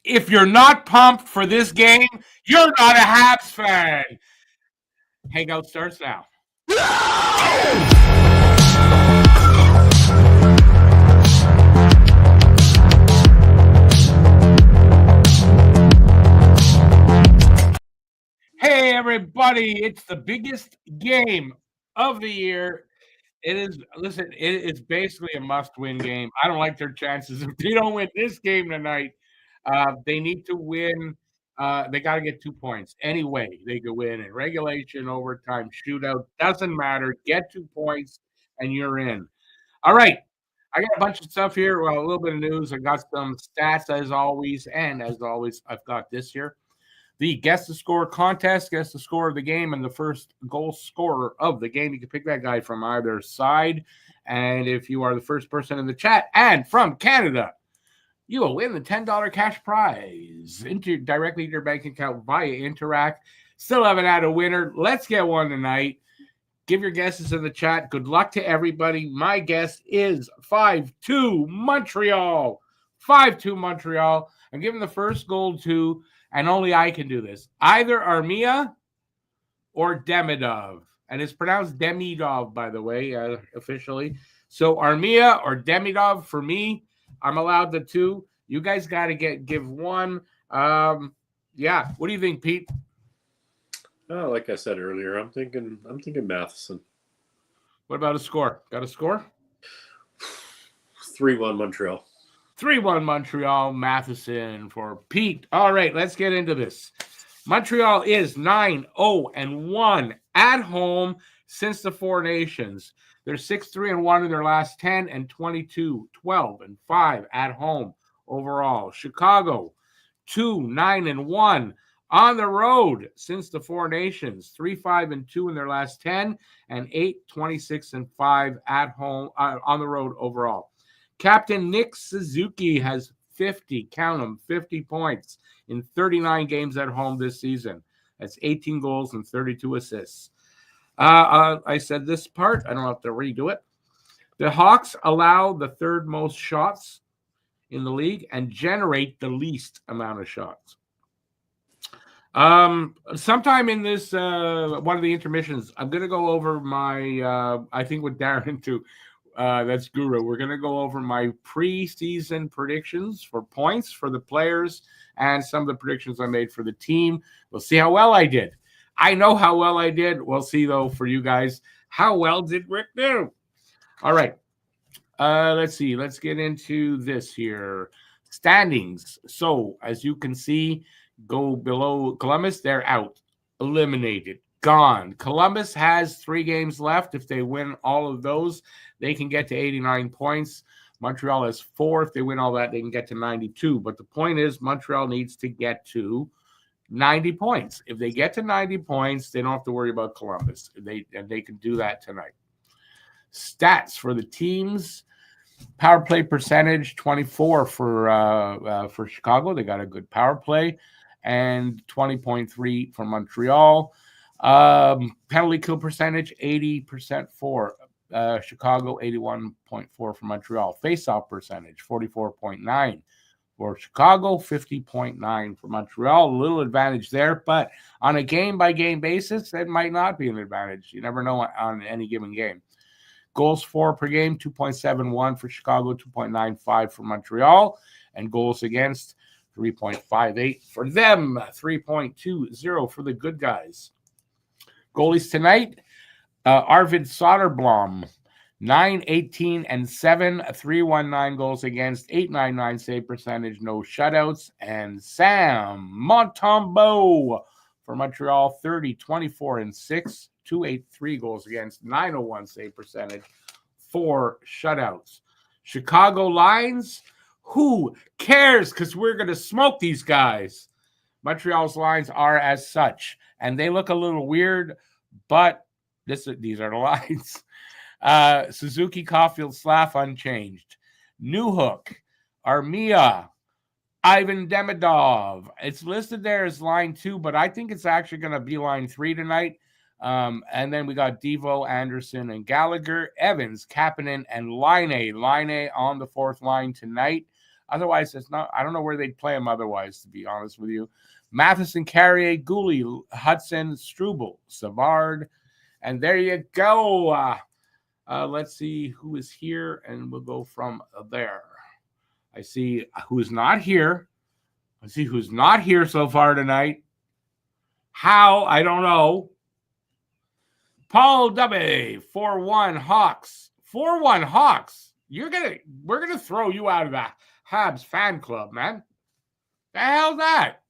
If you're not pumped for this game, you're not a Habs fan. Hangout starts now. Hey, everybody, it's the biggest game of the year. It is basically a must-win game. I don't like their chances. If they don't win this game tonight, they need to win. They got to get 2 points. Anyway, they could win in regulation, overtime, shootout. Doesn't matter. Get 2 points, and you're in. All right. I got a bunch of stuff here. Well, a little bit of news. I got some stats, as always. And as always, I've got this here. The Guess the Score contest, guess the score of the game, and the first goal scorer of the game. You can pick that guy from either side. And if you are the first person in the chat and from Canada, you will win the $10 cash prize directly to your bank account via Interact. Still haven't had a winner. Let's get one tonight. Give your guesses in the chat. Good luck to everybody. My guess is 5-2 Montreal. 5-2 Montreal. I'm giving the first goal to, and only I can do this, either Armia or Demidov. And it's pronounced Demidov, by the way, officially. So Armia or Demidov for me. I'm allowed the two. You guys got to give one. Yeah. What do you think, Pete? Oh, like I said earlier, I'm thinking Matheson. What about a score? Got a score? 3-1 Montreal. 3-1 Montreal. Matheson for Pete. All right, let's get into this. Montreal is 9-0-1 at home since the Four Nations. They're 6-3-1 in their last 10 and 22-12-5 at home overall. Chicago 2-9-1 on the road since the Four Nations. 3-5-2 in their last 10 and 8-26-5 at home on the road overall. Captain Nick Suzuki has 50, count them, 50 points in 39 games at home this season. That's 18 goals and 32 assists. I said this part. I don't have to redo it. The Hawks allow the third most shots in the league and generate the least amount of shots. Sometime in this one of the intermissions, I'm going to go over my, I think with Darren too, that's Guru. We're going to go over my preseason predictions for points for the players and some of the predictions I made for the team. We'll see how well I did. I know how well I did. We'll see, though, for you guys. How well did Rick do? All right. Let's see. Let's get into this here. Standings. So, as you can see, go below Columbus. They're out. Eliminated. Gone. Columbus has 3 games left. If they win all of those, they can get to 89 points. Montreal has 4. If they win all that, they can get to 92. But the point is, Montreal needs to get to 90 points. If they get to 90 points, they don't have to worry about Columbus. They can do that tonight. Stats for the teams. Power play percentage, 24 for Chicago. They got a good power play. And 20.3 for Montreal. Penalty kill percentage, 80% for Chicago, 81.4 for Montreal. Face-off percentage, 44.9 for Chicago, 50.9 for Montreal. A little advantage there, but on a game-by-game basis, it might not be an advantage. You never know on any given game. Goals for per game, 2.71 for Chicago, 2.95 for Montreal, and goals against, 3.58 for them, 3.20 for the good guys. Goalies tonight, Arvid Soderblom, 9-18-7, 319 goals against, 899 save percentage, no shutouts. And Sam Montembeault for Montreal, 30-24-6, 283 goals against, 901 save percentage, 4 shutouts. Chicago lines, who cares? Because we're going to smoke these guys. Montreal's lines are as such, and they look a little weird, but these are the lines. Suzuki, Caulfield, Slav unchanged. Newhook, Armia, Ivan Demidov. It's listed there as line 2, but I think it's actually going to be line 3 tonight. And then we got Devo, Anderson, and Gallagher, Evans, Kapanen, and Laine. Laine on the 4th line tonight. Otherwise, it's not. I don't know where they'd play him otherwise, to be honest with you. Matheson, Carrier, Gooley, Hudson, Struble, Savard, and there you go. Let's see who is here, and we'll go from there. I see who's not here. I see who's not here so far tonight. How? I don't know. Paul W. 4-1 Hawks. 4-1 Hawks. We're gonna throw you out of the Habs fan club, man. The hell's that?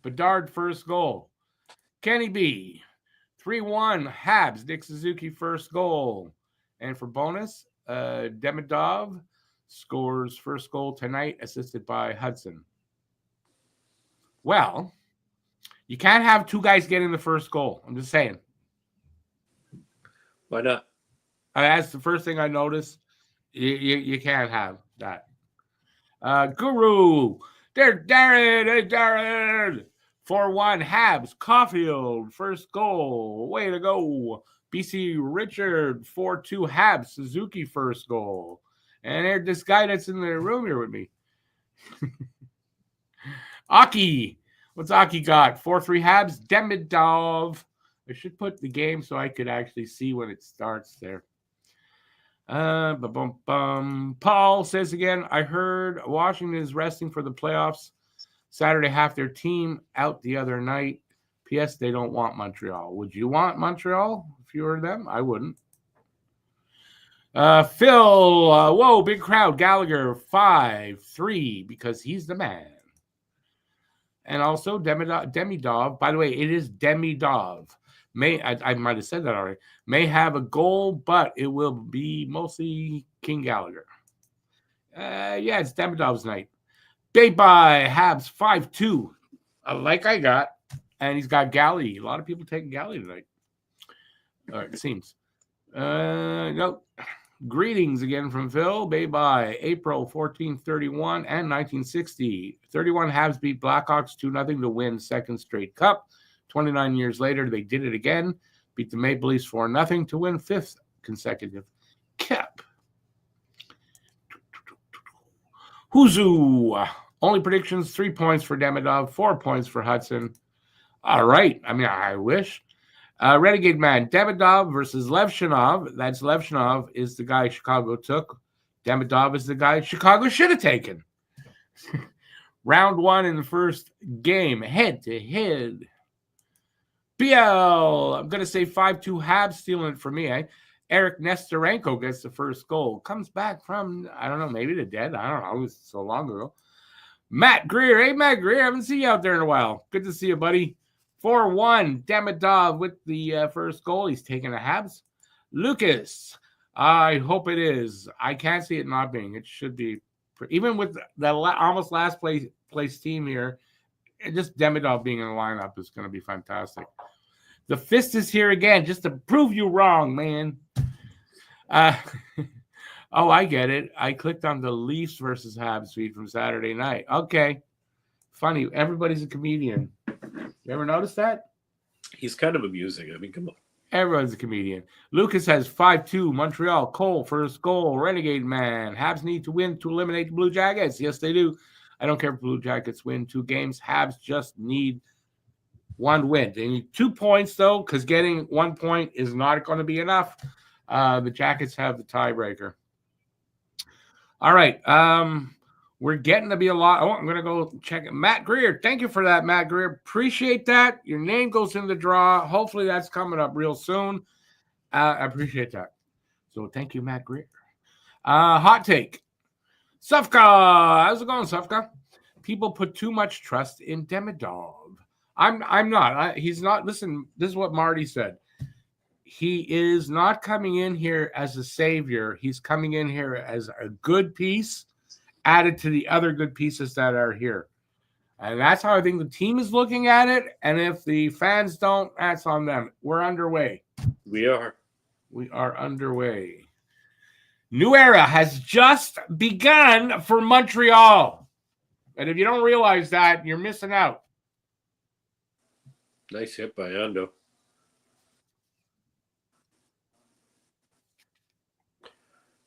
Bedard first goal. Kenny B. 3-1 Habs. Nick Suzuki first goal. And for bonus, Demidov scores first goal tonight, assisted by Hudson. Well, you can't have two guys getting the first goal. I'm just saying. Why not? That's the first thing I noticed. You can't have that. Guru. There's Darren. Hey, Darren. 4-1 Habs. Caulfield. First goal. Way to go. BC Richard. 4-2 Habs. Suzuki first goal. And there's this guy that's in the room here with me. Aki. What's Aki got? 4-3 Habs. Demidov. I should put the game so I could actually see when it starts there. Paul says again, I heard Washington is resting for the playoffs. Saturday, half their team out the other night. P.S. They don't want Montreal. Would you want Montreal if you were them? I wouldn't. Phil, whoa, big crowd. Gallagher, 5-3 because he's the man. And also Demidov. By the way, it is Demidov. I might have said that already. May have a goal, but it will be mostly King Gallagher. Yeah, it's Demidov's night. Big by Habs 5-2. Like I got. And he's got Galley. A lot of people taking Galley tonight. It seems. Nope. Greetings again from Phil. Bye-bye. April 1431 and 1960. 31 Habs beat Blackhawks 2-0 to win second straight cup. 29 years later, they did it again. Beat the Maple Leafs 4-0 to win fifth consecutive cup. Huzu. Only predictions, 3 points for Demidov, 4 points for Hudson. All right. I mean, I wish. Renegade Man, Demidov versus Levshinov. That's Levshinov is the guy Chicago took. Demidov is the guy Chicago should have taken. Round one in the first game, head-to-head. BL, I'm going to say 5-2 Habs, stealing it for me, eh? Eric Nestorenko gets the first goal. Comes back from, I don't know, maybe the dead. I don't know. It was so long ago. Matt Greer. Hey, Matt Greer. I haven't seen you out there in a while. Good to see you, buddy. 4-1. Demidov with the first goal. He's taking the Habs. Lucas. I hope it is. I can't see it not being. It should be. Even with the almost last place team here, just Demidov being in the lineup is going to be fantastic. The fist is here again just to prove you wrong, man. Oh, I get it. I clicked on the Leafs versus Habs feed from Saturday night. Okay. Funny. Everybody's a comedian. You ever notice that? He's kind of amusing. I mean, come on. Everyone's a comedian. Lucas has 5-2. Montreal. Cole, first goal. Renegade Man. Habs need to win to eliminate the Blue Jackets. Yes, they do. I don't care if Blue Jackets win 2 games. Habs just need 1 win. They need 2 points, though, because getting 1 point is not going to be enough. The Jackets have the tiebreaker. All right. We're getting to be a lot. Oh, I'm going to go check it. Matt Greer. Thank you for that, Matt Greer. Appreciate that. Your name goes in the draw. Hopefully that's coming up real soon. I appreciate that. So thank you, Matt Greer. Hot take. Sufka. How's it going, Sufka? People put too much trust in Demidov. I'm not. He's not. Listen, this is what Marty said. He is not coming in here as a savior. He's coming in here as a good piece added to the other good pieces that are here. And that's how I think the team is looking at it. And if the fans don't, that's on them. We're underway. We are underway. New era has just begun for Montreal. And if you don't realize that, you're missing out. Nice hit by Ando.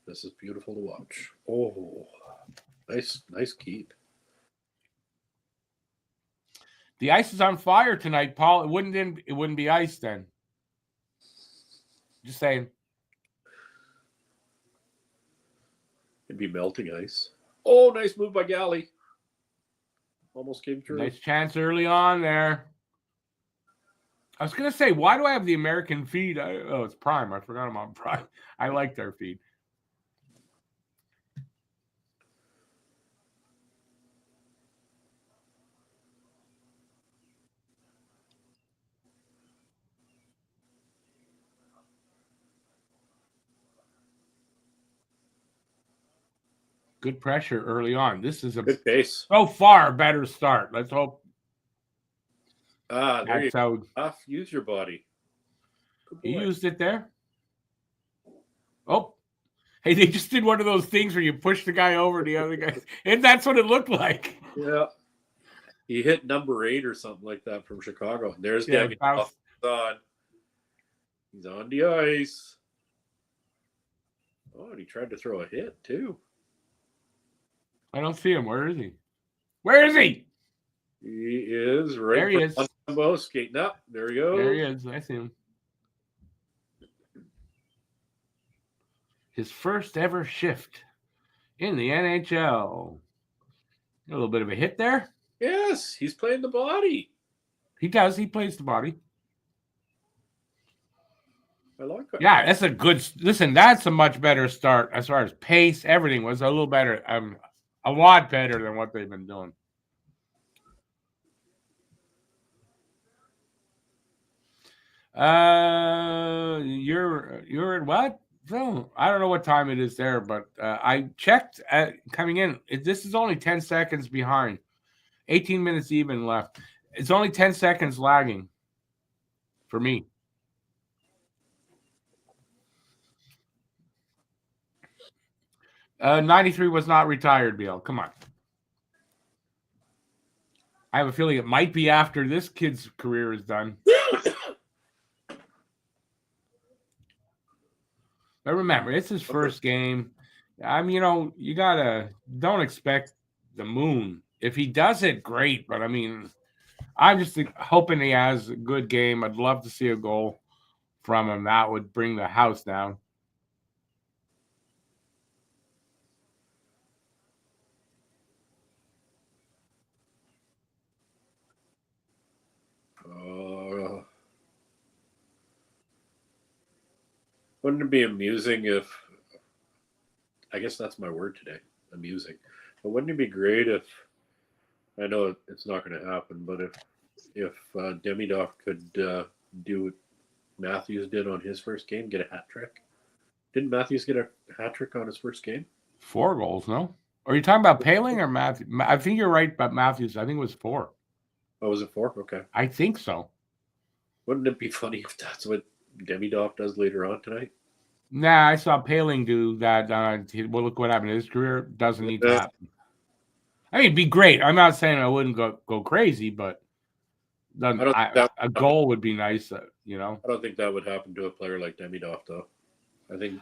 This is beautiful to watch. Oh, Nice keep. The ice is on fire tonight, Paul. It wouldn't be ice then. Just saying. It'd be melting ice. Oh, nice move by Galley. Almost came through. Nice chance early on there. I was going to say, why do I have the American feed? It's Prime. I forgot I'm on Prime. I like their feed. Good Good pressure early on. This is a good pace. So far, better start. Let's hope. There you go. Use your body. He used it there. Oh, hey, they just did one of those things where you push the guy over the other guy. And that's what it looked like. Yeah. He hit number 8 or something like that from Chicago. There's Demidov. He's on the ice. Oh, and he tried to throw a hit, too. I don't see him. Where is he? Where is he? He is right there. He is. Skating up. There he goes. There he is. I see him. His first ever shift in the NHL. A little bit of a hit there. Yes, he's playing the body. He does. He plays the body. I like it. Yeah, that's a good. Listen, that's a much better start as far as pace. Everything was a little better. A lot better than what they've been doing. You're at what? No, I don't know what time it is there, but I checked coming in. This is only 10 seconds behind. 18 minutes even left. It's only 10 seconds lagging for me. '93 was not retired, Bill. Come on. I have a feeling it might be after this kid's career is done. But remember, it's his first game. You don't expect the moon. If he does it, great. But, I'm just hoping he has a good game. I'd love to see a goal from him. That would bring the house down. Wouldn't it be amusing if, I guess that's my word today, amusing. But wouldn't it be great if, I know it's not going to happen, but if Demidov could do what Matthews did on his first game, get a hat trick? Didn't Matthews get a hat trick on his first game? 4 goals, no? Are you talking about Paling or Matthews? I think you're right about Matthews. I think it was 4. Oh, was it 4? Okay. I think so. Wouldn't it be funny if that's what Demidov does later on tonight? Nah, I saw Paling do that. Well, look what happened in his career. Doesn't need to happen. It'd be great. I'm not saying I wouldn't go crazy, but a goal would be nice, I don't think that would happen to a player like Demidov, though.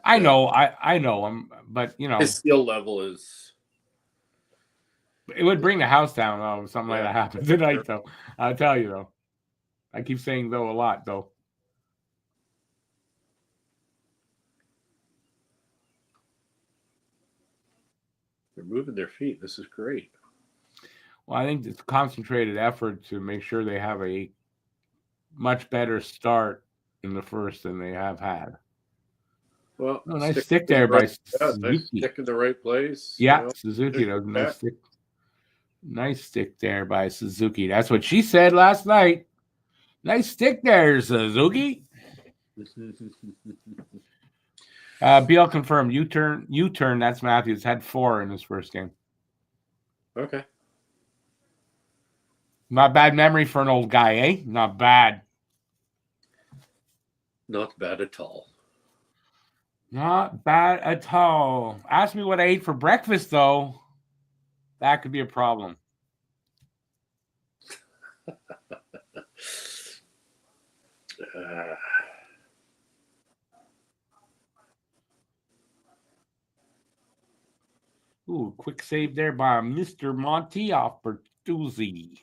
I know him, but his skill level is. It would bring the house down though. If something like that happened tonight, though. I'll tell you though. I keep saying though a lot though. They're moving their feet. This is great. Well, I think it's concentrated effort to make sure they have a much better start in the first than they have had. Well, nice stick there by Suzuki. Nice stick in the right place. Yeah, Suzuki does nice stick. Nice stick there by Suzuki. That's what she said last night. Nice stick there, Suzuki. BL confirmed. U-turn. That's Matthews. Had 4 in his first game. Okay. Not bad memory for an old guy, eh? Not bad. Not bad at all. Not bad at all. Ask me what I ate for breakfast, though. That could be a problem. Ooh, Ooh, quick save there by Mr. Monty off Bertuzzi.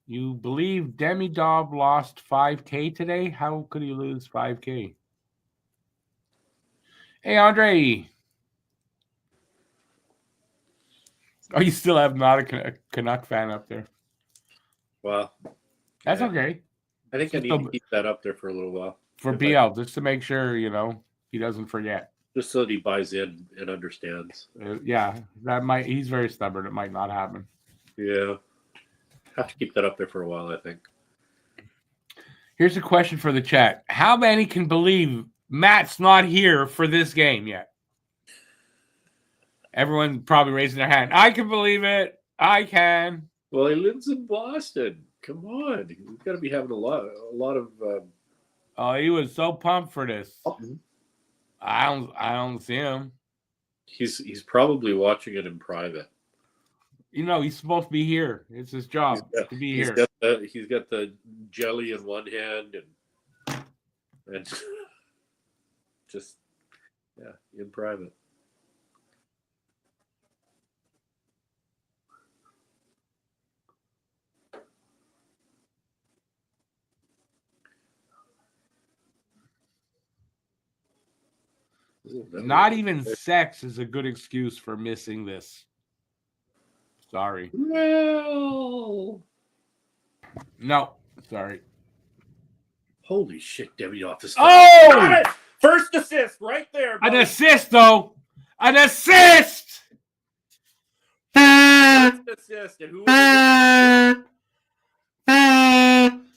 You believe Demidov lost 5K today? How could he lose 5K? Hey, Andre. Oh, you still have not a Canuck fan up there. Well, that's okay. I think I need to keep that up there for a little while. For BL, just to make sure, he doesn't forget. Just so that he buys in and understands. Yeah, he's very stubborn. It might not happen. Yeah. Have to keep that up there for a while, I think. Here's a question for the chat. How many can believe Matt's not here for this game yet? Everyone probably raising their hand. I can believe it. I can. Well, he lives in Boston. Come on. He's got to be having a lot of Oh, he was so pumped for this. I don't see him. He's probably watching it in private. He's supposed to be here. It's his job to be here. He's got the jelly in one hand and just in private. Not even sex is a good excuse for missing this. Sorry. Well, no, sorry. Holy shit, Demidov is. Oh! First assist right there. Buddy. An assist, though. An assist. First assist. And who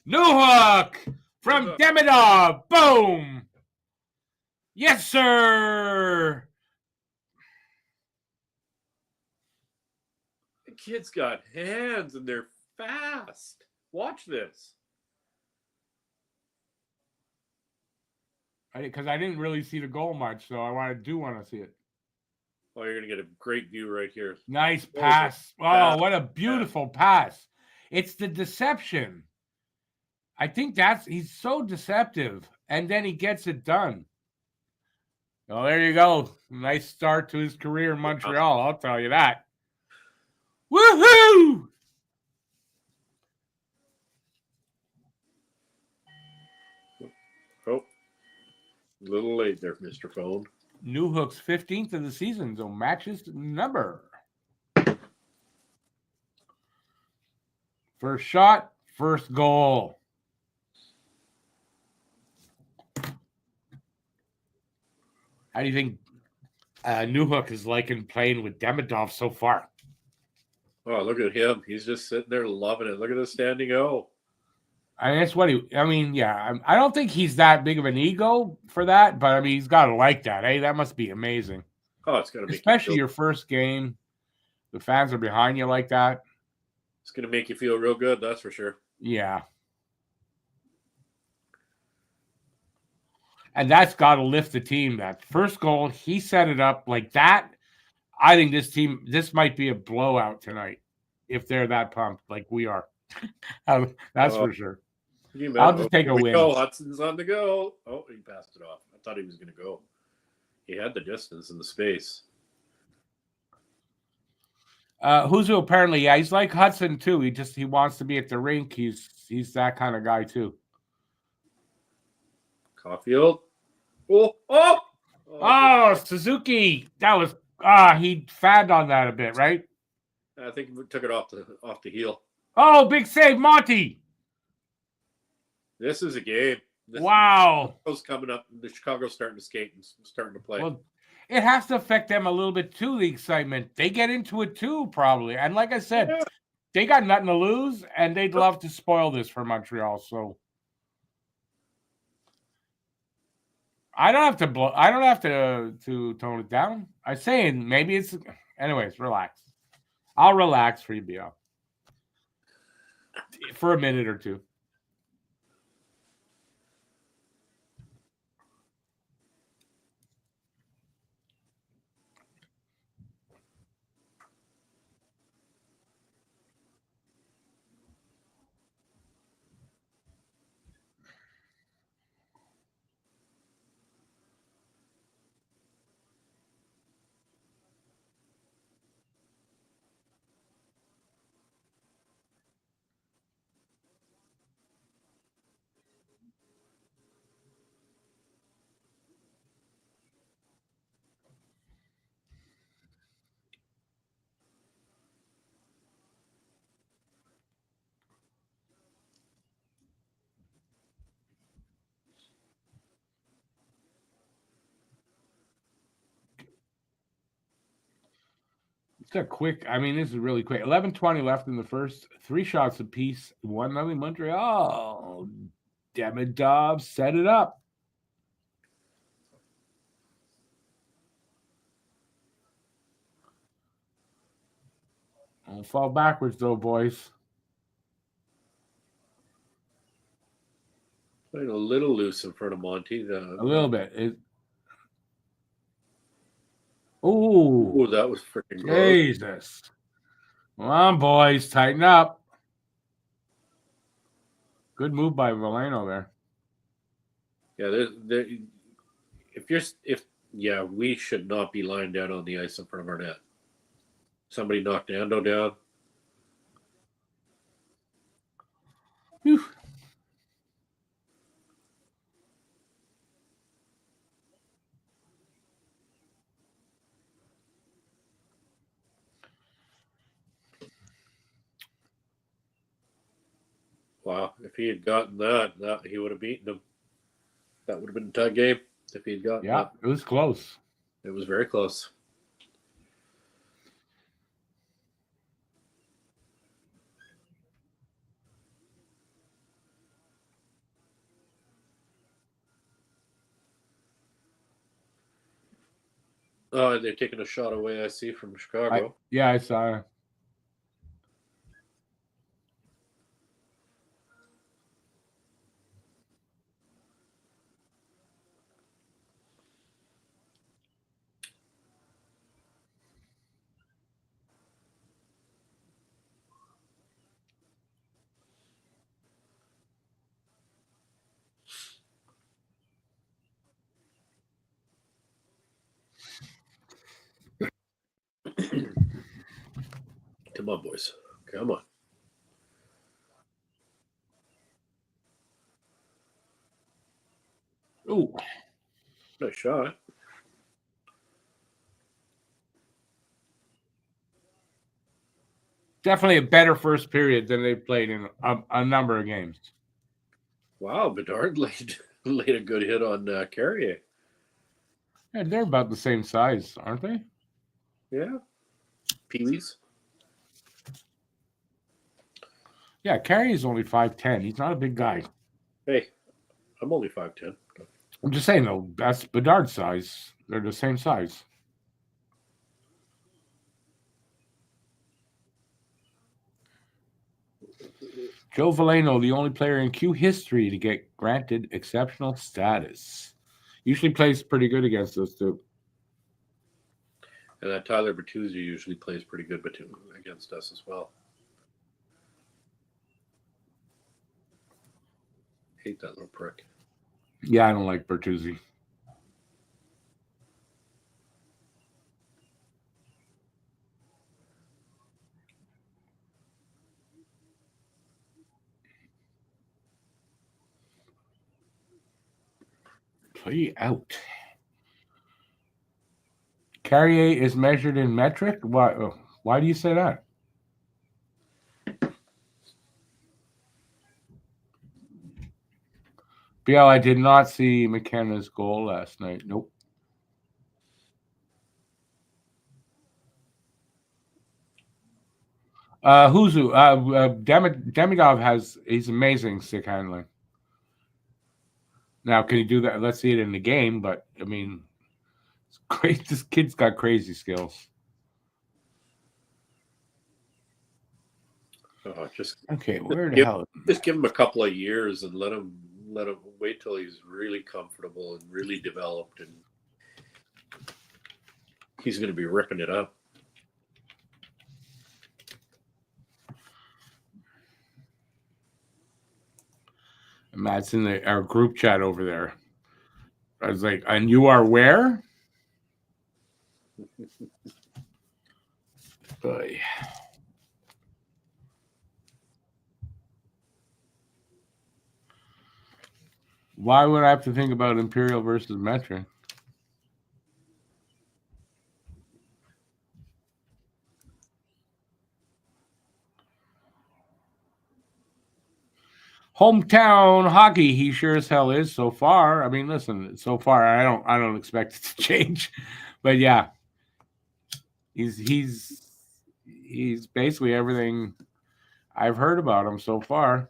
New hook from Demidov. Boom. Yes, sir. The kid's got hands and they're fast. Watch this. Because I didn't really see the goal much, so I do want to see it. Oh, you're going to get a great view right here. Nice pass. Oh, what a beautiful pass. It's the deception. I think he's so deceptive, and then he gets it done. Oh, there you go. Nice start to his career in Montreal, I'll tell you that. Woohoo! Oh, a little late there, Mr. Phone. New Hook's 15th of the season, so matches number. First shot, first goal. How do you think New Hook is liking playing with Demidov so far? Oh, look at him. He's just sitting there loving it. Look at the standing O. I mean, that's what I don't think he's that big of an ego for that, but he's got to like that. Hey, that must be amazing. Oh, it's going to be especially your first game. The fans are behind you like that. It's going to make you feel real good, that's for sure. Yeah. And that's got to lift the team. That first goal, he set it up like that. I think this might be a blowout tonight if they're that pumped like we are. That's for sure. I'll just take a win. Hudson's on the go. Oh, he passed it off. I thought he was going to go. He had the distance and the space. Huzo apparently, he's like Hudson too. He wants to be at the rink. He's that kind of guy too. Caulfield. Oh, Suzuki. That was he fanned on that a bit, right? I think he took it off the heel. Oh, big save, Monty. This is a game. Wow. Coming up. The Chicago's starting to skate and starting to play. Well, it has to affect them a little bit too, the excitement. They get into it too, probably. And like I said, they got nothing to lose, and they'd love to spoil this for Montreal. So I don't have to tone it down. I'm saying maybe it's anyways, relax. I'll relax for you, BL. For a minute or two. It's a quick. I mean, this is really quick. 11:20 left in the first. 3 shots apiece. 1-0 Montreal. Demidov set it up. Don't fall backwards, though, boys. Playing a little loose in front of Monty. A little bit. Oh, that was freaking gross. Jesus. Come on, boys. Tighten up. Good move by Valeno there. Yeah, we should not be lying down on the ice in front of our net. Somebody knocked Ando down. Whew. Wow, if he had gotten that he would have beaten him. That would have been a tie game if he had gotten that. It was close. It was very close. Oh, they're taking a shot away, I see, from Chicago. I saw it. Come on, boys. Come on. Ooh. Nice shot. Definitely a better first period than they've played in a number of games. Wow, Bedard laid a good hit on Carrier. Yeah, they're about the same size, aren't they? Yeah. Pee-wees. Yeah, Carrier's only 5'10". He's not a big guy. Hey, I'm only 5'10". I'm just saying, though, that's Bedard's size. They're the same size. Joe Valeno, the only player in Q history to get granted exceptional status. Usually plays pretty good against us, too. And that Tyler Bertuzzi usually plays pretty good against us as well. Hate that little prick. Yeah, I don't like Bertuzzi. Play out. Carrier is measured in metric? Why do you say that? BL, I did not see McKenna's goal last night. Nope. Demidov he's amazing stick handling. Now, can he do that? Let's see it in the game, but I mean, it's great. This kid's got crazy skills. Oh, where the hell? Just give him a couple of years and let him wait till he's really comfortable and really developed, and he's going to be ripping it up. Matt's in our group chat over there. I was like, and you are where? Boy. Why would I have to think about Imperial versus metric? Hometown hockey, he sure as hell is so far. I mean, listen, so far I don't expect it to change, but yeah, he's he's basically everything I've heard about him so far.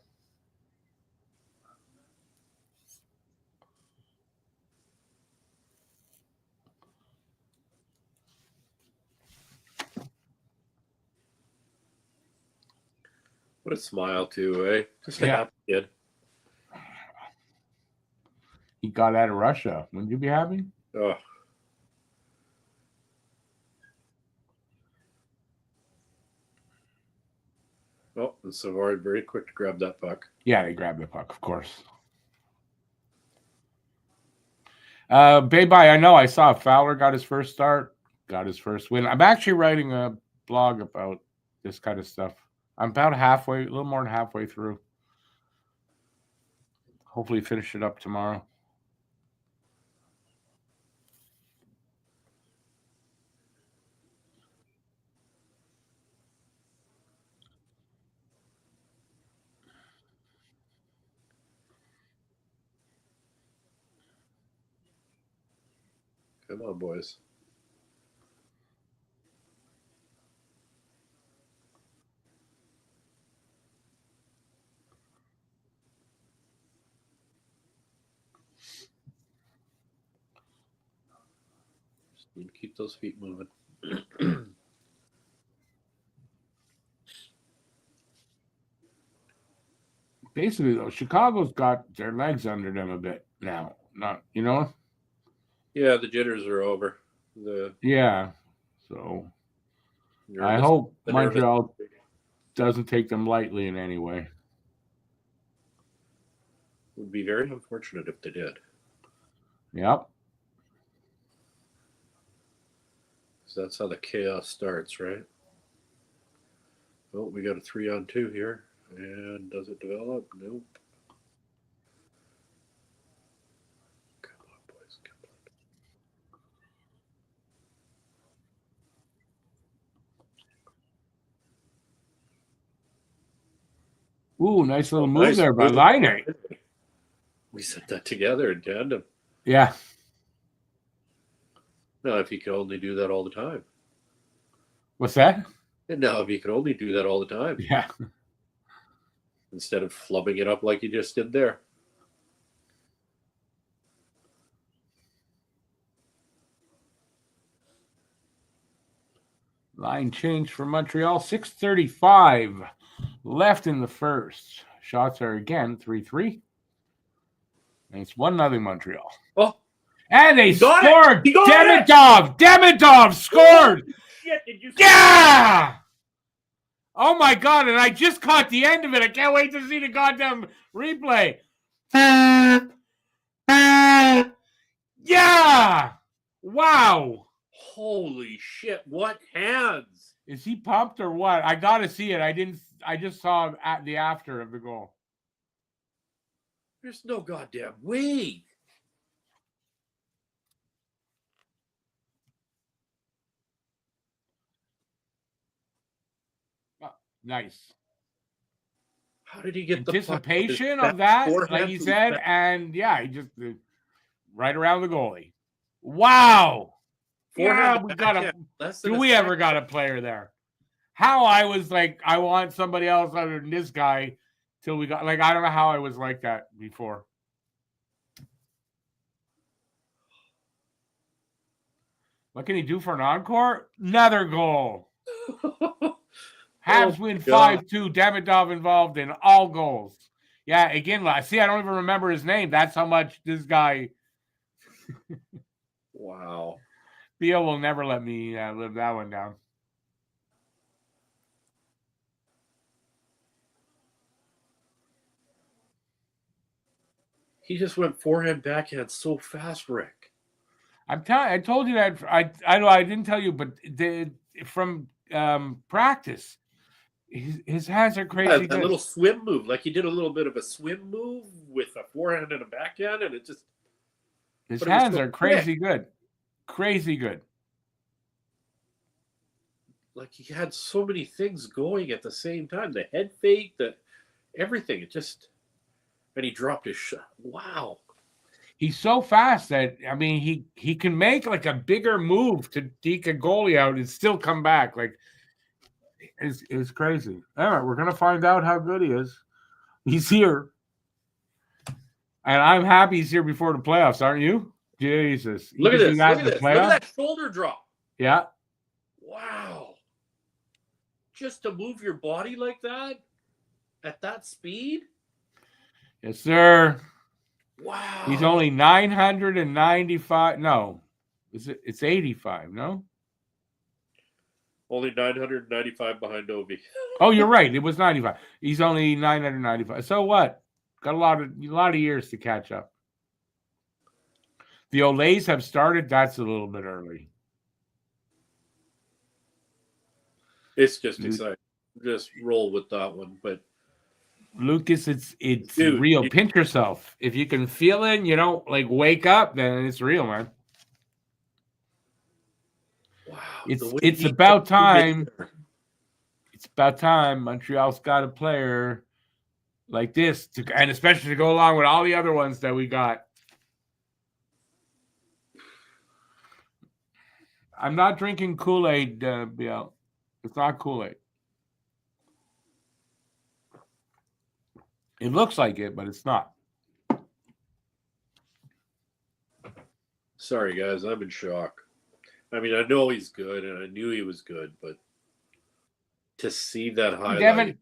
What a smile, too, eh? Just a happy kid. He got out of Russia. Wouldn't you be happy? Oh. Oh, and Savard very quick to grab that puck. Yeah, they grabbed the puck, of course. Bye-bye. I know I saw Fowler got his first start, got his first win. I'm actually writing a blog about this kind of stuff. I'm about halfway, a little more than halfway through. Hopefully finish it up tomorrow. Come on, boys. Just need to keep those feet moving. Basically, though, Chicago's got their legs under them a bit now. Not, you know? Yeah, the jitters are over. Yeah. So I hope Montreal doesn't take them lightly in any way. Would be very unfortunate if they did. Yep. So that's how the chaos starts, right? Oh, we got a 3-on-2 here. And does it develop? Nope. Come on, boys. Come on. Ooh, nice little move there by Laine. We set that together in tandem. Yeah. Now, if you could only do that all the time. What's that? And now, if you could only do that all the time. Yeah. Instead of flubbing it up like you just did there. Line change for Montreal. 6:35 left in the first. Shots are again 3-3. And it's 1-0 Montreal. Oh. And they scored! Demidov scored! Oh, shit, did you see yeah! Oh my God, and I just caught the end of it. I can't wait to see the goddamn replay. Yeah! Wow! Holy shit, what hands? Is he pumped or what? I gotta see it. I just saw at the after of the goal. There's no goddamn way. Nice. How did he get anticipation of that, like he said, and yeah, he just right around the goalie. Wow. Yeah, we got a. Do we ever got a player there? How I was like, I want somebody else other than this guy till we got, like, I don't know how I was like that before. What can he do for an encore? Another goal. Habs win 5-2. Demidov involved in all goals. Yeah, again, see, I don't even remember his name. That's how much this guy. Wow. Theo will never let me live that one down. He just went forehand, backhand so fast, Rick. I told you that. I know I didn't tell you, but from practice, his hands are crazy. A little swim move, like he did a little bit of a swim move with a forehand and a backhand, and it just. His hands are crazy good. Crazy good. Like he had so many things going at the same time. The head fake, everything. It just. And he dropped his shot. Wow. He's so fast that, I mean, he can make like a bigger move to deke a goalie out and still come back. Like, It's crazy. All right, we're gonna find out how good he is. He's here, and I'm happy he's here before the playoffs. Aren't you? Jesus, Look at could do this. that Look in at the this. Look at playoffs? that shoulder drop. Yeah. Wow. Just to move your body like that at that speed? Yes, sir. Wow. He's only 995. No, it's 85. No. Only 995 behind Ovi. Oh, you're right. It was 95. He's only 995. So what? Got a lot of years to catch up. The Olays have started. That's a little bit early. It's just exciting. Just roll with that one. But Lucas, it's real. Pinch yourself. If you can feel it, and you don't like wake up, then it's real, man. Wow. It's about time. It's about time Montreal's got a player like this, and especially to go along with all the other ones that we got. I'm not drinking Kool-Aid, Biel. It's not Kool-Aid. It looks like it, but it's not. Sorry, guys. I'm in shock. I mean, I know he's good, and I knew he was good, but to see that highlight. Devin,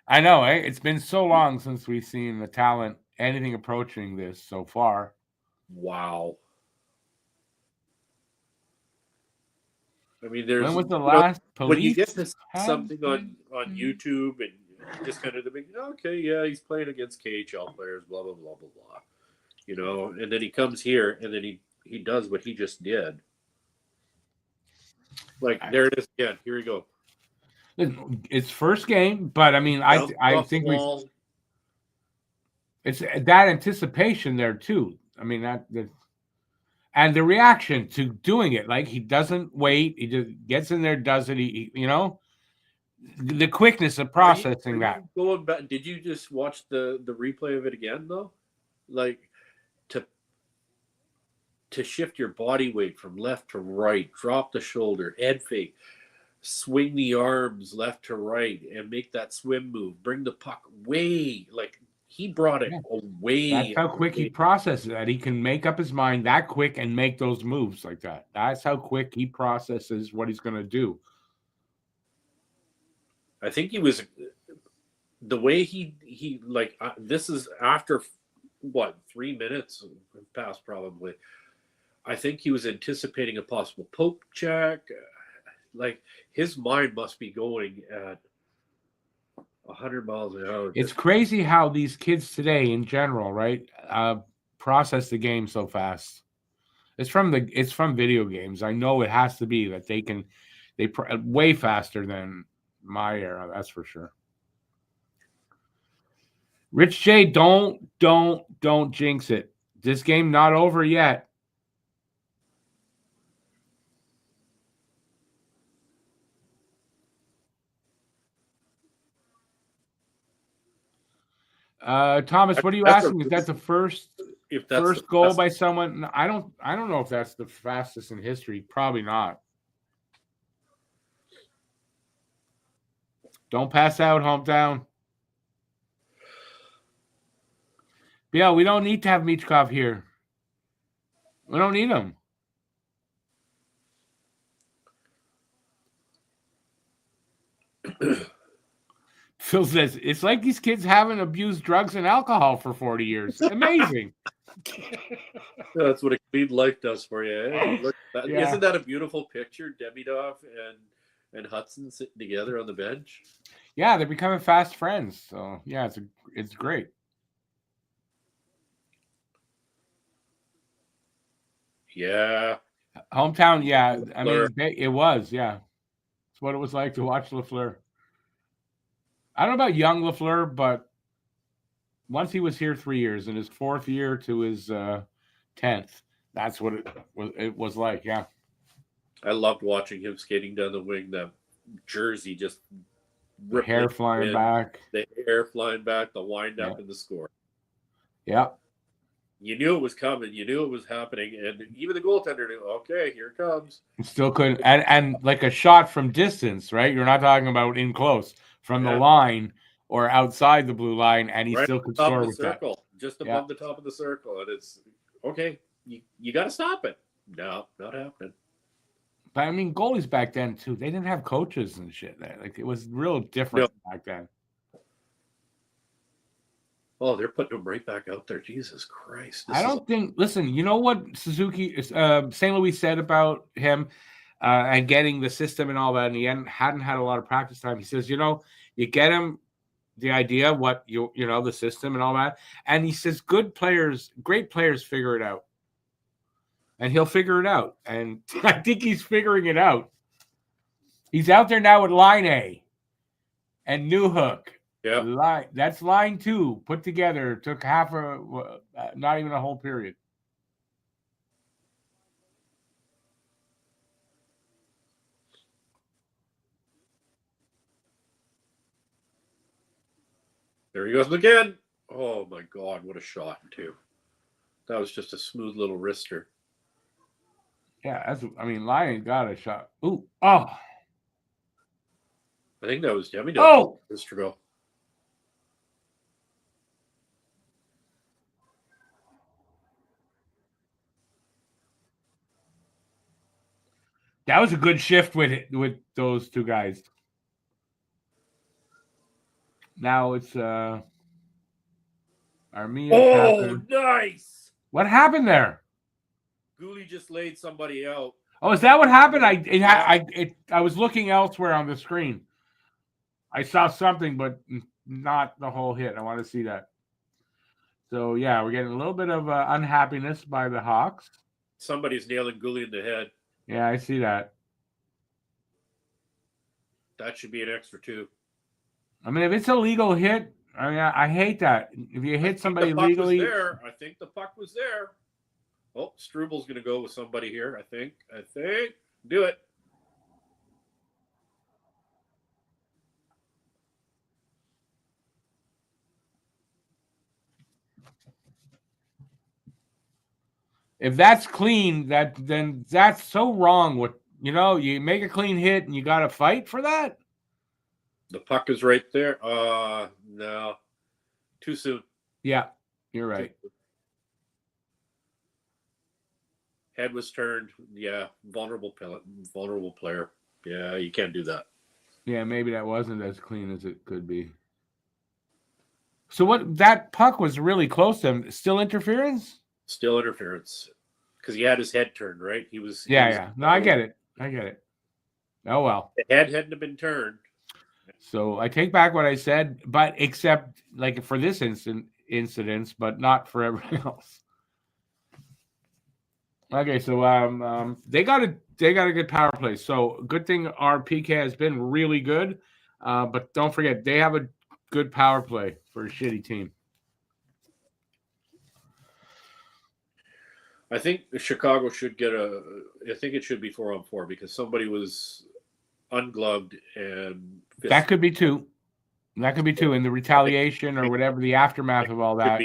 I know, eh? It's been so long since we've seen the talent, anything approaching this so far. Wow. I mean, there's when was the last police? When you get to something on YouTube and just kind of think, okay, yeah, he's playing against KHL players, blah, blah, blah, blah, blah. You know, and then he comes here and then he does what he just did. Like, there it is again. Here we go. It's first game, but I mean, I think it's that anticipation there too. I mean, that and the reaction to doing it, like he doesn't wait, he just gets in there, does it. He you know, the quickness of processing that. Going back, did you just watch the replay of it again though? Like to shift your body weight from left to right, drop the shoulder, head fake, swing the arms left to right, and make that swim move. Bring the puck way, like he brought it away. That's how quick he processes that. He can make up his mind that quick and make those moves like that. That's how quick he processes what he's going to do. I think he was the way he like this is after what 3 minutes passed probably. I think he was anticipating a possible poke check. Like his mind must be going at 100 miles an hour. It's crazy how these kids today, in general, right, process the game so fast. It's from video games. I know it has to be that they way faster than my era. That's for sure. Rich J, don't jinx it. This game not over yet. Thomas, what are you asking? Is that the first goal by someone? I don't know if that's the fastest in history. Probably not. Don't pass out, hometown. Yeah, we don't need to have Michkov here. We don't need him. Phil says, it's like these kids haven't abused drugs and alcohol for 40 years. Amazing. That's what a clean life does for you. Eh? Look, isn't that a beautiful picture? Demidov and Hudson sitting together on the bench. Yeah, they're becoming fast friends. So, yeah, it's great. Yeah. Hometown, yeah. I mean, it was, yeah. It's what it was like to watch Lafleur. I don't know about young Lafleur, but once he was here 3 years, in his fourth year to his 10th, that's what it was like, yeah. I loved watching him skating down the wing, that jersey just the hair flying back. The hair flying back, the wind up and the score. Yeah. You knew it was coming. You knew it was happening, and even the goaltender knew. Okay, here it comes. Still couldn't, and like a shot from distance, right? You're not talking about in close from the line or outside the blue line, and he still could score with circle, that. Just above the top of the circle, and it's okay. You got to stop it. No, not happening. But I mean, goalies back then too, they didn't have coaches and shit there. Like it was real different back then. Oh, they're putting him right back out there. Jesus Christ. I don't think, listen, you know what Suzuki, St. Louis said about him and getting the system and all that, and he hadn't had a lot of practice time. He says, you get him the idea, what the system and all that. And he says, great players figure it out. And he'll figure it out. And I think he's figuring it out. He's out there now with line A and New Hook. Yeah, that's line 2 put together. Took not even a whole period. There he goes again. Oh my God, what a shot too! That was just a smooth little wrister. Yeah, Lion got a shot. Ooh, oh! I think that was Demidov. Oh, Mr. Go. That was a good shift with those two guys. Now it's Armia. Oh, Captain. Nice! What happened there? Gooley just laid somebody out. Oh, is that what happened? I was looking elsewhere on the screen. I saw something, but not the whole hit. I want to see that. So yeah, we're getting a little bit of unhappiness by the Hawks. Somebody's nailing Gooley in the head. Yeah, I see that. That should be an extra 2. I mean, if it's a legal hit, I hate that. If you hit somebody legally, I think the puck was there. Oh, Strubal's going to go with somebody here. I think. Do it. if that's clean, then that's so wrong. What you make a clean hit and you got to fight for that. The puck is right there. No, too soon. Yeah, you're right. Head was turned. Yeah, vulnerable player. Yeah, you can't do that. Yeah, maybe that wasn't as clean as it could be. So what? That puck was really close to him. Still interference? Still interference. Because he had his head turned, right? He was. Yeah. No, I get it. Oh, well. The head hadn't been turned. So I take back what I said, but except like for this incidents, but not for everything else. Okay, so they got a good power play. So good thing our PK has been really good, but don't forget they have a good power play for a shitty team. I think Chicago should get I think it should be 4-on-4 because somebody was ungloved and that could be 2. That could be 2 in the retaliation or whatever the aftermath of all that.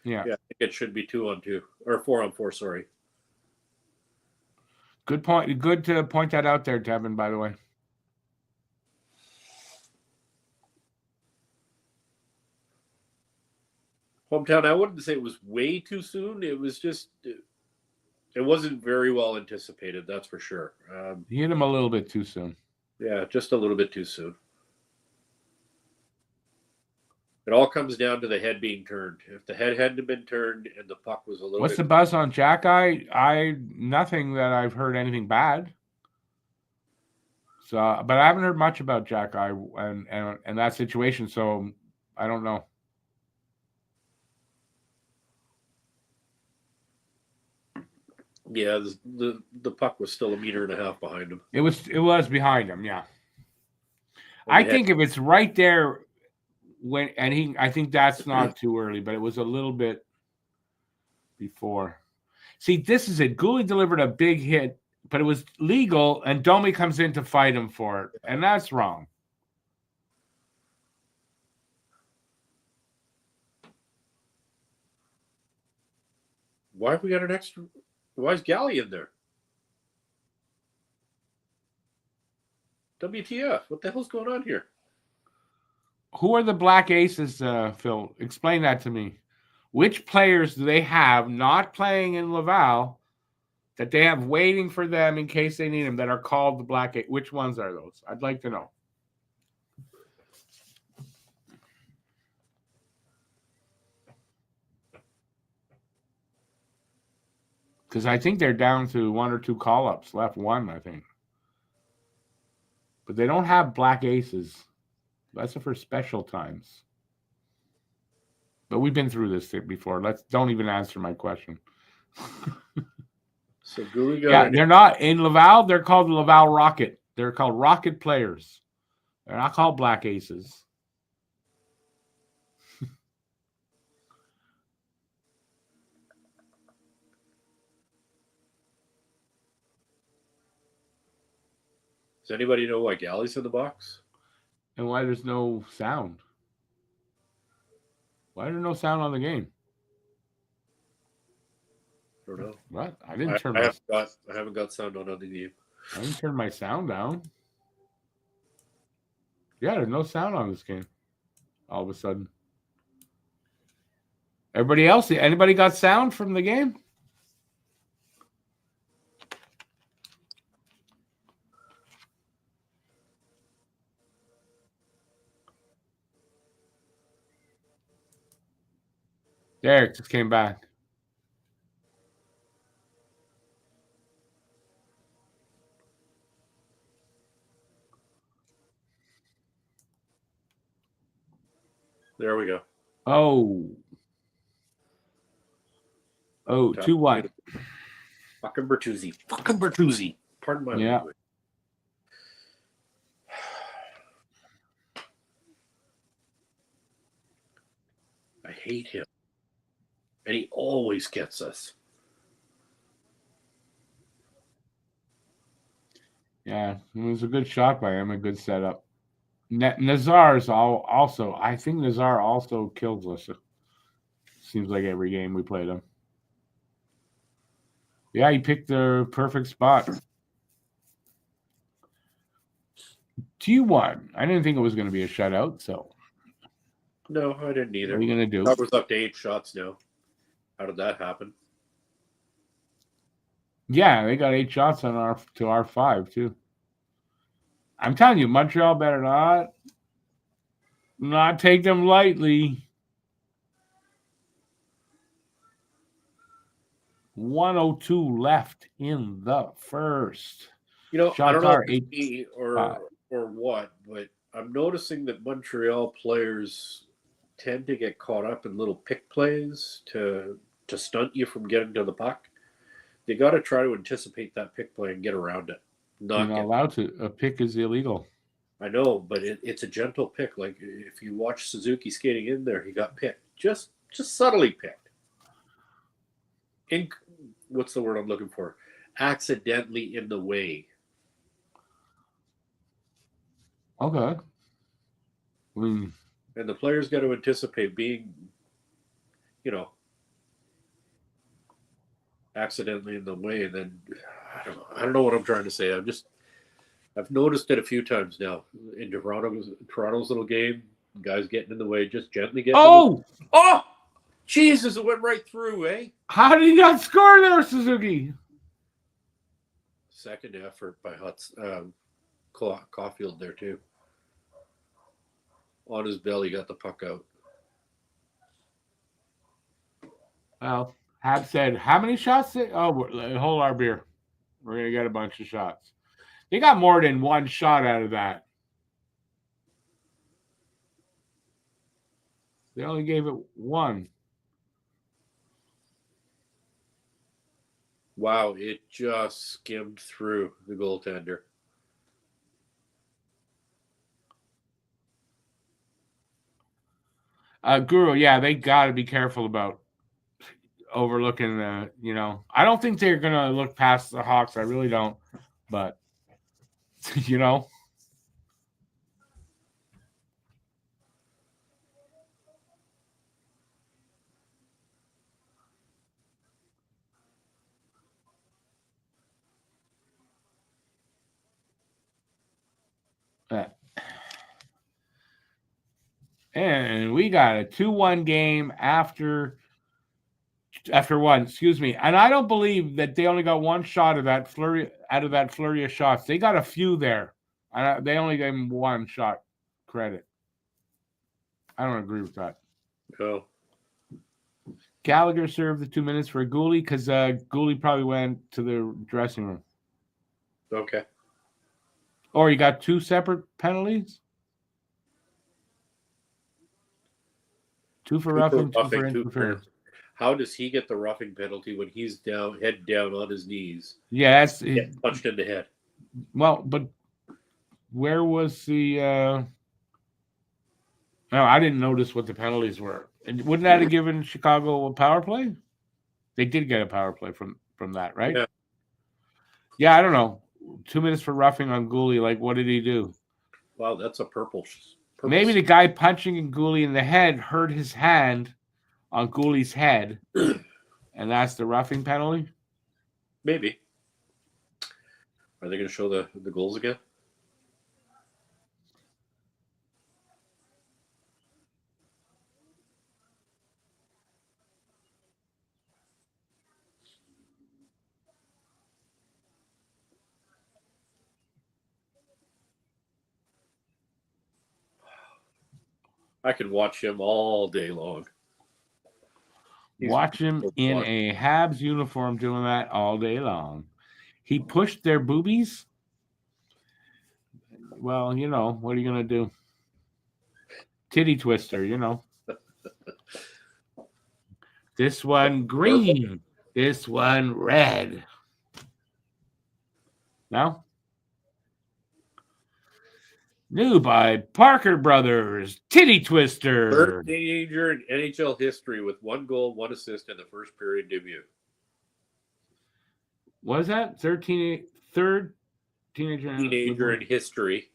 Yeah, I think it should be 2-on-2 or 4-on-4. Sorry. Good point. Good to point that out there, Devin, by the way. Hometown, I wouldn't say it was way too soon. It was just, it wasn't very well anticipated, that's for sure. You hit him a little bit too soon. Yeah, just a little bit too soon. It all comes down to the head being turned. If the head hadn't been turned and the puck was a little What's the buzz on Jack Eye? Nothing that I've heard anything bad. So, but I haven't heard much about Jack Eye and that situation, so I don't know. Yeah, the puck was still 1.5 meters behind him. It was behind him, yeah. I think if it's right there I think that's not too early, but it was a little bit before. See, this is it. Gooley delivered a big hit, but it was legal, and Domi comes in to fight him for it, and that's wrong. Why have we got an extra? Why is Galley in there? WTF? What the hell's going on here? Who are the Black Aces, Phil? Explain that to me. Which players do they have not playing in Laval that they have waiting for them in case they need them that are called the Black Aces? Which ones are those? I'd like to know. Because I think they're down to 1 or 2 call-ups left. 1, I think. But they don't have Black Aces. That's for special times. But we've been through this before. Don't even answer my question. So Guru got they're not in Laval. They're called the Laval Rocket. They're called Rocket players. They're not called Black Aces. Does anybody know why Galley's in the box? And why there's no sound? Why is there no sound on the game? I don't know. What? I didn't turn I haven't got sound on the game. I didn't turn my sound down. Yeah, there's no sound on this game. All of a sudden. Everybody else, anybody got sound from the game? Derek just came back. There we go. Oh, 2-1. Fucking Bertuzzi. Pardon my language. I hate him. And he always gets us. Yeah, it was a good shot by him, a good setup. Nazar's also, I think Nazar also kills us. Seems like every game we played him. Yeah, he picked the perfect spot. 2-1. I didn't think it was going to be a shutout, so. No, I didn't either. What are you going to do? That was up to 8 shots now. How did that happen? Yeah, they got 8 shots on our 5 too. I'm telling you, Montreal better not take them lightly. 1:02 left in the first. You know, Shots I don't know are if it's me or what, but I'm noticing that Montreal players tend to get caught up in little pick plays to stunt you from getting to the puck. They got to try to anticipate that pick play and get around it. You're not allowed to. A pick is illegal. I know, but it's a gentle pick. Like if you watch Suzuki skating in there, he got picked. Just subtly picked. What's the word I'm looking for? Accidentally in the way. Okay. And the players got to anticipate being, accidentally in the way. And then I don't know what I'm trying to say. I've noticed it a few times now in Toronto's little game. Guys getting in the way, just gently getting. Oh, Jesus! It went right through, eh? How did he not score there, Suzuki? Second effort by Caulfield there too. On his belly, got the puck out. Well, Habs said, how many shots? Hold our beer. We're going to get a bunch of shots. They got more than one shot out of that. They only gave it 1. Wow, it just skimmed through the goaltender. Guru, yeah, they got to be careful about overlooking the, I don't think they're going to look past the Hawks. I really don't. But, And we got a 2-1 game after one, excuse me. And I don't believe that they only got one shot of that flurry of shots. They got a few there. They only gave him one shot credit. I don't agree with that. Oh. Gallagher served the 2 minutes for Gooley because Gooley probably went to the dressing room. Okay. Or you got 2 separate penalties? 2 for roughing, 2 for interference. How does he get the roughing penalty when he's down, head down on his knees? Yeah, get punched in the head. Well, but where was the? No, I didn't notice what the penalties were. And wouldn't that have given Chicago a power play? They did get a power play from that, right? Yeah. Yeah, I don't know. 2 minutes for roughing on Gooley. Like, what did he do? Wow, that's a purple. Maybe the guy punching Gooley in the head hurt his hand on Gooley's head, and that's the roughing penalty? Maybe. Are they going to show the goals again? I could watch him all day long. Watch him in a Habs uniform doing that all day long. He pushed their boobies. Well, you know, what are you going to do? Titty twister, you know. This one green. This one red. No? New by Parker Brothers, Titty Twister. Third teenager in NHL history with 1 goal, 1 assist in the first period debut. What is that? Third teenager in history.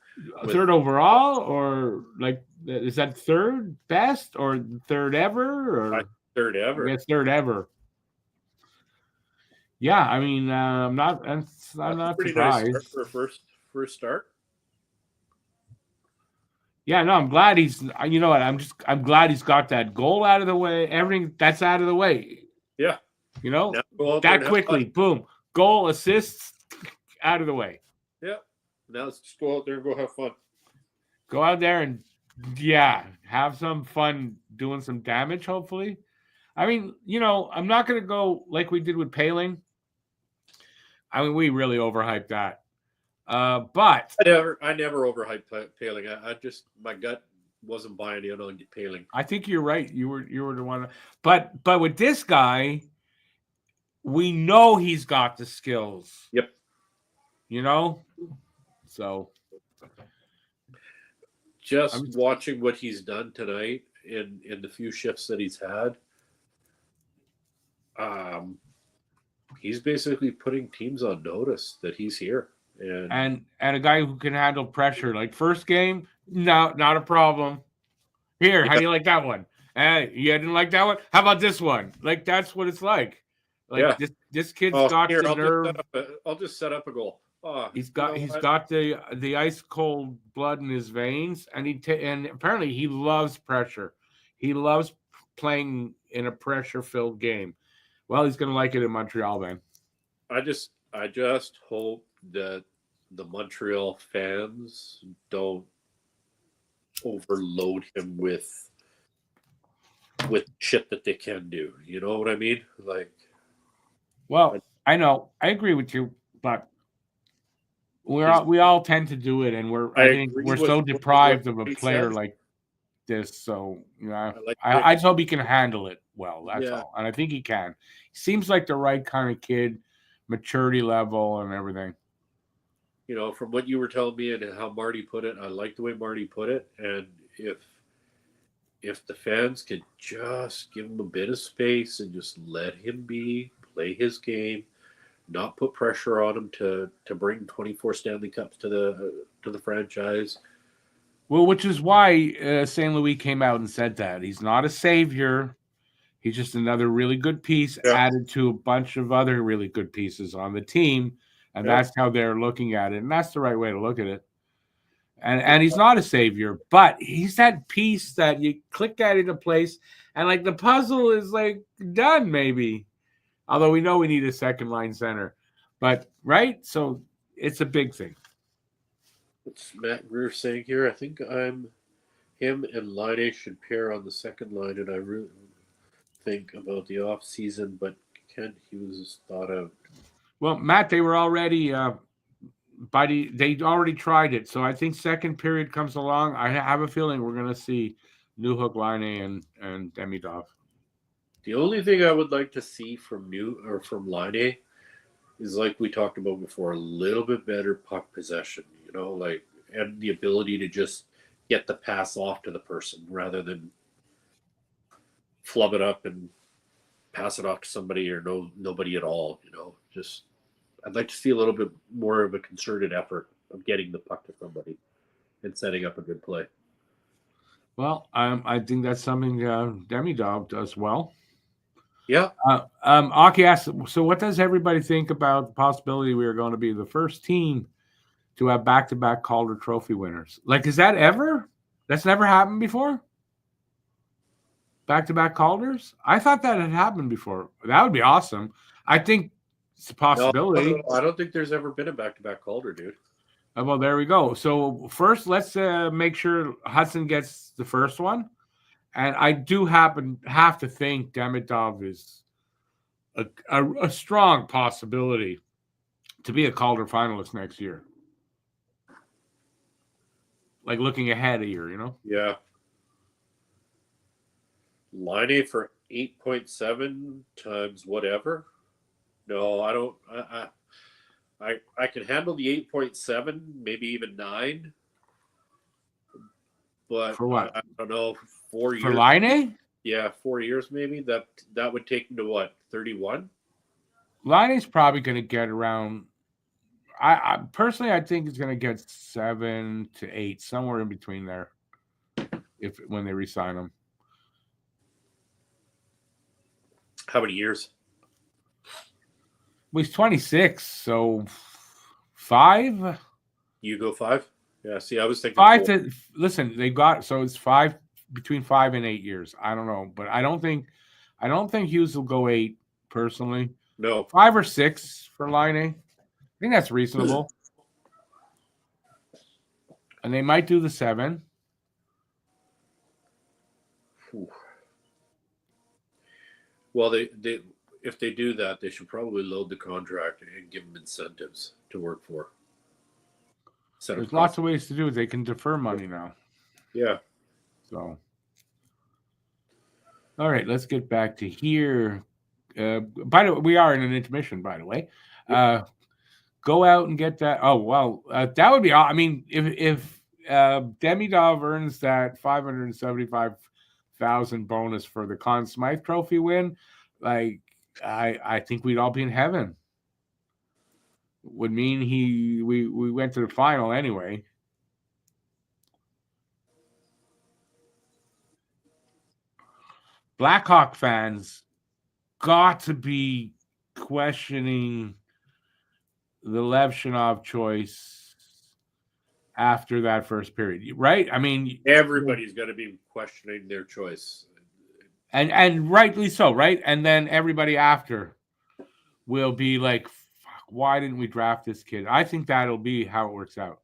Third overall, or like, is that third best or third ever? Or third ever. I guess third ever. Yeah, I mean, I'm not pretty surprised. Nice start for a first start. Yeah, no, I'm glad he's. You know what? I'm glad he's got that goal out of the way. Everything that's out of the way. Yeah. You know, that quickly, boom, goal, assists, out of the way. Yeah. Now let's just go out there and go have fun. Go out there and have some fun doing some damage. Hopefully, I mean, you know, I'm not going to go like we did with Paling. I mean, we really overhyped that. But I never overhyped Paling. I just, my gut wasn't buying in on Paling. I think you're right. You were the one. But with this guy, we know he's got the skills. Yep. You know, so just watching what he's done tonight in the few shifts that he's had. He's basically putting teams on notice that he's here. And a guy who can handle pressure. Like first game, no, not a problem. Here, how do you like that one? You didn't like that one? How about this one? Like that's what it's like. Like this kid's got the nerve. I'll just set up a goal. He's got the ice cold blood in his veins, and and apparently he loves pressure. He loves playing in a pressure filled game. Well, he's gonna like it in Montreal, then. I just hope that the Montreal fans don't overload him with shit that they can do. You know what I mean? Like, well, I know, I agree with you, but we all tend to do it, and we're so deprived of a player like this. So I just hope he can handle it well. That's all, and I think he can. He seems like the right kind of kid, maturity level and everything. You know, from what you were telling me and how Marty put it, I like the way Marty put it. And if the fans could just give him a bit of space and just let him play his game, not put pressure on him to bring 24 Stanley Cups to the franchise. Well, which is why St. Louis came out and said that he's not a savior. He's just another really good piece added to a bunch of other really good pieces on the team. And that's how they're looking at it. And that's the right way to look at it. And he's not a savior, but he's that piece that you click that into place, and like the puzzle is like done, maybe. Although we know we need a second line center, but right, so it's a big thing. What's Matt Greer saying here? I think him and Line should pair on the second line, and I really think about the off season, but Kent Hughes is thought out. Well, Matt, they were already they already tried it, so I think second period comes along. I have a feeling we're going to see Newhook, Line and Demidov. The only thing I would like to see from Line is, like we talked about before, a little bit better puck possession, and the ability to just get the pass off to the person rather than flub it up and pass it off to somebody or nobody at all. Just I'd like to see a little bit more of a concerted effort of getting the puck to somebody and setting up a good play. Well, I think that's something Demidov does well. Yeah. Aki asked, so what does everybody think about the possibility we are going to be the first team to have back-to-back Calder Trophy winners? Like, is that ever? That's never happened before? Back-to-back Calders? I thought that had happened before. That would be awesome. I think it's a possibility. No, I don't think there's ever been a back-to-back Calder, dude. Well, there we go. So first, let's make sure Hudson gets the first one. And I do have to think Demidov is a strong possibility to be a Calder finalist next year. Like looking ahead a year, Yeah. Line for 8.7 times whatever. No, I don't. I can handle the 8.7, maybe even 9. But for what? I don't know. 4 years for Line? Yeah, 4 years maybe. That would take him to what? 31. Line's probably going to get around. I personally, I think he's going to get 7 to 8, somewhere in between there. When they re-sign him. How many years? Well, he's 26, so 5. You go 5? Yeah. See, I was thinking 5 4. to listen. They got so it's 5 between 5 and 8 years. I don't know, but I don't think Hughes will go 8 personally. No, 5 or 6 for Line. I think that's reasonable, and they might do the 7. Well, they if they do that, they should probably load the contract and give them incentives to work for. There's lots of ways to do it. They can defer money now. Yeah. So, all right, let's get back to here. By the way, we are in an intermission. By the way, go out and get that. Oh well, that would be. I mean, if Demidov earns that $575,000 bonus for the Conn Smythe Trophy win, like I think we'd all be in heaven. Would mean we went to the final anyway. Blackhawk fans got to be questioning the Levshinov choice after that first period, right? I mean, everybody's going to be questioning their choice, and rightly so, right? And then everybody after will be like, "Fuck, why didn't we draft this kid?" I think that'll be how it works out.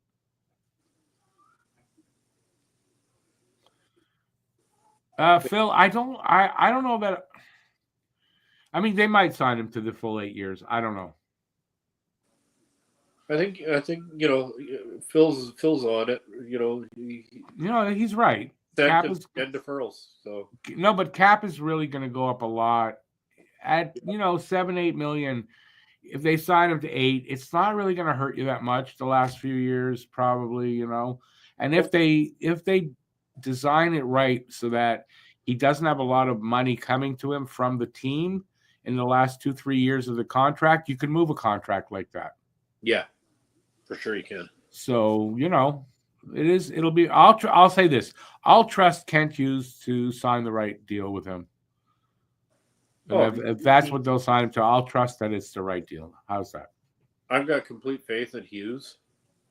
Phil, I don't know that. I mean, they might sign him to the full 8 years. I don't know. I think Phil's on it. He's right. Cap is and deferrals. So no, but cap is really going to go up a lot at 7-8 million. If they sign him to 8, it's not really going to hurt you that much. The last few years, probably, and if they design it right so that he doesn't have a lot of money coming to him from the team in the last 2-3 years of the contract, you can move a contract like that. Yeah, for sure you can. So, it'll be, I'll say this. I'll trust Kent Hughes to sign the right deal with him. If that's what they'll sign him to, I'll trust that it's the right deal. How's that? I've got complete faith in Hughes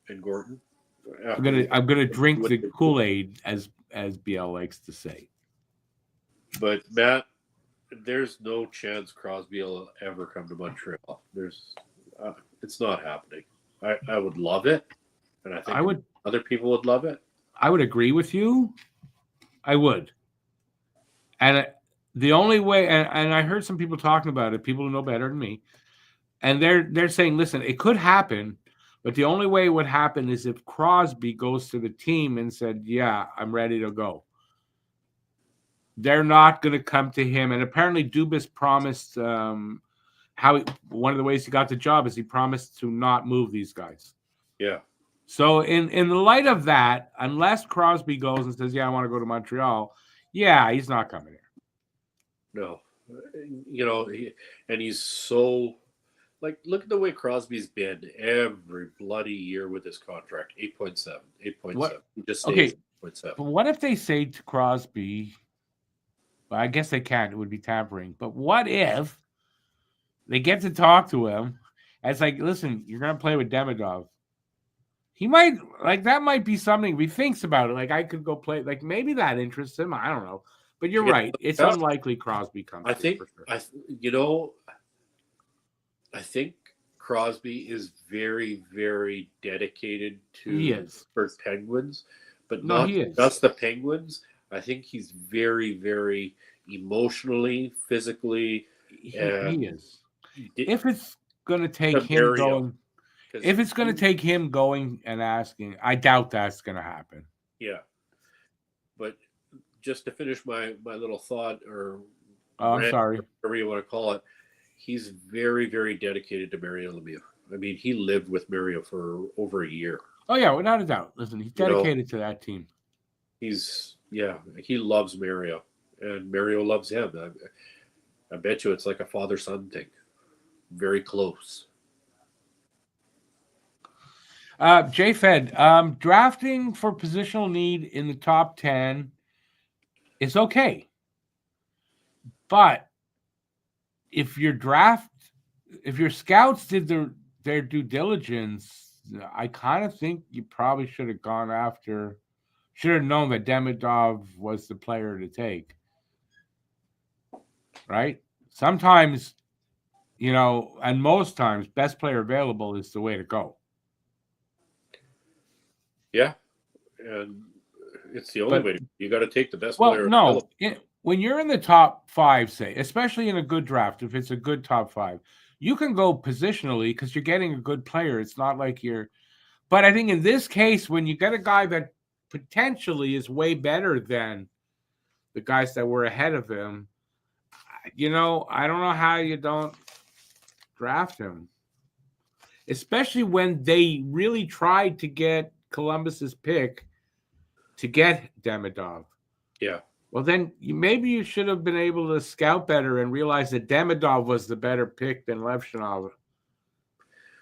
and Gordon. I'm gonna drink the Kool-Aid, as BL likes to say. But Matt, there's no chance Crosby will ever come to Montreal. It's not happening. I would love it, and I think other people would love it. I would agree with you. I would. And the only way, and I heard some people talking about it, people who know better than me, and they're saying, listen, it could happen, but the only way it would happen is if Crosby goes to the team and said, yeah, I'm ready to go. They're not going to come to him. And apparently Dubas promised one of the ways he got the job is he promised to not move these guys. Yeah. So in the light of that, unless Crosby goes and says, yeah, I want to go to Montreal, yeah, he's not coming here. No. He's so, like, look at the way Crosby's been every bloody year with his contract. 8.7. He just saves 8.7. But what if they say to Crosby, well, I guess they can't. It would be tampering. But what if they get to talk to him? And it's like, listen, you're going to play with Demidov. He might, like, that might be something if he thinks about it. Like, I could go play. Like, maybe that interests him. I don't know. But you're right. It's unlikely Crosby comes. I think, I think Crosby is very, very dedicated to for Penguins, but not just the Penguins. I think he's very, very emotionally, physically. He is. If it's going to take him going, if it's going to take him going and asking, I doubt that's going to happen. Yeah, but just to finish my little thought, or I'm sorry, whatever you want to call it, he's very, very dedicated to Mario Lemieux. I mean, he lived with Mario for over a year. Oh yeah, without a doubt. Listen, he's dedicated to that team. He loves Mario, and Mario loves him. I bet you it's like a father-son thing. Very close. J-Fed, drafting for positional need in the top 10 is okay. But if your scouts did their due diligence, I kind of think you probably should have known that Demidov was the player to take. Right? Sometimes, and most times, best player available is the way to go. Yeah, and it's the only way. You got to take the best player. Well, no. When you're in the top 5, say, especially in a good draft, if it's a good top 5, you can go positionally because you're getting a good player. It's not like you're – but I think in this case, when you get a guy that potentially is way better than the guys that were ahead of him, I don't know how you don't draft him. Especially when they really tried to get Columbus's pick to get Demidov. Yeah. Well, then maybe you should have been able to scout better and realize that Demidov was the better pick than Levshunov.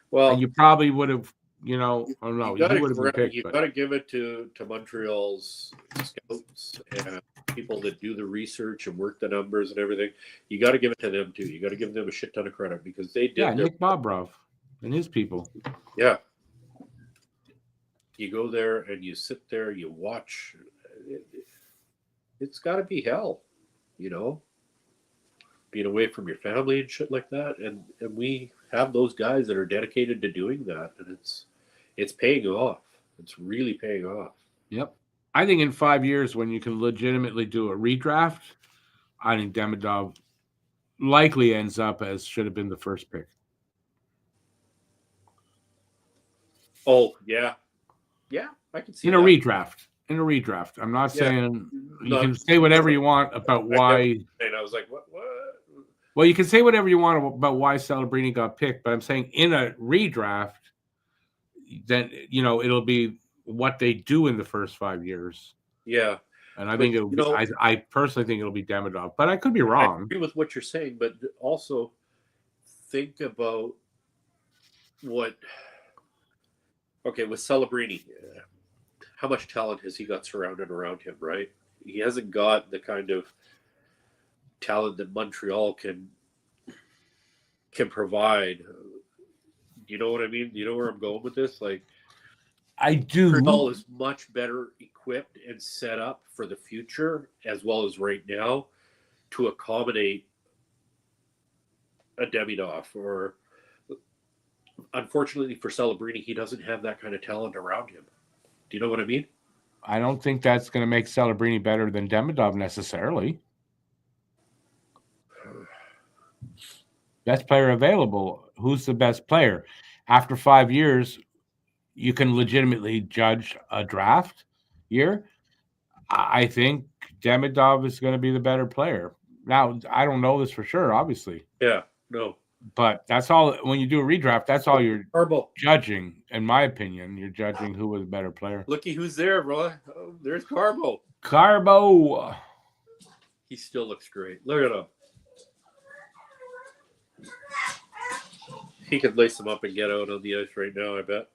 Well, and you probably would have, you would have been picked. You got to give it to Montreal's scouts and people that do the research and work the numbers and everything. You got to give it to them too. You got to give them a shit ton of credit because they did. Yeah, Nick Bobrov and his people. Yeah. You go there and you sit there, you watch. It's got to be hell, being away from your family and shit like that. And we have those guys that are dedicated to doing that, and it's paying off. It's really paying off. Yep. I think in 5 years, when you can legitimately do a redraft, I think Demidov likely ends up as should have been the first pick. Oh, yeah. Yeah, I can see in a redraft. In a redraft. I'm not saying you can say whatever you want about why. And I was like, what? Well, you can say whatever you want about why Celebrini got picked, but I'm saying in a redraft, then it'll be what they do in the first 5 years. Yeah, and I think it'll be. I personally think it'll be Demidov, but I could be wrong. I agree with what you're saying, but also think about what. Okay, with Celebrini, how much talent has he got surrounded around him, right? He hasn't got the kind of talent that Montreal can provide. You know what I mean? You know where I'm going with this? Like, I do. Montreal is much better equipped and set up for the future, as well as right now, to accommodate a Demidov. Or, unfortunately for Celebrini, he doesn't have that kind of talent around him. Do you know what I mean? I don't think that's going to make Celebrini better than Demidov necessarily. Best player available. Who's the best player? After 5 years, you can legitimately judge a draft year. I think Demidov is going to be the better player. Now, I don't know this for sure, obviously. Yeah, no. But that's all. When you do a redraft, that's all you're Carbo. judging, in my opinion. You're judging who was a better player. Looky who's there, bro. Oh, there's Carbo. Carbo. He still looks great. Look at him. He could lace him up and get out on the ice right now, I bet.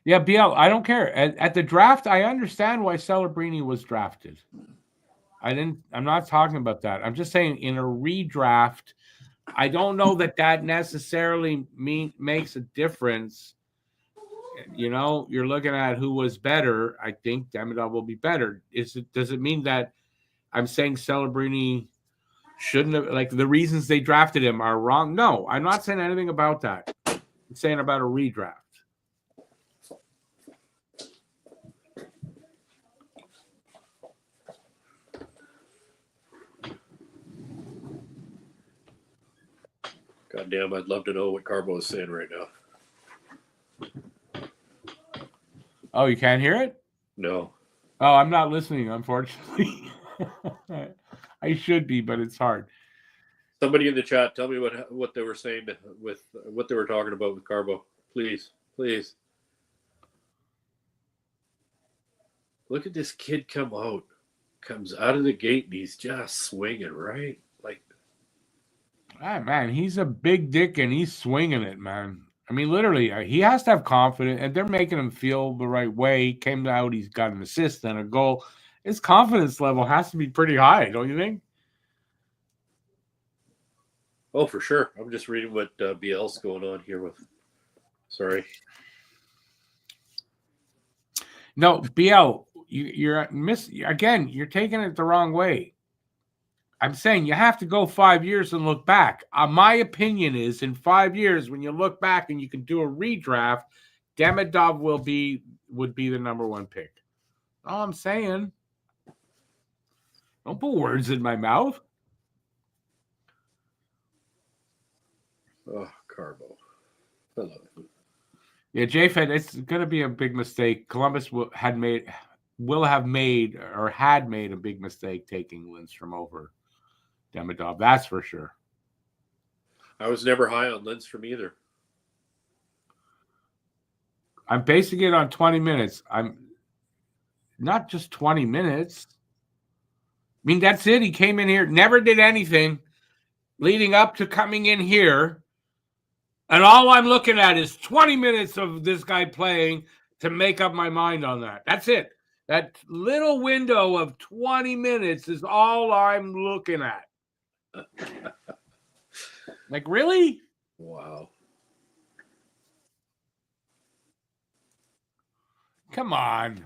Yeah, BL, I don't care. At the draft, I understand why Celebrini was drafted. I'm not talking about that. I'm just saying in a redraft, I don't know that necessarily makes a difference. You know, you're looking at who was better. I think Demidov will be better. Does it mean that I'm saying Celebrini shouldn't have, like, the reasons they drafted him are wrong? No, I'm not saying anything about that. I'm saying about a redraft. God damn, I'd love to know what Carbo is saying right now. Oh, you can't hear it? No. Oh, I'm not listening, unfortunately. I should be, but it's hard. Somebody in the chat, tell me what they were saying with what they were talking about with Carbo. Please, please. Look at this kid comes out of the gate and he's just swinging, right? Like, man, he's a big dick and he's swinging it, man. I mean, literally, he has to have confidence, and they're making him feel the right way. He came out, he's got an assist and a goal. His confidence level has to be pretty high, don't you think? oh, for sure. I'm just reading what BL's going on here with. Sorry. No, BL, you're again. You're taking it the wrong way. I'm saying you have to go 5 years and look back. My opinion is, in 5 years, when you look back and you can do a redraft, Demidov would be the number one pick. All I'm saying. Don't put words in my mouth. Oh, Carbo. I love it. Yeah, JFed, it's going to be a big mistake. Columbus had made a big mistake taking Lindstrom over Demidov. That's for sure. I was never high on Lindstrom either. I'm basing it on 20 minutes. I'm not just 20 minutes. I mean, that's it. He came in here, never did anything leading up to coming in here. And all I'm looking at is 20 minutes of this guy playing to make up my mind on that. That's it. That little window of 20 minutes is all I'm looking at. Like, really? Wow. Come on.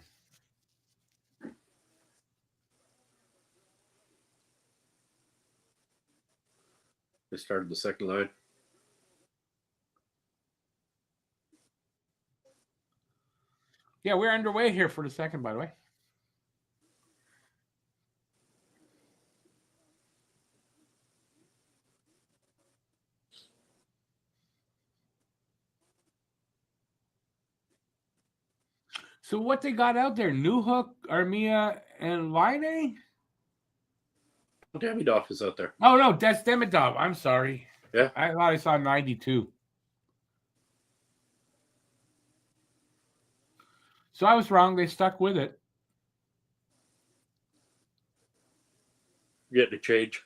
They started the second line. Yeah, we're underway here for the second, by the way. So what they got out there? Newhook, Armia, and Laine? Demidov is out there. Oh, no, that's Demidov. I'm sorry. Yeah. I thought I saw 92. So I was wrong. They stuck with it. Getting a change.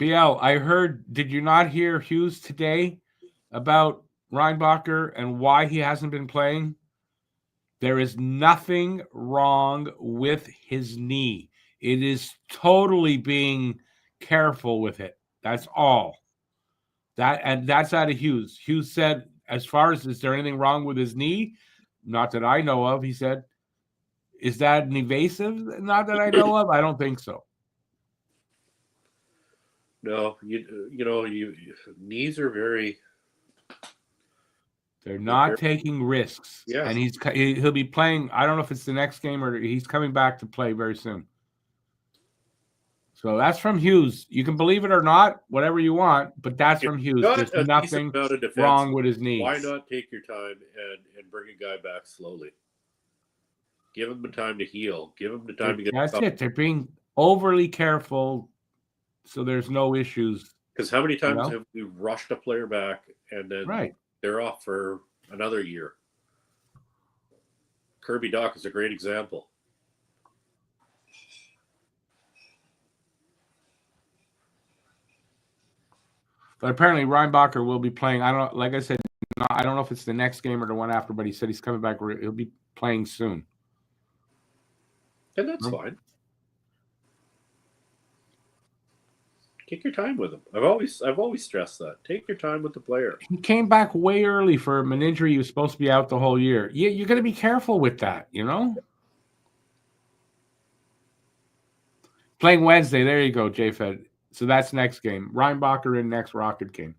BL, I heard, did you not hear Hughes today about Reinbacher and why he hasn't been playing? There is nothing wrong with his knee. It is totally being careful with it. That's all. That's out of Hughes. Hughes said, as far as is there anything wrong with his knee? Not that I know of. He said, is that an evasive? Not that I know of. I don't think so. No, you knees are very. They're not taking risks. Yeah. And he'll be playing. I don't know if it's the next game or he's coming back to play very soon. So that's from Hughes. You can believe it or not, whatever you want, but that's from Hughes. There's nothing wrong with his knees. Why not take your time and bring a guy back slowly? Give him the time to heal. Give him the time to get. That's it. They're being overly careful, so there's no issues. Because how many times have we rushed a player back and then they're off for another year? Kirby Dach is a great example. But apparently Reinbacher will be playing. I don't know if it's the next game or the one after, but he said he's coming back. He'll be playing soon. And that's fine. Take your time with him. I've always stressed that. Take your time with the player. He came back way early for an injury. He was supposed to be out the whole year. You're going to be careful with that, Playing Wednesday. There you go, J-Fed. So that's next game. Reinbacher in next Rocket game.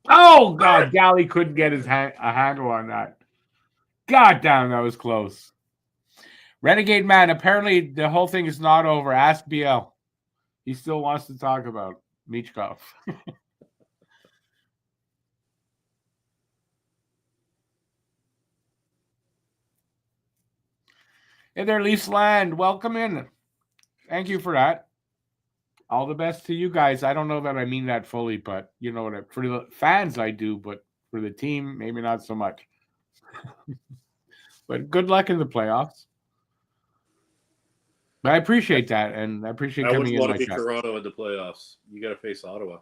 Oh, God. Galley couldn't get a handle on that. God damn, that was close. Renegade Man, apparently the whole thing is not over. Ask BL. He still wants to talk about Michkov. Hey there, Leafs Land. Welcome in. Thank you for that. All the best to you guys. I don't know that I mean that fully, but you know what? For the fans, I do, but for the team, maybe not so much. But good luck in the playoffs. But I appreciate that, and I appreciate coming in like that. I wouldn't want to be Toronto in the playoffs. You got to face Ottawa.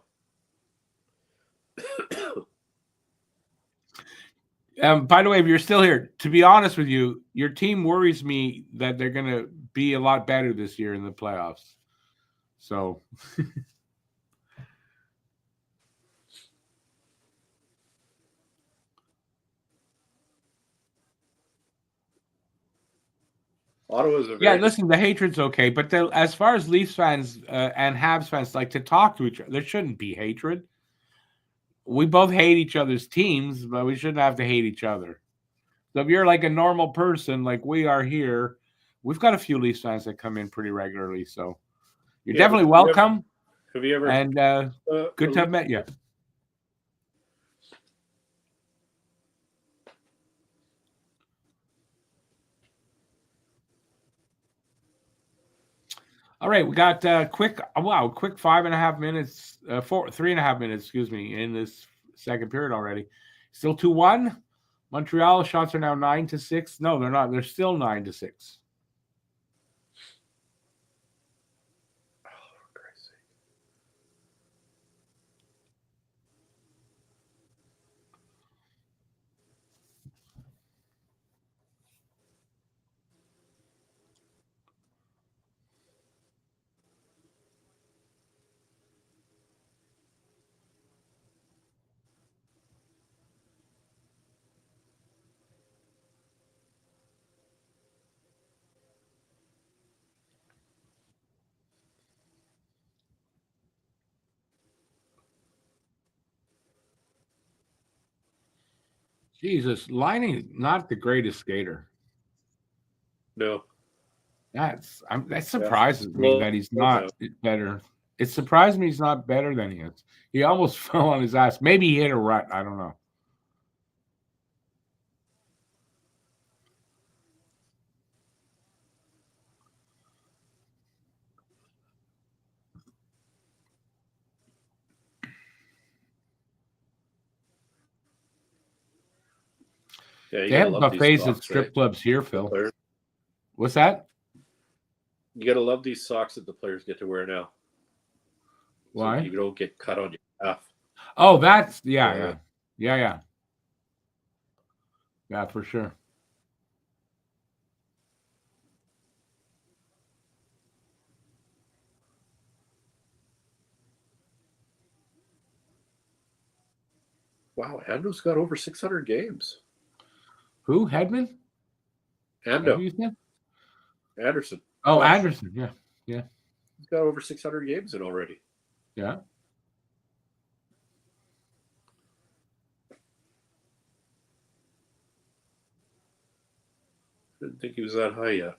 By the way, if you're still here, to be honest with you, your team worries me that they're going to be a lot better this year in the playoffs. So, Ottawa's listen, the hatred's okay, but as far as Leafs fans and Habs fans like to talk to each other, there shouldn't be hatred. We both hate each other's teams, but we shouldn't have to hate each other. So if you're like a normal person, like we are here, we've got a few Leafs fans that come in pretty regularly. So you're definitely welcome. Have you ever? And good to have met you. All right, we got quick 5.5 minutes, 3.5 minutes, excuse me, in this second period already. Still 2-1. Montreal shots are now 9-6. No, they're not. They're still 9-6. Oh, for Christ's sake. Jesus, Liney, not the greatest skater. No. That surprises me that he's not better. It surprised me he's not better than he is. He almost fell on his ass. Maybe he hit a rut. I don't know. Yeah, you They gotta have love these buffets at socks, strip right? clubs here, The Phil. players. What's that? You gotta love these socks that the players get to wear now. Why? So you don't get cut on your calf. Oh, that's yeah. Yeah, for sure. Wow, Ando's got over 600 games. Who? Hedman? Ando. You said? Anderson. Oh, Gosh, Anderson. Yeah. he's got over 600 games in already. Yeah. Didn't think he was that high yet.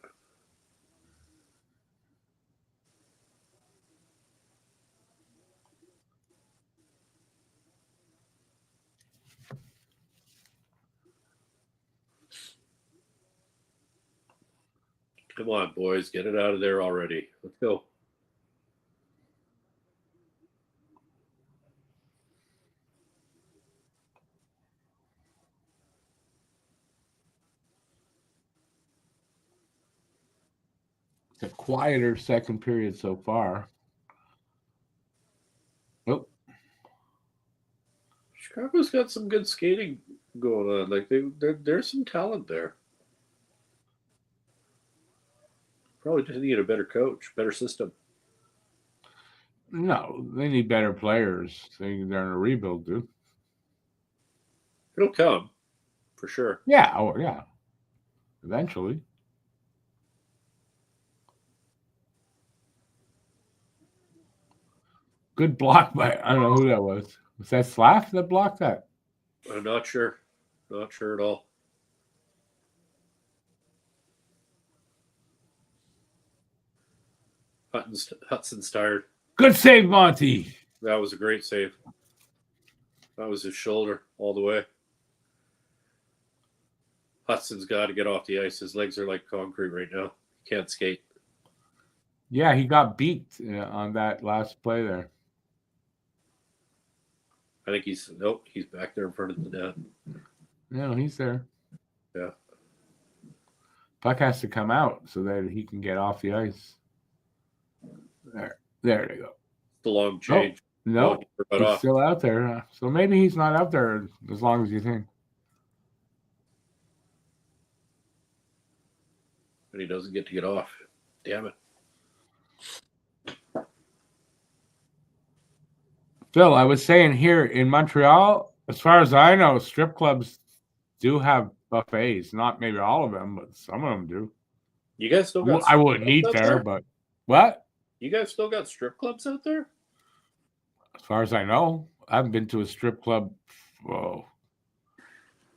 Come on, boys, get it out of there already. Let's go. It's a quieter second period so far. Oh, Chicago's got some good skating going on. Like there's some talent there. Probably just need a better coach, better system. no, they need better players. They're in a rebuild, dude. It'll come, for sure. Yeah. Oh, yeah. Eventually. Good block by I don't know who that was. Was that Slav that blocked that? I'm not sure. Not sure at all. Hudson's tired. Good save, Monty. That was a great save. That was his shoulder all the way. Hudson's got to get off the ice. His legs are like concrete right now. He can't skate. Yeah, he got beat on that last play there. I think he's back there in front of the net. No, he's there. Yeah. Puck has to come out so that he can get off the ice. There they go. The long change. No, he's still out there. So maybe he's not out there as long as you think. And he doesn't get to get off. Damn it. Phil, I was saying here in Montreal, as far as I know, strip clubs do have buffets. Not maybe all of them, but some of them do. You guys still got I wouldn't eat there, but what? You guys still got strip clubs out there? As far as I know, I haven't been to a strip club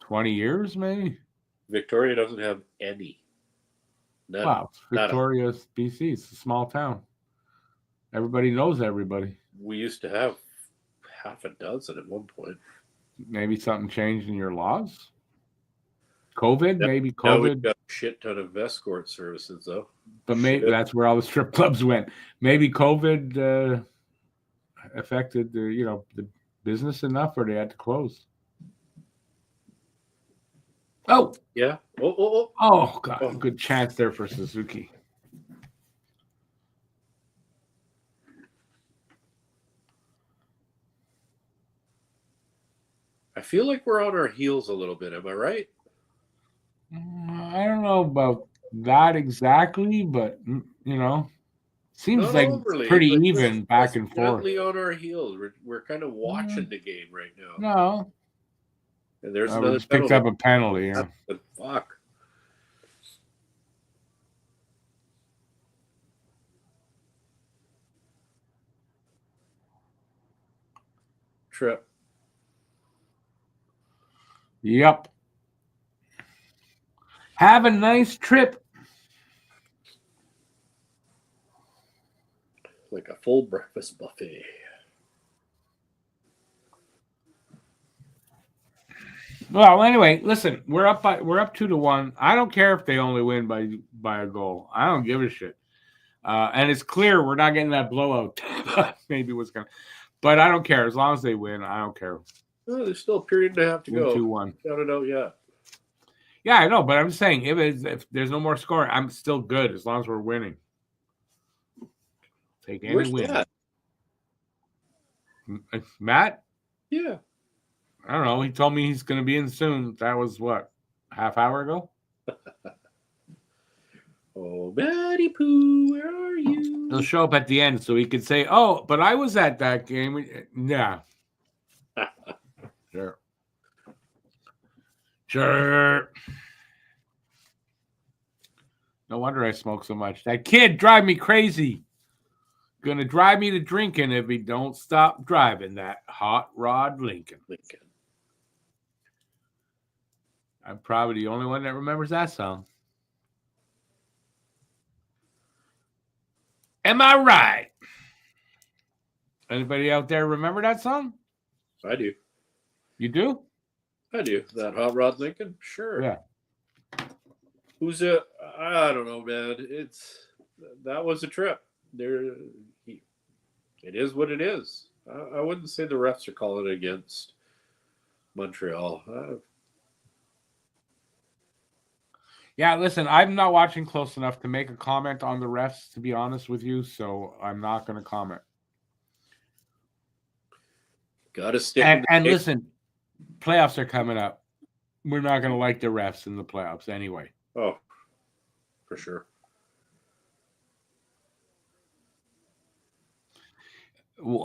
20 years, maybe. Victoria doesn't have any. None. Wow, Victoria, BC. It's a small town. Everybody knows everybody. We used to have half a dozen at one point. Maybe something changed in your laws? COVID? Maybe COVID? Now we've got a shit ton of escort services, though. But maybe that's where all the strip clubs went. Maybe COVID affected the business enough, or they had to close. Oh yeah! Oh God! Good chance there for Suzuki. I feel like we're on our heels a little bit. Am I right? I don't know about that exactly, but seems Not like overly, pretty even back and forth. On our heels, we're kind of watching the game right now. No, and there's another just picked up a penalty. Yeah. Fuck. Trip. Yep. Have a nice trip. Like a full breakfast buffet. Well, anyway, listen, we're up 2-1. I don't care if they only win by a goal. I don't give a shit. And it's clear we're not getting that blowout. Maybe what's gonna, but I don't care as long as they win. I don't care. Oh, there's still a period and a half to go. 2-1. Count it out yet. Yeah, I know, but I'm saying if there's no more scoring, I'm still good as long as we're winning. Take any Where's win. that? Matt? Yeah. I don't know. He told me he's going to be in soon. That was what, half hour ago? Oh, Matty Poo, where are you? He'll show up at the end so he could say, "Oh, but I was at that game." Yeah. Sure. Sure. No wonder I smoke so much. That kid drive me crazy. Gonna drive me to drinking if he don't stop driving that hot rod Lincoln. I'm probably the only one that remembers that song. Am I right? Anybody out there remember that song? I do. You do? I do. That hot rod Lincoln? Sure. Yeah. Who's a? I don't know, man. That was a trip. It is what it is. I wouldn't say the refs are calling it against Montreal. Yeah, listen, I'm not watching close enough to make a comment on the refs, to be honest with you, so I'm not going to comment. Got to stick. And listen, playoffs are coming up. We're not going to like the refs in the playoffs anyway. Oh, for sure.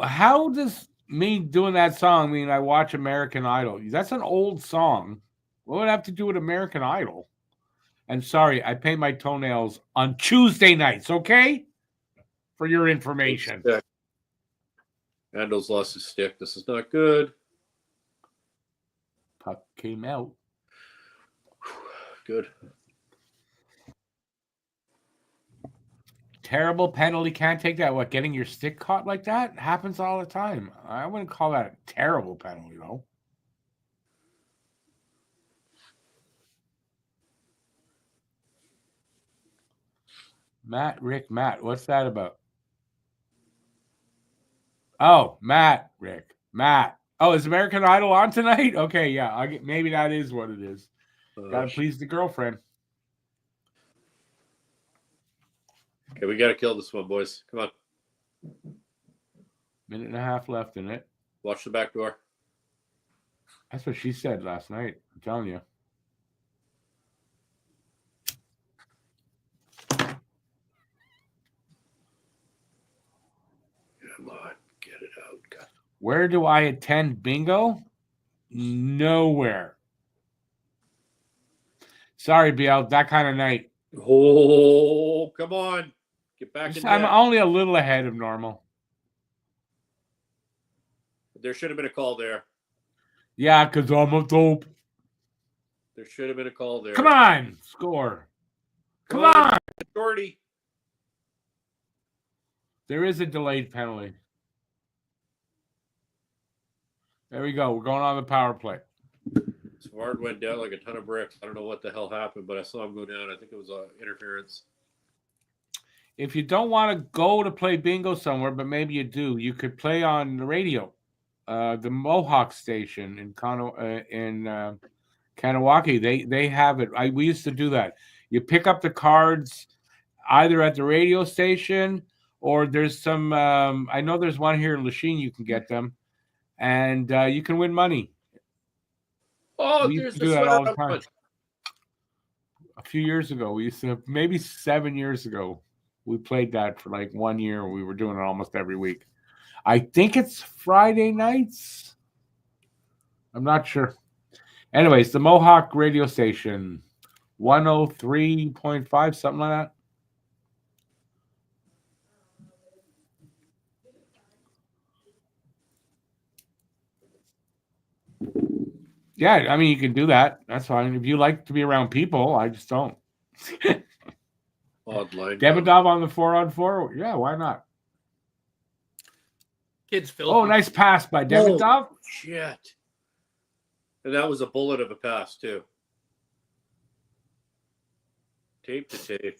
How does me doing that song mean I watch American Idol? That's an old song. What would it have to do with American Idol? And sorry, I paint my toenails on Tuesday nights, okay? For your information. Ando's lost his stick. This is not good. Puck came out. Good. Terrible penalty. Can't take that. What, getting your stick caught like that? Happens all the time. I wouldn't call that a terrible penalty, though. Matt, what's that about? Oh, Matt. Oh, is American Idol on tonight? Okay, yeah. Maybe that is what it is. Gotta please the girlfriend. Okay, we gotta kill this one, boys. Come on. Minute and a half left in it. Watch the back door. That's what she said last night. I'm telling you. Come on, get it out. God. Where do I attend bingo? Nowhere. Sorry, BL. That kind of night. Oh, come on. Get back in I'm net. only a little ahead of normal. There should have been a call there. Yeah, because I'm a dope. There should have been a call there. Come on. Score. Come on. Shorty. There is a delayed penalty. There we go. We're going on the power play. Savard went down like a ton of bricks. I don't know what the hell happened, but I saw him go down. I think it was interference. If you don't want to go to play bingo somewhere, but maybe you do, you could play on the radio. The Mohawk station in Kanawaki, they have it. We used to do that. You pick up the cards either at the radio station or there's some. I know there's one here in Lachine. You can get them, and you can win money. Oh, we there's do that all the time. One. A few years ago, we used to. Maybe 7 years ago, we played that for like 1 year. We were doing it almost every week. I think it's Friday nights. I'm not sure. Anyways, the Mohawk radio station, 103.5, something like that. Yeah, I mean, you can do that. That's fine. If you like to be around people, I just don't. Odd line. Demidov on the 4-on-4? Yeah, why not? Kid's filthy. Oh, nice pass by Demidov. Oh, shit. And that was a bullet of a pass, too. Tape to tape.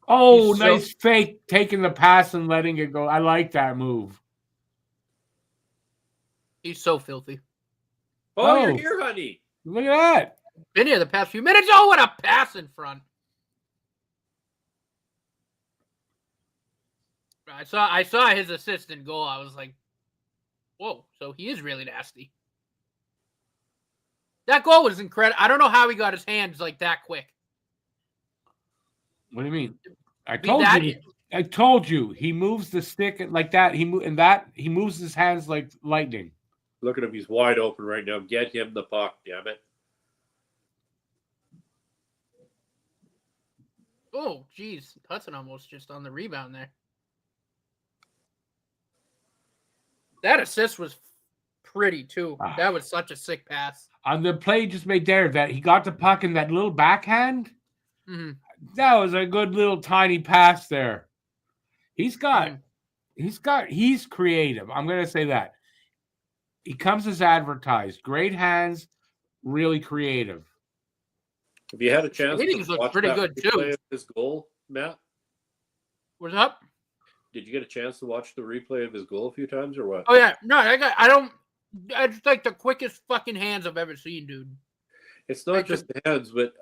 Oh, nice fake, taking the pass and letting it go. I like that move. He's so filthy. Oh, you're here, honey. Look at that. been here the past few minutes. Oh, what a pass in front. I saw his assistant goal. I was like, whoa, so he is really nasty. That goal was incredible. I don't know how he got his hands like that quick. What do you mean? I told you. He moves the stick like that. He moves his hands like lightning. Look at him. He's wide open right now. Get him the puck, damn it. Oh, geez. Hudson almost just on the rebound there. That assist was pretty, too. That was such a sick pass. On the play just made there, that he got the puck in that little backhand. Mm-hmm. That was a good little tiny pass there. He's creative. I'm going to say that. He comes as advertised. Great hands, really creative. Have you had a chance to watch pretty good too. His goal, Matt? What's up? Did you get a chance to watch the replay of his goal a few times or what? Oh yeah, no, it's like the quickest fucking hands I've ever seen, dude. It's not just the hands, but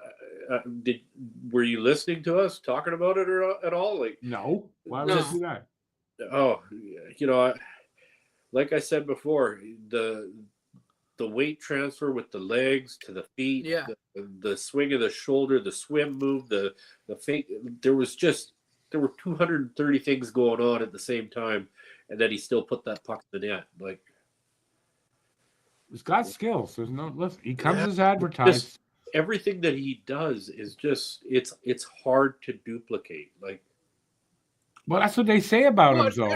were you listening to us talking about it at all? Like, no. Why would I do that? Oh, like I said before, the weight transfer with the legs to the feet, the swing of the shoulder, the swim move, the fake. There were 230 things going on at the same time, and then he still put that puck in the net. Like, he's got skills. There's no listen. He comes as advertised. Everything that he does is just it's hard to duplicate. Like, well, that's what they say about him, though.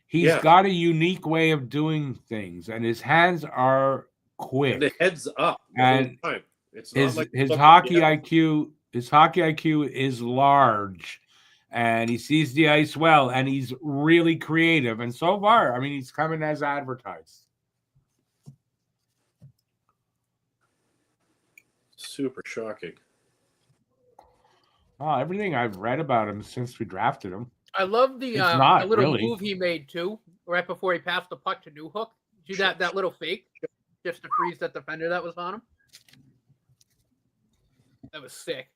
He's got a unique way of doing things, and his hands are quick. And the heads up and the time. It's his hockey IQ. His hockey IQ is large, and he sees the ice well, and he's really creative. And so far, I mean, he's coming as advertised. Super shocking. Oh, everything I've read about him since we drafted him. I love the little move he made too, right before he passed the puck to Newhook. See that little fake, just to freeze that defender that was on him. That was sick.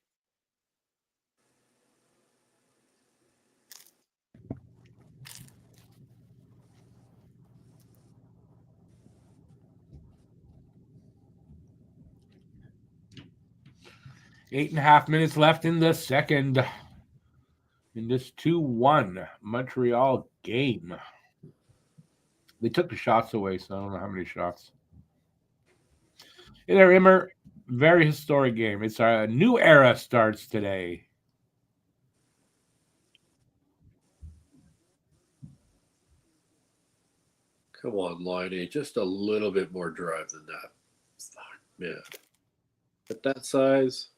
Eight and a half minutes left in the second. In this 2-1 Montreal game. They took the shots away, so I don't know how many shots. Hey there, Immer. Very historic game. It's a new era starts today. Come on, Line. Just a little bit more drive than that. Fuck, man. At that size.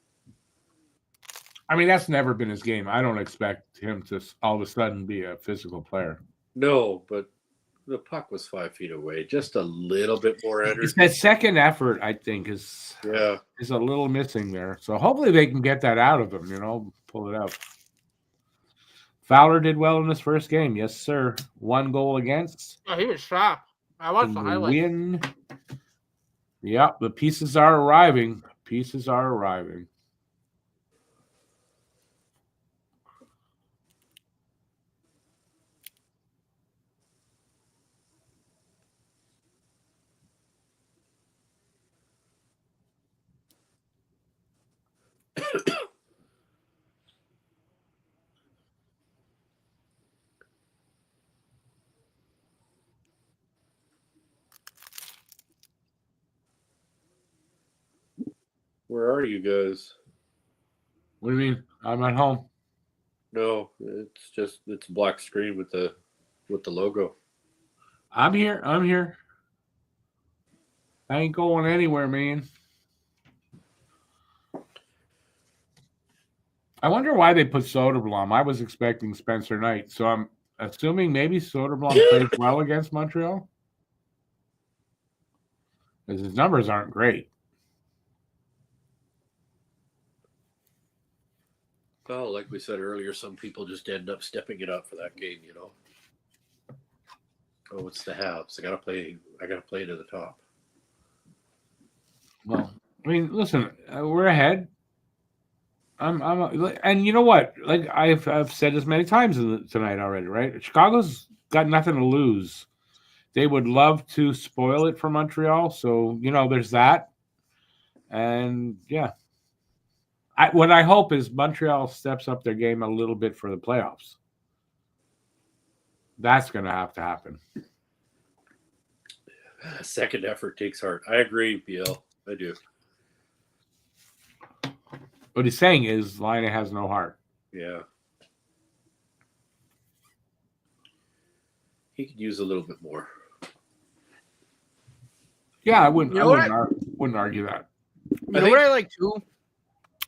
I mean, that's never been his game. I don't expect him to all of a sudden be a physical player. No, but the puck was 5 feet away. Just a little bit more energy. It's that second effort, I think, is a little missing there. So hopefully they can get that out of him, pull it out. Fowler did well in his first game. Yes, sir. 1 goal against. Oh, he was sharp. I watched the highlights. Win. Yep, the pieces are arriving. Where are you guys? What do you mean? I'm at home. No, it's a black screen with the logo. I'm here. I ain't going anywhere, man. I wonder why they put Soderblom. I was expecting Spencer Knight, so I'm assuming maybe Soderblom plays well against Montreal, because his numbers aren't great. Well, like we said earlier, some people just end up stepping it up for that game, Oh, it's the Habs. I gotta play to the top. Well, mean, listen, we're ahead. And you know what? Like I've said this many times tonight already, right? Chicago's got nothing to lose. They would love to spoil it for Montreal, so there's that. And yeah, what I hope is Montreal steps up their game a little bit for the playoffs. That's going to have to happen. Second effort takes heart. I agree, BL. I do. What he's saying is Laine has no heart. Yeah. He could use a little bit more. Yeah, I wouldn't argue that. You know what I like too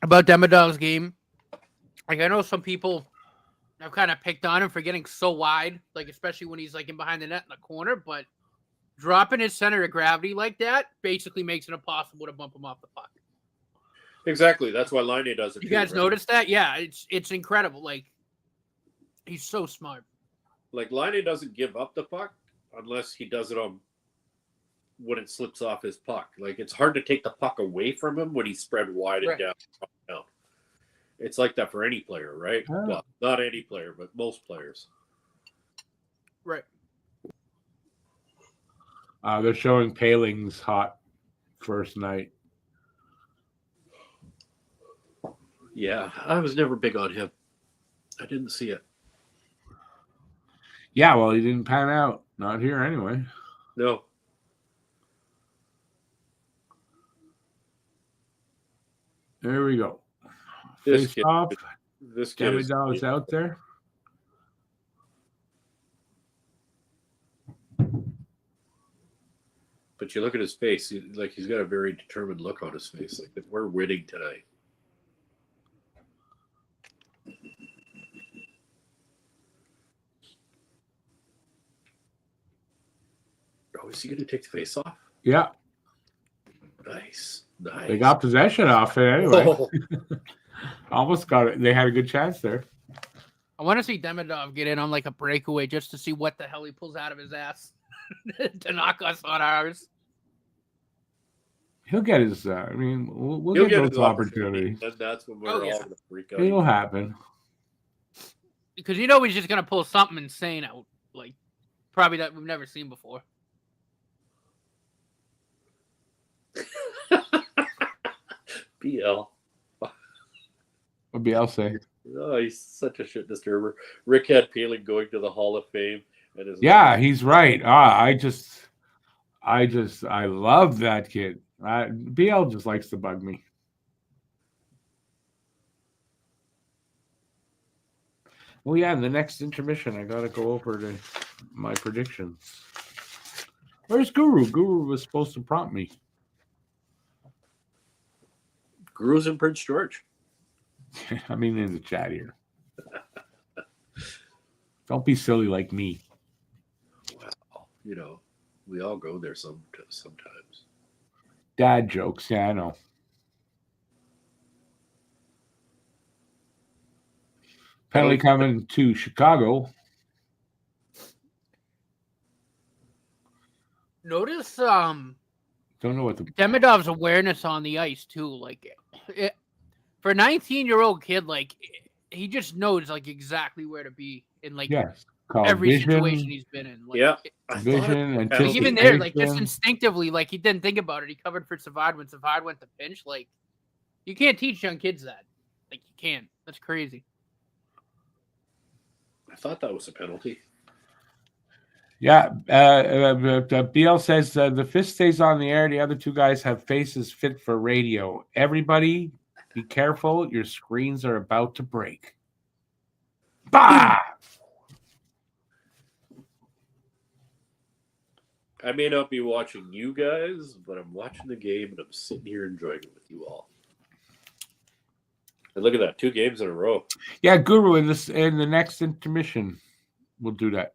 about Demidov's game? Like I know some people have kind of picked on him for getting so wide, like especially when he's like in behind the net in the corner, but dropping his center of gravity like that basically makes it impossible to bump him off the puck. Exactly. That's why Laine does it. You guys notice that? Yeah, it's incredible. Like he's so smart. Like Laine doesn't give up the puck unless he does it on when it slips off his puck. Like it's hard to take the puck away from him when he's spread wide and down. It's like that for any player, right? Oh. Well, not any player, but most players. Right. They're showing Paling's hot first night. Yeah, I was never big on him. I didn't see it. Yeah, well, he didn't pan out. Not here anyway. No. There we go. This kid, off. This kid is out there. But you look at his face, he's got a very determined look on his face. Like we're winning tonight. Oh, is he going to take the face off? Yeah. Nice. They got possession off it anyway. Oh. Almost got it. They had a good chance there. I want to see Demidov get in on like a breakaway just to see what the hell he pulls out of his ass to knock us on ours. He'll get his. We'll get those opportunities. That's when we're all going to freak out. It'll happen. Because he's just going to pull something insane out, like probably that we've never seen before. BL. What BL say? Oh, he's such a shit disturber. Rick had Paling going to the Hall of Fame, and he's right. I love that kid. BL just likes to bug me. Well, yeah, in the next intermission, I gotta go over my predictions. Where's Guru? Guru was supposed to prompt me. Guru's in Prince George. I mean, in the chat here. Don't be silly like me. Well, we all go there sometimes. Dad jokes, yeah, I know. Penalty coming to Chicago. Notice, don't know what the Demidov's awareness on the ice too. Like, for a 19-year-old kid, like he just knows like exactly where to be in like every situation he's been in. Like, vision and even there, like just instinctively, like he didn't think about it. He covered for Savard when Savard went to pinch. Like, you can't teach young kids that. Like, you can't. That's crazy. I thought that was a penalty. Yeah, BL says the fist stays on the air. The other two guys have faces fit for radio. Everybody, be careful. Your screens are about to break. Bah! I may not be watching you guys, but I'm watching the game and I'm sitting here enjoying it with you all. And look at that, 2 games in a row. Yeah, Guru, in the next intermission, we'll do that.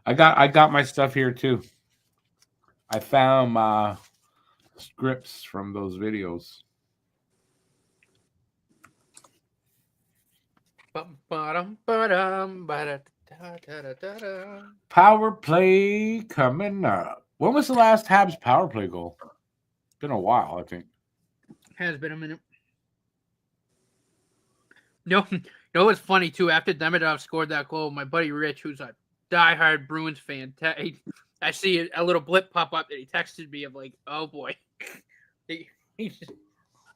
I got my stuff here too. I found scripts from those videos. Power play coming up. When was the last Habs power play goal? Been a while, I think. Has been a minute. No, you know what's funny too? After Demidov scored that goal, my buddy Rich, who's a diehard Bruins fan, I see a little blip pop up and he texted me. I'm like, oh boy. He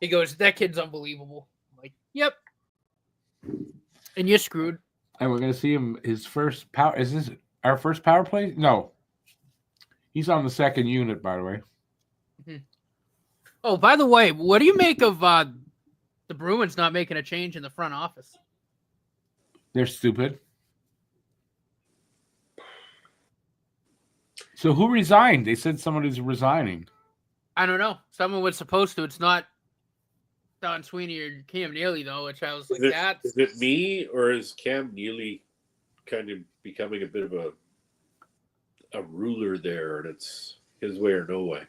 goes, that kid's unbelievable. I'm like, yep. And you're screwed. And we're gonna see him his first power. Is this our first power play? No. He's on the second unit, by the way. Mm-hmm. Oh, by the way, what do you make of the Bruins not making a change in the front office? They're stupid. So who resigned? They said somebody's resigning. I don't know. Someone was supposed to. It's not Don Sweeney or Cam Neely, though, which I was like, is it me or is Cam Neely kind of becoming a bit of a ruler there and it's his way or no way?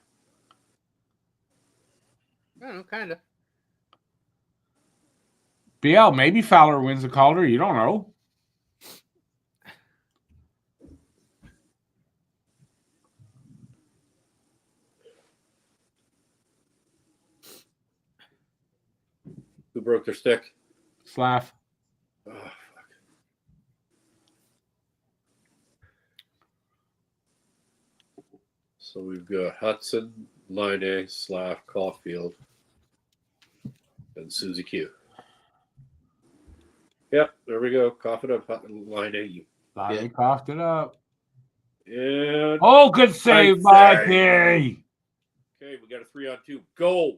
I don't know, kind of. BL, maybe Fowler wins the Calder. You don't know. Who broke their stick? Slav. Oh, fuck. So we've got Hudson, Line, Slav, Caulfield, and Susie Q. Yep, there we go. Cough it up, Line. You. Line coughed it up. And oh, good save, Marty. Okay, we got a 3-on-2. Go.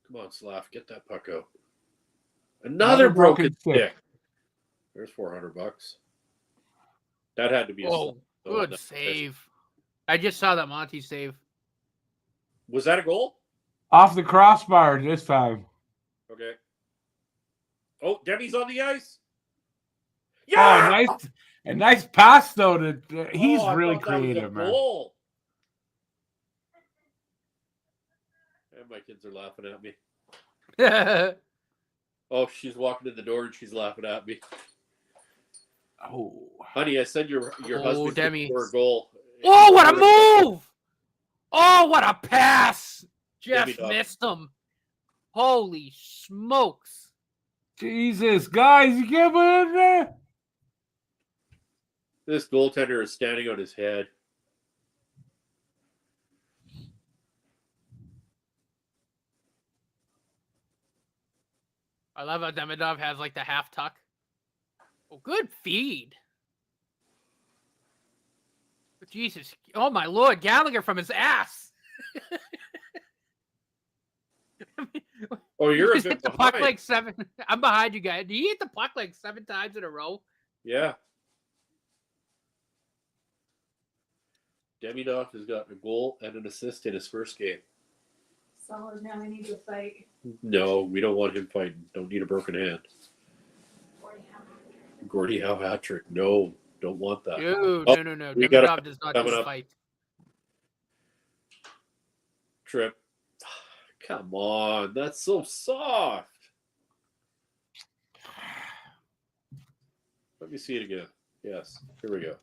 Come on, Slav, get that puck out. Another broken stick. There's $400. That had to be a good save. I just saw that Monty save. Was that a goal? Off the crossbar this time. Okay. Oh, Debbie's on the ice. Yeah. Oh, nice pass though. He's really creative, man. Goal. And my kids are laughing at me. Oh, she's walking in the door and she's laughing at me. Oh, honey, I said your husband Demi. scored a goal. Oh, what a move! Oh, what a pass! Just missed him. Holy smokes! Jesus, guys, you can't put it in there. This goaltender is standing on his head. I love how Demidov has like the half tuck. Oh, good feed. Jesus. Oh, my Lord. Gallagher from his ass. Oh, you're a bit hit the behind. puck like 7. I'm behind you guys. Did he hit the puck like 7 times in a row? Yeah. Demidov has got a goal and an assist in his first game. Solid. Now we need to fight. No, we don't want him fighting. Don't need a broken hand. Gordie Howe hat-trick. No, don't want that. Dude, oh, no. We Demidov does not just fight. Trip. Come on. That's so soft. Let me see it again. Yes. Here we go.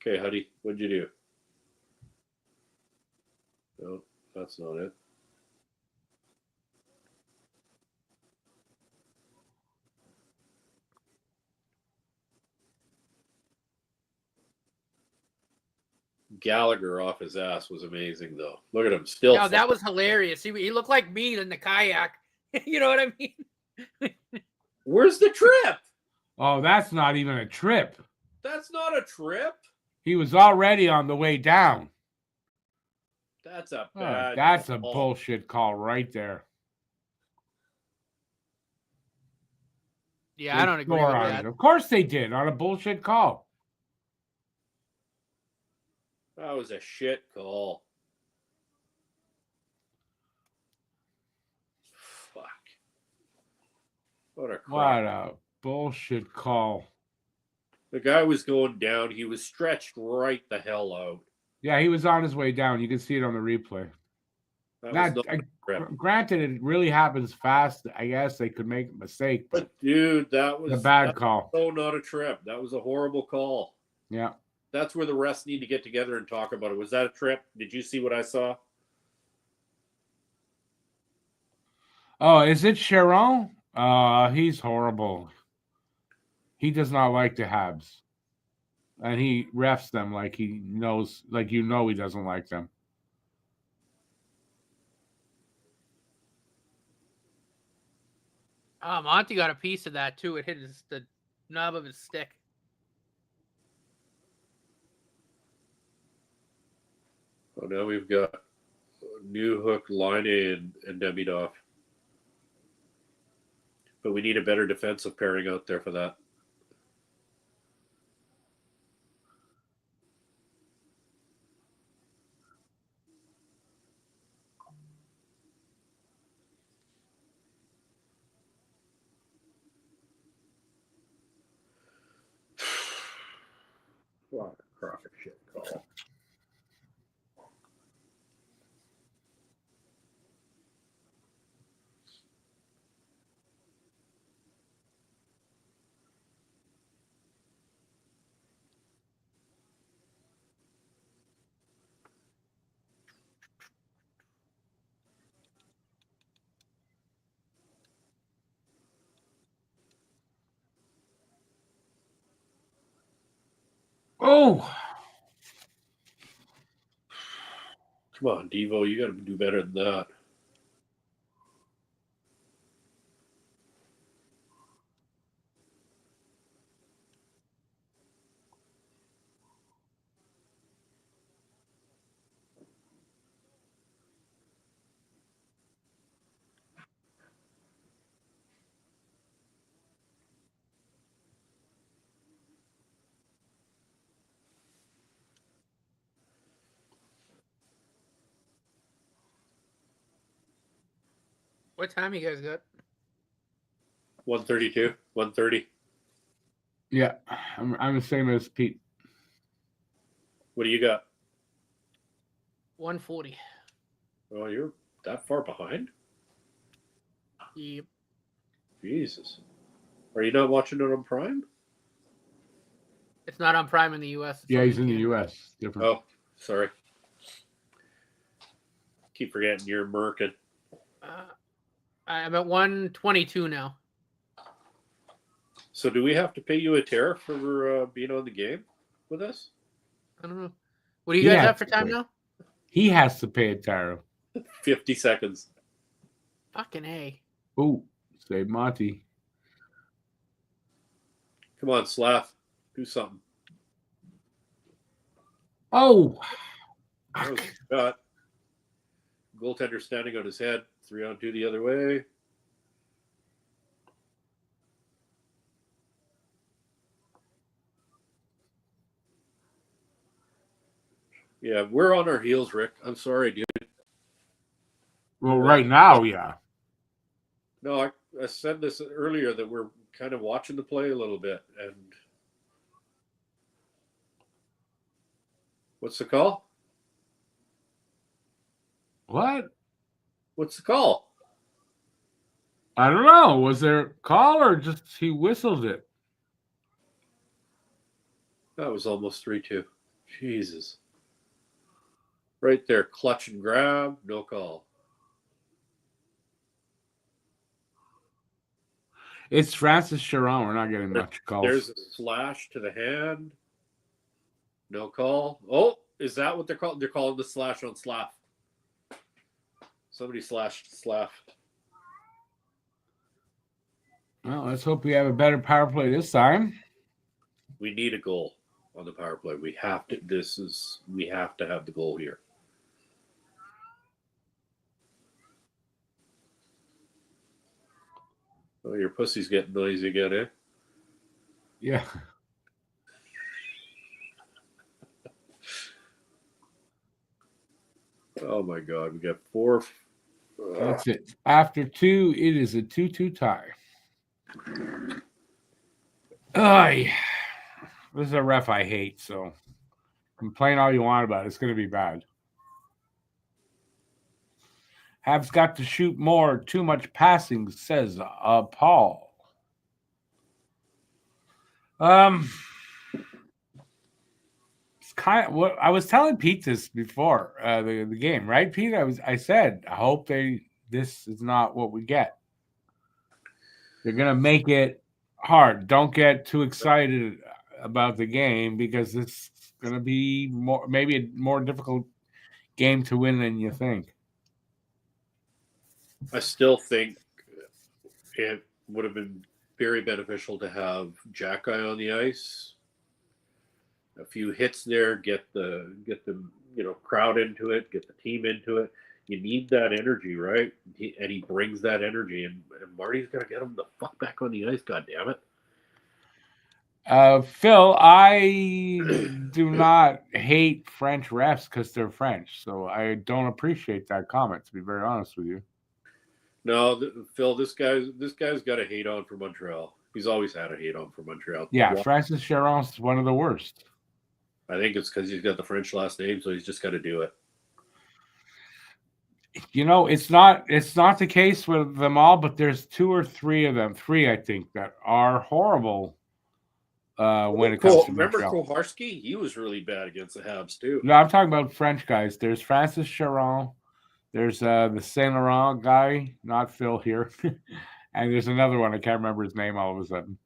Okay, honey. What'd you do? No, that's not it. Gallagher off his ass was amazing, though. Look at him still. No, that was hilarious. He looked like me in the kayak. You know what I mean? Where's the trip? Oh, that's not even a trip. That's not a trip. He was already on the way down. That's a bad that's call. a bullshit call right there. Yeah, I don't agree with that. Of course they did on a bullshit call. That was a shit call. Fuck. What a bullshit call. The guy was going down. He was stretched right the hell out. Yeah, he was on his way down. You can see it on the replay. That was Not, not a trip. granted, it really happens fast. I guess they could make a mistake, but But dude, that a was bad call. so not a trip. That was a horrible call. Yeah. That's where the refs need to get together and talk about it. Was that a trip? Did you see what I saw? Oh, is it Sharon? He's horrible. He does not like the Habs. And he refs them like he knows, like he doesn't like them. Monty got a piece of that too. It hit the knob of his stick. Oh, now we've got New Hook, Line and Demidov. But we need a better defensive pairing out there for that. What a crock of shit call. Oh, Come on, Devo, you got to do better than that. What time you guys got? 132, 130. yeah. I'm the same as Pete. What do you got? 140. Oh, you're that far behind? Yep. Jesus. Are you not watching it on Prime? It's not on Prime in the U.S. Yeah, he's in the U.S. Different. Oh, sorry. Keep forgetting you're American. I'm at 122 now. So do we have to pay you a tariff for being on the game with us? I don't know. What do you guys Yeah, have for time now? He has to pay a tariff. 50 seconds. Fucking A. Oh, say Monty. Come on, Slav. Do something. Oh, That was a shot. Goaltender standing on his head. 3-on-2 the other way. Yeah, we're on our heels, Rick. I'm sorry, dude. well, right now, yeah. No, I said this earlier that we're kind of watching the play a little bit. And what's the call? What? What's the call? I don't know. Was there a call or just he whistled it? That was almost 3-2. Jesus. Right there, clutch and grab, no call. It's Francis Sharon. We're not getting much calls. There's a slash to the hand. No call. Oh, is that what they're calling? They're calling the slash on Slav. Somebody slashed Slav. Well, let's hope we have a better power play this time. We need a goal on the power play. We have to. We have to have the goal here. Oh, your pussy's getting noisy again, eh? Yeah. Oh my God, we got 4. That's it. After 2, it is a 2-2 tie. Ay. This is a ref I hate, so complain all you want about it. It's going to be bad. Habs got to shoot more. Too much passing, says Paul. It's kind of what I was telling Pete this before the game, right, Pete? I said I hope this is not what we get. They're gonna make it hard. Don't get too excited about the game because it's gonna be maybe a more difficult game to win than you think. I still think it would have been very beneficial to have Jack Guy on the ice. A few hits there, get the crowd into it, get the team into it. You need that energy, right? And he brings that energy, and Marty's got to get him the fuck back on the ice. God damn it. Phil, I do not hate French refs because they're French, so I don't appreciate that comment. To be very honest with you. No, Phil, this guy's got a hate on for Montreal. He's always had a hate on for Montreal. Yeah, Francis Charon's one of the worst. I think it's because he's got the French last name, so he's just got to do it. It's not the case with them all, but there's two or three of them, I think, that are horrible when it comes to remember Montreal. Koharski? He was really bad against the Habs too. No, I'm talking about French guys. There's Francis Charon. There's the Saint Laurent guy, not Phil here. And there's another one. I can't remember his name all of a sudden.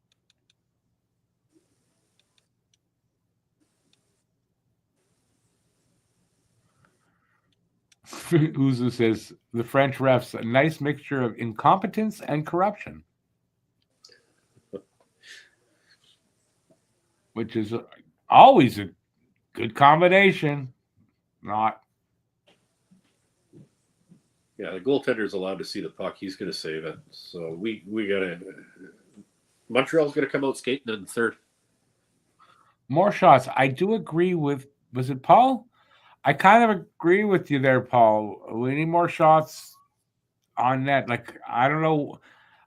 Uzu says, the French refs, a nice mixture of incompetence and corruption. Which is always a good combination. Not. Yeah, the goaltender's allowed to see the puck. He's going to save it. So we got to. Montreal's going to come out skating in third. More shots. I do agree with. Was it Paul? I kind of agree with you there, Paul. We need more shots on net. Like I don't know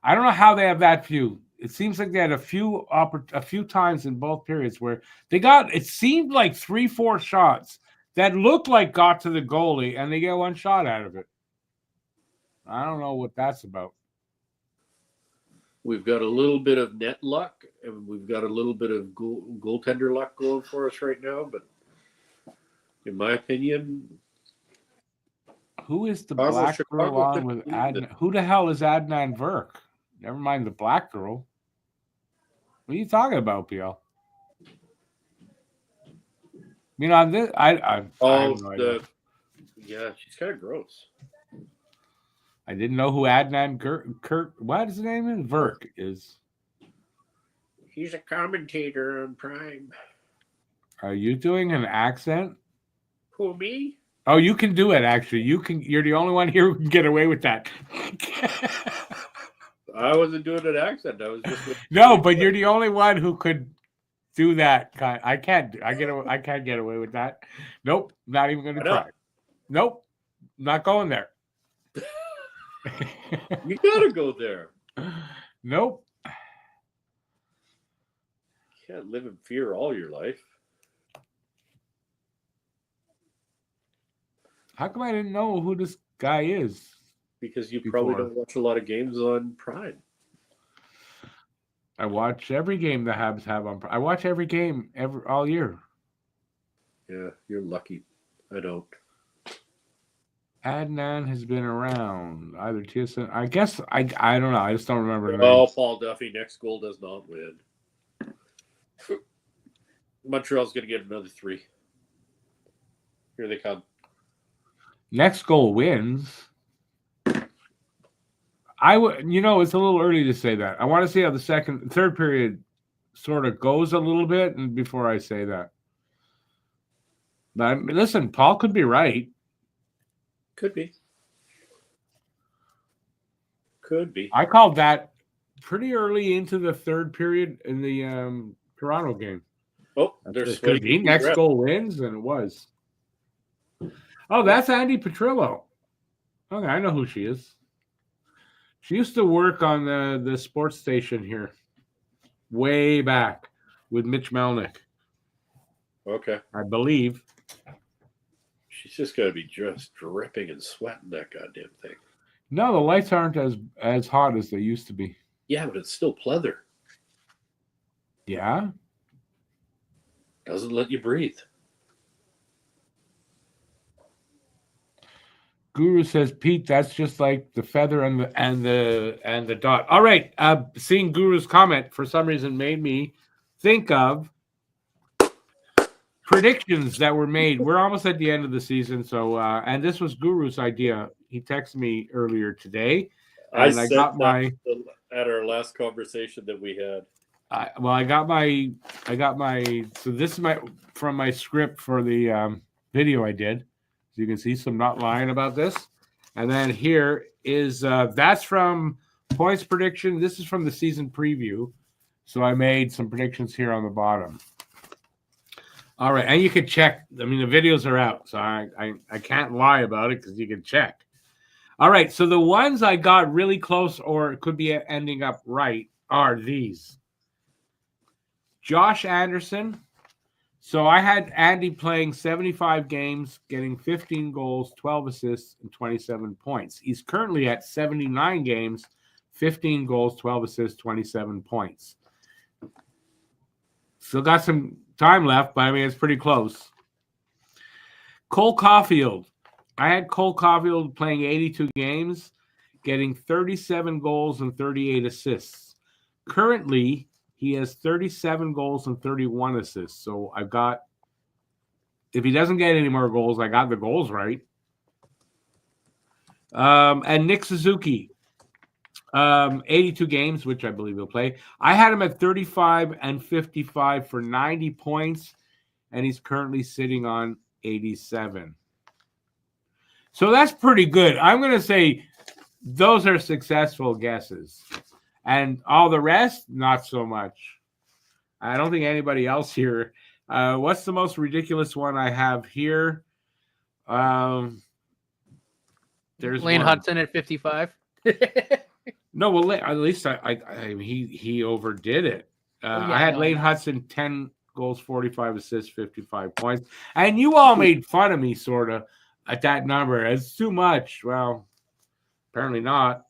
how they have that few. It seems like they had a few times in both periods where they got. It seemed like 3-4 shots that looked like got to the goalie, and they get one shot out of it. I don't know what that's about. We've got a little bit of net luck, and we've got a little bit of goaltender luck going for us right now. But in my opinion, who is the black girl on with Adnan? Who the hell is Adnan Verk? Never mind the black girl. What are you talking about, PL? On this, I yeah, she's kind of gross. I didn't know who Adnan Kurt. What is his name? Verk is. He's a commentator on Prime. Are you doing an accent? Who, me? Oh, you can do it. Actually, you can. You're the only one here who can get away with that. I wasn't doing an accent. I was just no, but you're the only one who could do that. I can't. I can't get away with that. Nope. Not even going to try. Nope. Not going there. You gotta go there. Nope. You can't live in fear all your life. How come I didn't know who this guy is? Because you probably don't watch a lot of games on Prime. I watch every game the Habs have on Prime. I watch every game all year. Yeah, you're lucky. I don't. Adnan has been around. Either TSN. I guess I don't know. I just don't remember. Paul Duffy. Next goal does not win. Montreal's going to get another 3. Here they come. Next goal wins. I would. It's a little early to say that. I want to see how the third period sort of goes a little bit, and before I say that. But listen, Paul could be right. Could be. I called that pretty early into the third period in the Toronto game. Oh, there's could be next goal wins, and it was. Oh, that's Andy Petrillo. Okay, I know who she is. She used to work on the sports station here way back with Mitch Melnick. Okay. I believe. She's just got to be just dripping and sweating that goddamn thing. No, the lights aren't as hot as they used to be. Yeah, but it's still pleather. Yeah. Doesn't let you breathe. Guru says, Pete, that's just like the feather and the dot. All right. Seeing Guru's comment for some reason made me think of predictions that were made. We're almost at the end of the season, so and this was Guru's idea. He texted me earlier today, and I got my at our last conversation that we had. I got my. So this is from my script for the video I did. So you can see, so I'm not lying about this. And then here is that's from points prediction. This is from the season preview. So I made some predictions here on the bottom. All right, and you can check. I mean, the videos are out, so I can't lie about it because you can check. All right, so the ones I got really close or could be ending up right are these. Josh Anderson. So I had Andy playing 75 games, getting 15 goals, 12 assists, and 27 points. He's currently at 79 games, 15 goals, 12 assists, 27 points. Still got some time left, but I mean, it's pretty close. Cole Caulfield. I had Cole Caulfield playing 82 games, getting 37 goals and 38 assists. Currently, he has 37 goals and 31 assists. So I've got, if he doesn't get any more goals, I got the goals right. And Nick Suzuki, 82 games, which I believe he'll play. I had him at 35 and 55 for 90 points, and he's currently sitting on 87. So that's pretty good. I'm going to say those are successful guesses. And all the rest, not so much. I don't think anybody else here. What's the most ridiculous one I have here? There's Lane one. Hudson at 55. No, well, at least he overdid it. I had Lane Hudson 10 goals, 45 assists, 55 points, and you all made fun of me sort of at that number. It's too much. Well, apparently not.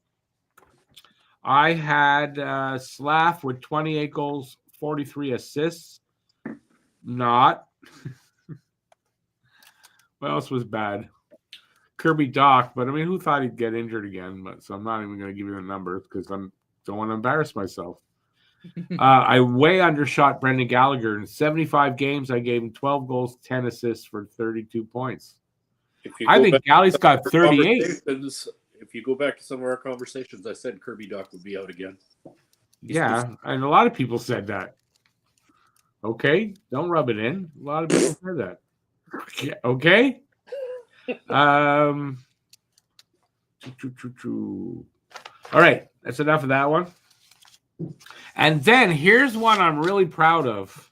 I had Slav with 28 goals, 43 assists. Not. What else was bad? Kirby Doc, but I mean, who thought he'd get injured again? But so I'm not even going to give you the numbers because I don't want to embarrass myself. I way undershot Brendan Gallagher in 75 games. I gave him 12 goals, 10 assists for 32 points. I think Galley's got 38. If you go back to some of our conversations, I said Kirby Doc would be out again. Yeah, and a lot of people said that. Okay, don't rub it in. A lot of people said that. Okay. All right, that's enough of that one. And then here's one I'm really proud of.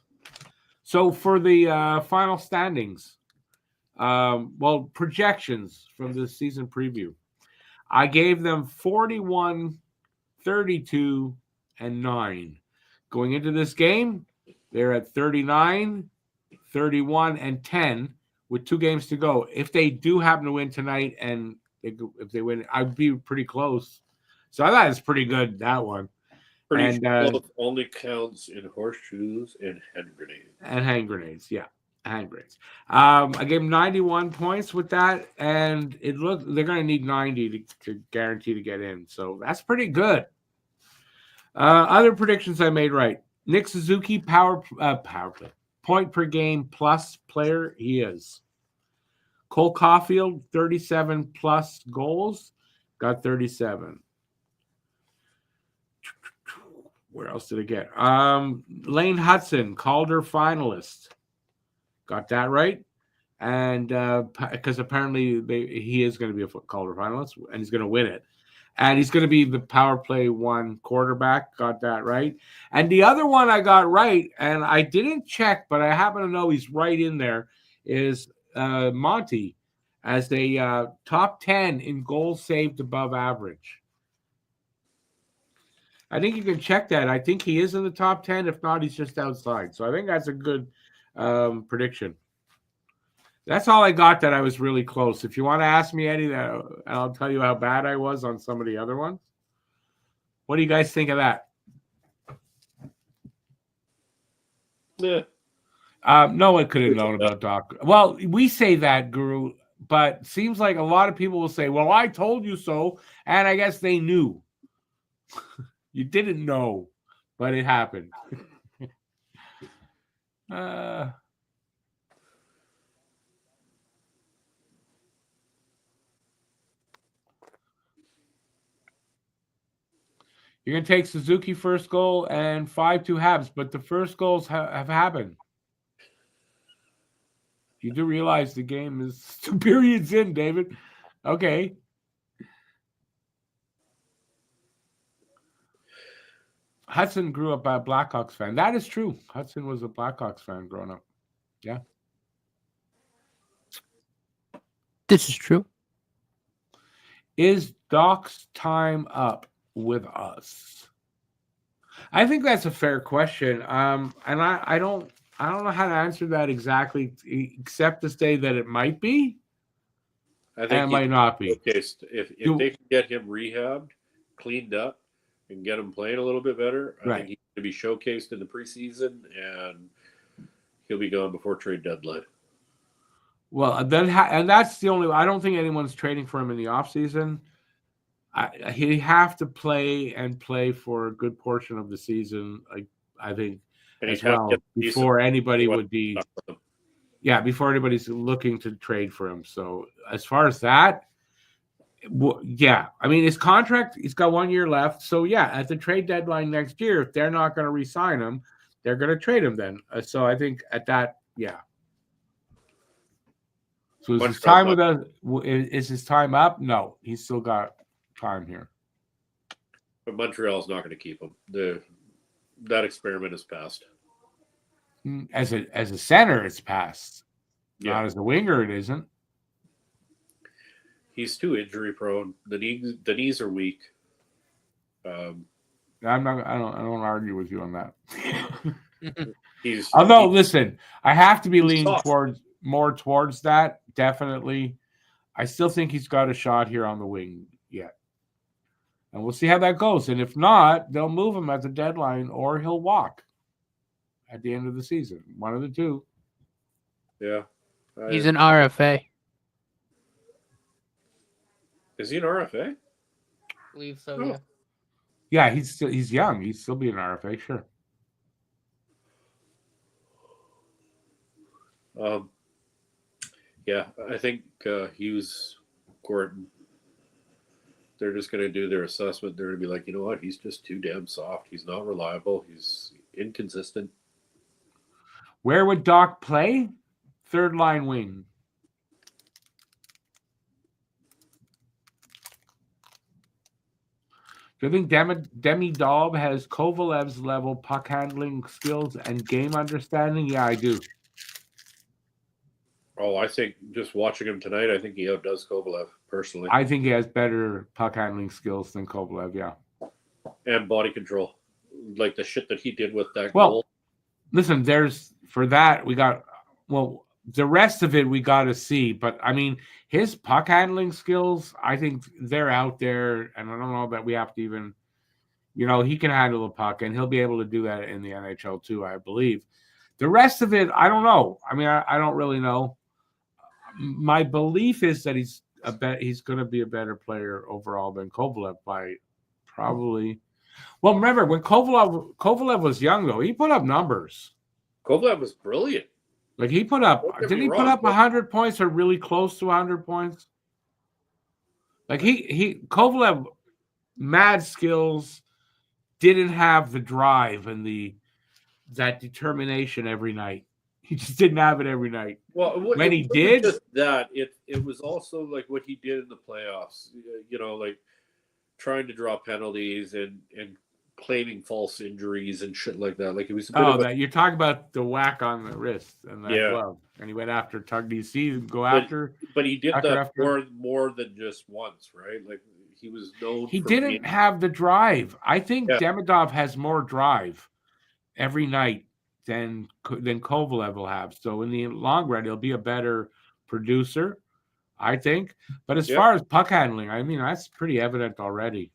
So for the final standings, projections from the season preview, I gave them 41, 32, and 9. Going into this game, they're at 39, 31, and 10 with 2 games to go. If they do happen to win tonight and if they win, I'd be pretty close. So I thought it's pretty good, that one. Pretty sure only counts in horseshoes and hand grenades. And hand grenades, yeah. Hand grenades. I gave them 91 points with that, and they're going to need 90 to guarantee to get in. So that's pretty good. Other predictions I made right. Nick Suzuki, power play. Point per game plus player, he is. Cole Caulfield, 37 plus goals, got 37. Where else did I get? Lane Hudson, Calder finalist. Got that right. And because apparently he is going to be a Calder finalist, and he's going to win it. And he's going to be the power play 1 quarterback. Got that right. And the other one I got right, and I didn't check, but I happen to know he's right in there, is Monty as a top 10 in goals saved above average. I think you can check that. I think he is in the top 10. If not, he's just outside. So I think that's a good prediction. That's all I got that I was really close. If you want to ask me, Eddie, that I'll tell you how bad I was on some of the other ones. What do you guys think of that? Yeah. No one could have known about Doc. Well, we say that, Guru, but seems like a lot of people will say, well, I told you so. And I guess they knew. You didn't know, but it happened. You're going to take Suzuki first goal and 5-2 Habs, but the first goals have happened. You do realize the game is 2 periods in, David. Okay. Hudson grew up a Blackhawks fan. That is true. Hudson was a Blackhawks fan growing up. Yeah. This is true. Is Doc's time up with us? I think that's a fair question. And I don't know how to answer that exactly, except to say that it might be. I think and it might not be. If they can get him rehabbed, cleaned up, and get him playing a little bit better, I think he's going to be showcased in the preseason, and he'll be gone before trade deadline. Well, then, and that's the only. I don't think anyone's trading for him in the offseason. He'd have to play for a good portion of the season. I think as well before anybody would be. Yeah, before anybody's looking to trade for him. So as far as that, yeah, I mean his contract, he's got 1 year left. So yeah, at the trade deadline next year, if they're not going to re-sign him, they're going to trade him then. So I think at that, yeah. So is his time with us? Is his time up? No, he's still got time here. But Montreal's not going to keep him. That experiment is passed. As a center, it's passed. Yeah. Not as a winger, it isn't. He's too injury prone. The knees are weak. I'm not. I don't argue with you on that. Listen, I have to be leaning more towards that. Definitely, I still think he's got a shot here on the wing yet, and we'll see how that goes. And if not, they'll move him at the deadline, or he'll walk at the end of the season. One of the two. Yeah. He's an RFA. Is he an RFA? I believe so, yeah. Yeah, he's young. He'd still be an RFA, sure. Yeah, I think Hughes, Gordon, they're just going to do their assessment. They're going to be like, you know what? He's just too damn soft. He's not reliable. He's inconsistent. Where would Doc play? Third line wing. Do you think Demidov has Kovalev's level puck handling skills and game understanding? Yeah, I do. Oh, I think just watching him tonight, I think he outdoes Kovalev, personally. I think he has better puck handling skills than Kovalev, yeah. And body control. Like the shit that he did with that goal. Listen, the rest of it we got to see. But, I mean, his puck handling skills, I think they're out there. And I don't know that we have to even, he can handle a puck. And he'll be able to do that in the NHL too, I believe. The rest of it, I don't know. I mean, I don't really know. My belief is that he's going to be a better player overall than Kovalev by probably. Well, remember when Kovalev was young though, he put up numbers. Kovalev was brilliant. Like he put up, did he put up 100 points or really close to 100 points? Like Kovalev, mad skills, didn't have the drive and that determination every night. He just didn't have it every night. Well, when he did, just that it was also like what he did in the playoffs. Like trying to draw penalties and claiming false injuries and shit like that. Like it was. You're talking about the whack on the wrist and that glove, and he went after Tug DC But he did that more than just once, right? Like he was known. He didn't have the drive. I think Demidov has more drive every night than Kovalev will have. So in the long run, he'll be a better producer, I think. But as Yep. far as puck handling, I mean, that's pretty evident already.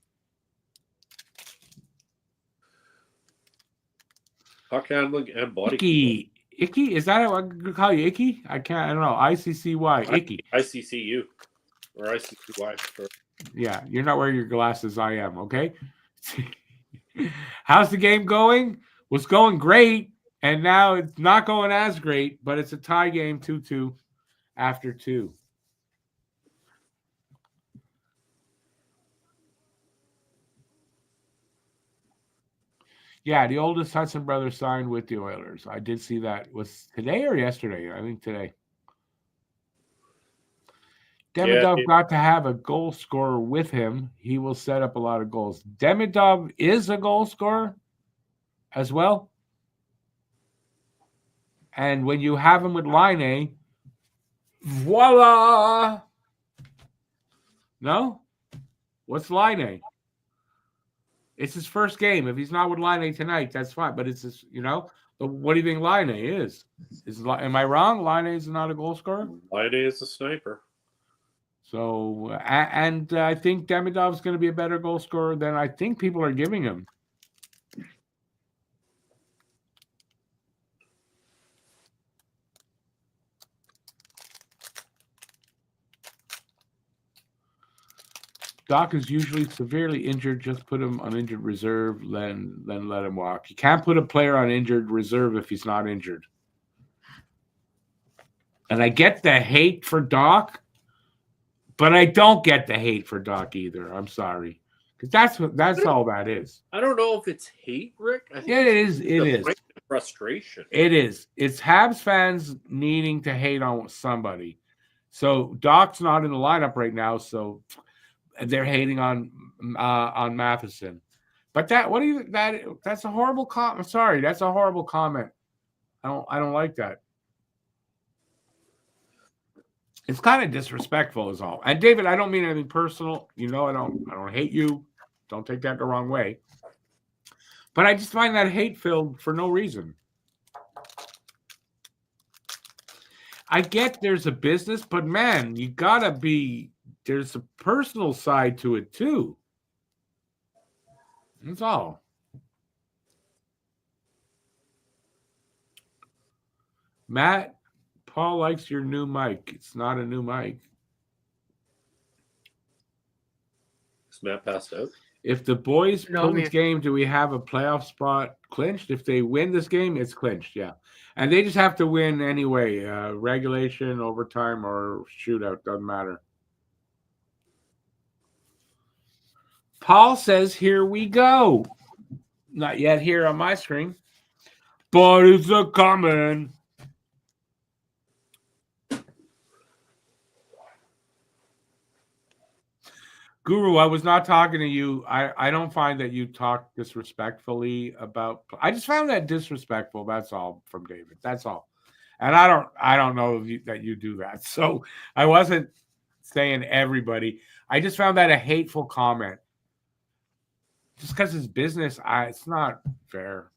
Puck handling and body control. Icky? Is that what I'm going to call you? Icky? I don't know. ICCY. Icky. ICCU or ICCY. For... Yeah, you're not wearing your glasses. I am, okay? How's the game going? Was going great, and now it's not going as great, but it's a tie game 2-2 after 2. Yeah, the oldest Hudson brother signed with the Oilers. I did see that. Was today or yesterday? I think today. Demidov got to have a goal scorer with him. He will set up a lot of goals. Demidov is a goal scorer as well. And when you have him with Line, voila! No? What's Line? It's his first game. If he's not with Line tonight, that's fine. But it's his, But what do you think Line is? Am I wrong? Line is not a goal scorer? Line is a sniper. So, and I think Demidov's going to be a better goal scorer than I think people are giving him. Doc is usually severely injured. Just put him on injured reserve, then let him walk. You can't put a player on injured reserve if he's not injured. And I get the hate for Doc, but I don't get the hate for Doc either. I'm sorry, because that's all that is. I don't know if it's hate, Rick. I think it is. It is frustration. It is. It's Habs fans needing to hate on somebody. So Doc's not in the lineup right now, so they're hating on Matheson. But that's a horrible comment. I'm sorry, that's a horrible comment. I don't like that. It's kind of disrespectful is all. And David, I don't mean anything personal. I don't hate you. Don't take that the wrong way. But I just find that hate-filled for no reason. I get there's a business, but man, you gotta be. There's a personal side to it too. That's all. Matt, Paul likes your new mic. It's not a new mic. Is Matt passed out? If the boys pull this game, do we have a playoff spot clinched? If they win this game, it's clinched, yeah. And they just have to win anyway. Regulation, overtime, or shootout, doesn't matter. Paul says, here we go. Not yet here on my screen. But it's a coming. Guru, I was not talking to you. I don't find that you talk disrespectfully about. I just found that disrespectful. That's all from David. That's all. And I don't know that you do that. So I wasn't saying everybody. I just found that a hateful comment. Just because it's business, it's not fair.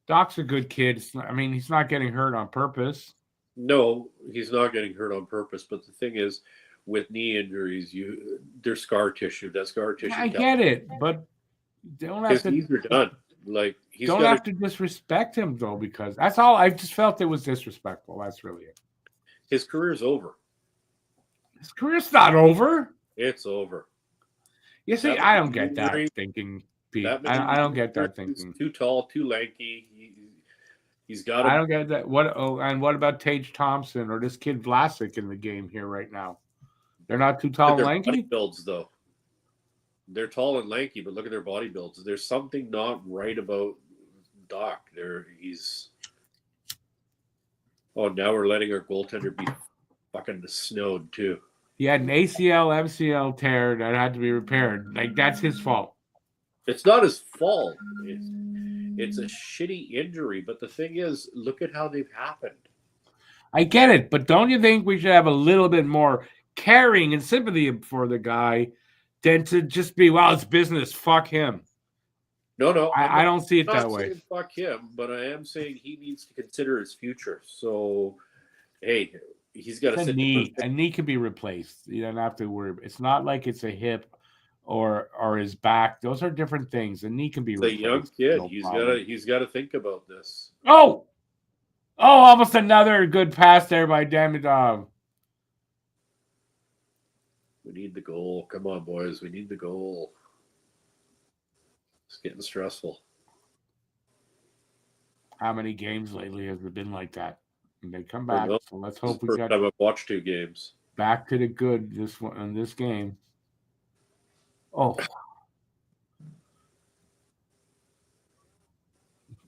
Doc's a good kid. He's not getting hurt on purpose. No, he's not getting hurt on purpose. But the thing is, with knee injuries, there's scar tissue. That scar tissue. I get it, but don't have to. His knees are done. Don't have to disrespect him though, because that's all. I just felt it was disrespectful. That's really it. His career's over. His career's not over. It's over. You see, I don't get that thinking, Pete. I don't get that thinking. He's too tall, too lanky. He's got. I don't get that. And what about Tage Thompson or this kid Vlasic in the game here right now? They're not too tall and lanky? Body builds, though. They're tall and lanky, but look at their body builds. There's something not right about Doc. Now we're letting our goaltender be fucking snowed, too. He had an ACL, MCL tear that had to be repaired. That's his fault. It's not his fault. It's a shitty injury. But the thing is, look at how they've happened. I get it, but don't you think we should have a little bit more caring and sympathy for the guy than to just be, well, it's business, fuck him. No. I don't see it that way. Fuck him, but I am saying he needs to consider his future. So, hey, he's got to It's a sit. knee. A knee can be replaced. You don't have to worry. It's not like it's a hip or his back. Those are different things. A knee can be It's a replaced. young kid. No He's problem. got to think about this. Oh, almost another good pass there by Demidov. We need the goal. Come on, boys. We need the goal. It's getting stressful. How many games lately has it been like that? And they come I back. know. So let's This is hope the we first got time I've watched 2 games. back to the good this one in this game. Oh,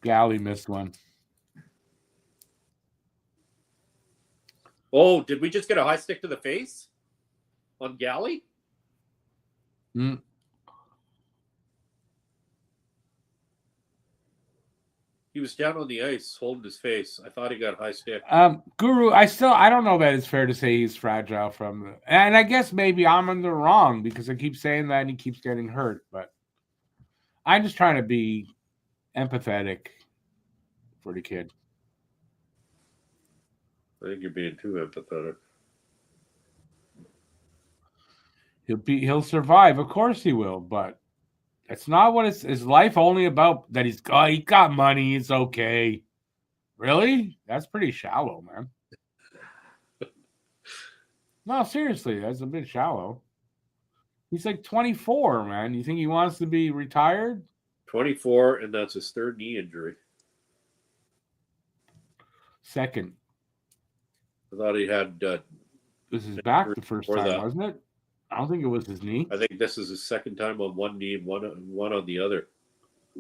Galley missed one. Oh, did we just get a high stick to the face on Galley? Mm. He was down on the ice holding his face. I thought he got a high stick. Guru, I don't know that it's fair to say he's fragile and I guess maybe I'm in the wrong because I keep saying that and he keeps getting hurt, but I'm just trying to be empathetic for the kid. I think you're being too empathetic. He'll survive, of course he will, but it's not what his life only about that he got money, it's okay. Really? That's pretty shallow, man. No, seriously, that's a bit shallow. He's like 24, man. You think he wants to be retired? 24, and that's his 3rd knee injury. Second. I thought he had. This is his back the first Before time, that. wasn't it? I don't think it was his knee. I think this is his 2nd time on one knee, one on the other.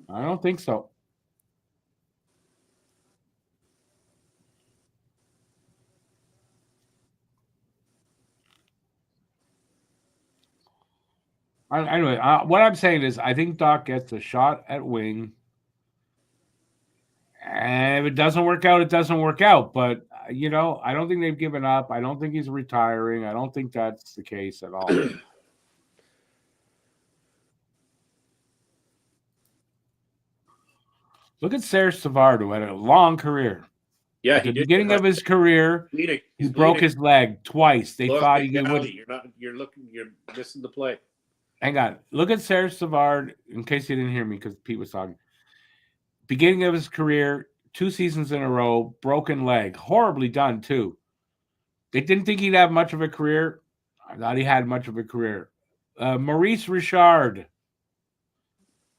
I don't think so. Anyway, what I'm saying is I think Doc gets a shot at wing. And if it doesn't work out, it doesn't work out. But, I don't think they've given up. I don't think he's retiring. I don't think that's the case at all. Look at Serge Savard, who had a long career. Yeah, At he the did. beginning of his career, bleeding. he broke his leg twice. They Look thought at he Galley. would. You're missing the play. Hang on. Look at Serge Savard, in case you didn't hear me, because Pete was talking. Beginning of his career, 2 seasons in a row, broken leg. Horribly done, too. They didn't think he'd have much of a career. I thought he had much of a career. Maurice Richard.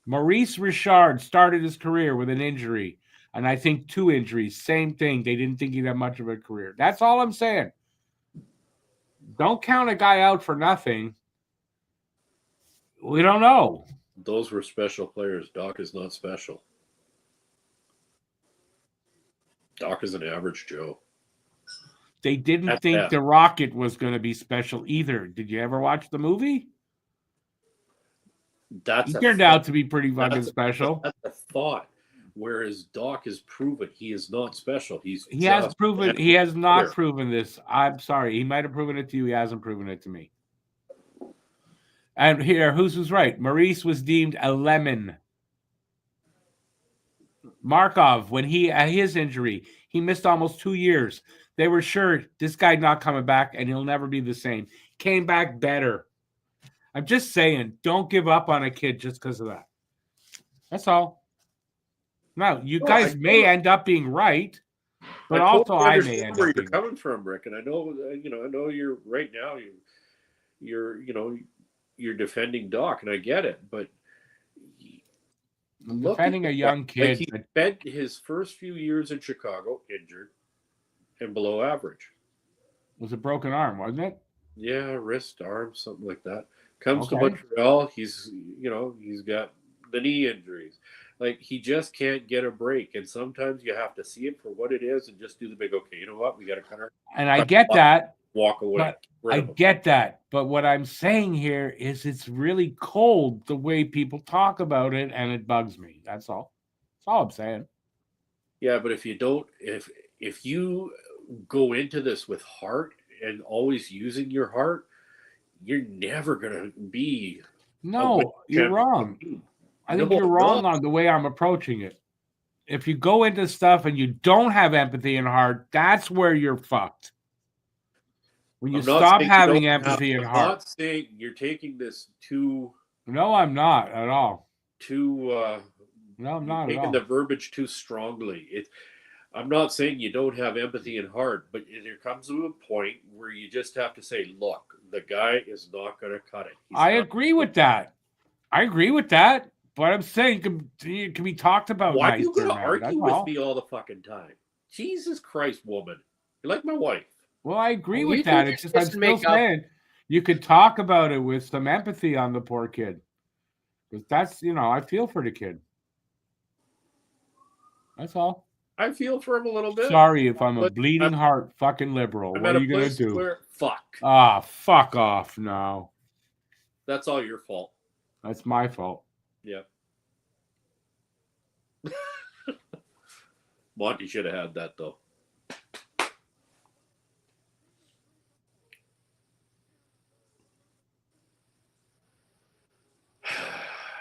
Maurice Richard started his career with an injury. And I think 2 injuries. Same thing. They didn't think he'd have much of a career. That's all I'm saying. Don't count a guy out for nothing. We don't know. Those were special players. Doc is not special. Doc is an average Joe. They didn't think the Rocket was going to be special either. Did you ever watch the movie? He turned out to be pretty fucking special. That's a thought. Whereas Doc has proven he is not special. He has not proven this. I'm sorry. He might have proven it to you. He hasn't proven it to me. And here, who's right? Maurice was deemed a lemon. Markov, when he had his injury, he missed almost 2 years. They were sure this guy's not coming back and he'll never be the same. Came back better. I'm just saying, don't give up on a kid just because of that. That's all. Now, you guys may end up being right, but I may end up where being you're coming from, Rick, and I know you're right now. You're defending Doc, and I get it, but I'm defending a young kid. Like he spent his first few years in Chicago injured and below average. It was a broken arm, wasn't it? Yeah, wrist, arm, something like that. Comes to Montreal, he's got the knee injuries. Like, he just can't get a break. And sometimes you have to see it for what it is and just do the big, okay, you know what? We got to kind of. And I get that. Walk away. I get that. But what I'm saying here is it's really cold the way people talk about it, and it bugs me. That's all. That's all I'm saying. Yeah, but if you go into this with heart and always using your heart, you're never going to be. No, you're wrong. I think you're wrong on the way I'm approaching it. If you go into stuff and you don't have empathy and heart, that's where you're fucked. When you I'm not stop saying you having don't empathy and I'm heart. not saying you're taking this too No, I'm not at all. No, I'm you're not at taking all. the verbiage too strongly. I'm not saying you don't have empathy and heart, but there comes to a point where you just have to say, look, the guy is not going to cut it. I agree with that. But I'm saying it can be talked about Why are you nicer going to now. argue That's with all. me all the fucking time? Jesus Christ, woman. You're like my wife. Well, I agree You with two that. It's just just I'm kiss and still make up. saying you could talk about it with some empathy on the poor kid. Because that's, I feel for the kid. That's all. I feel for him a little bit. Sorry if I'm a but bleeding heart fucking liberal. I'm What at are a you going to place do? where, fuck. Ah, fuck off now. That's all your fault. That's my fault. Yeah. Monty should have had that, though.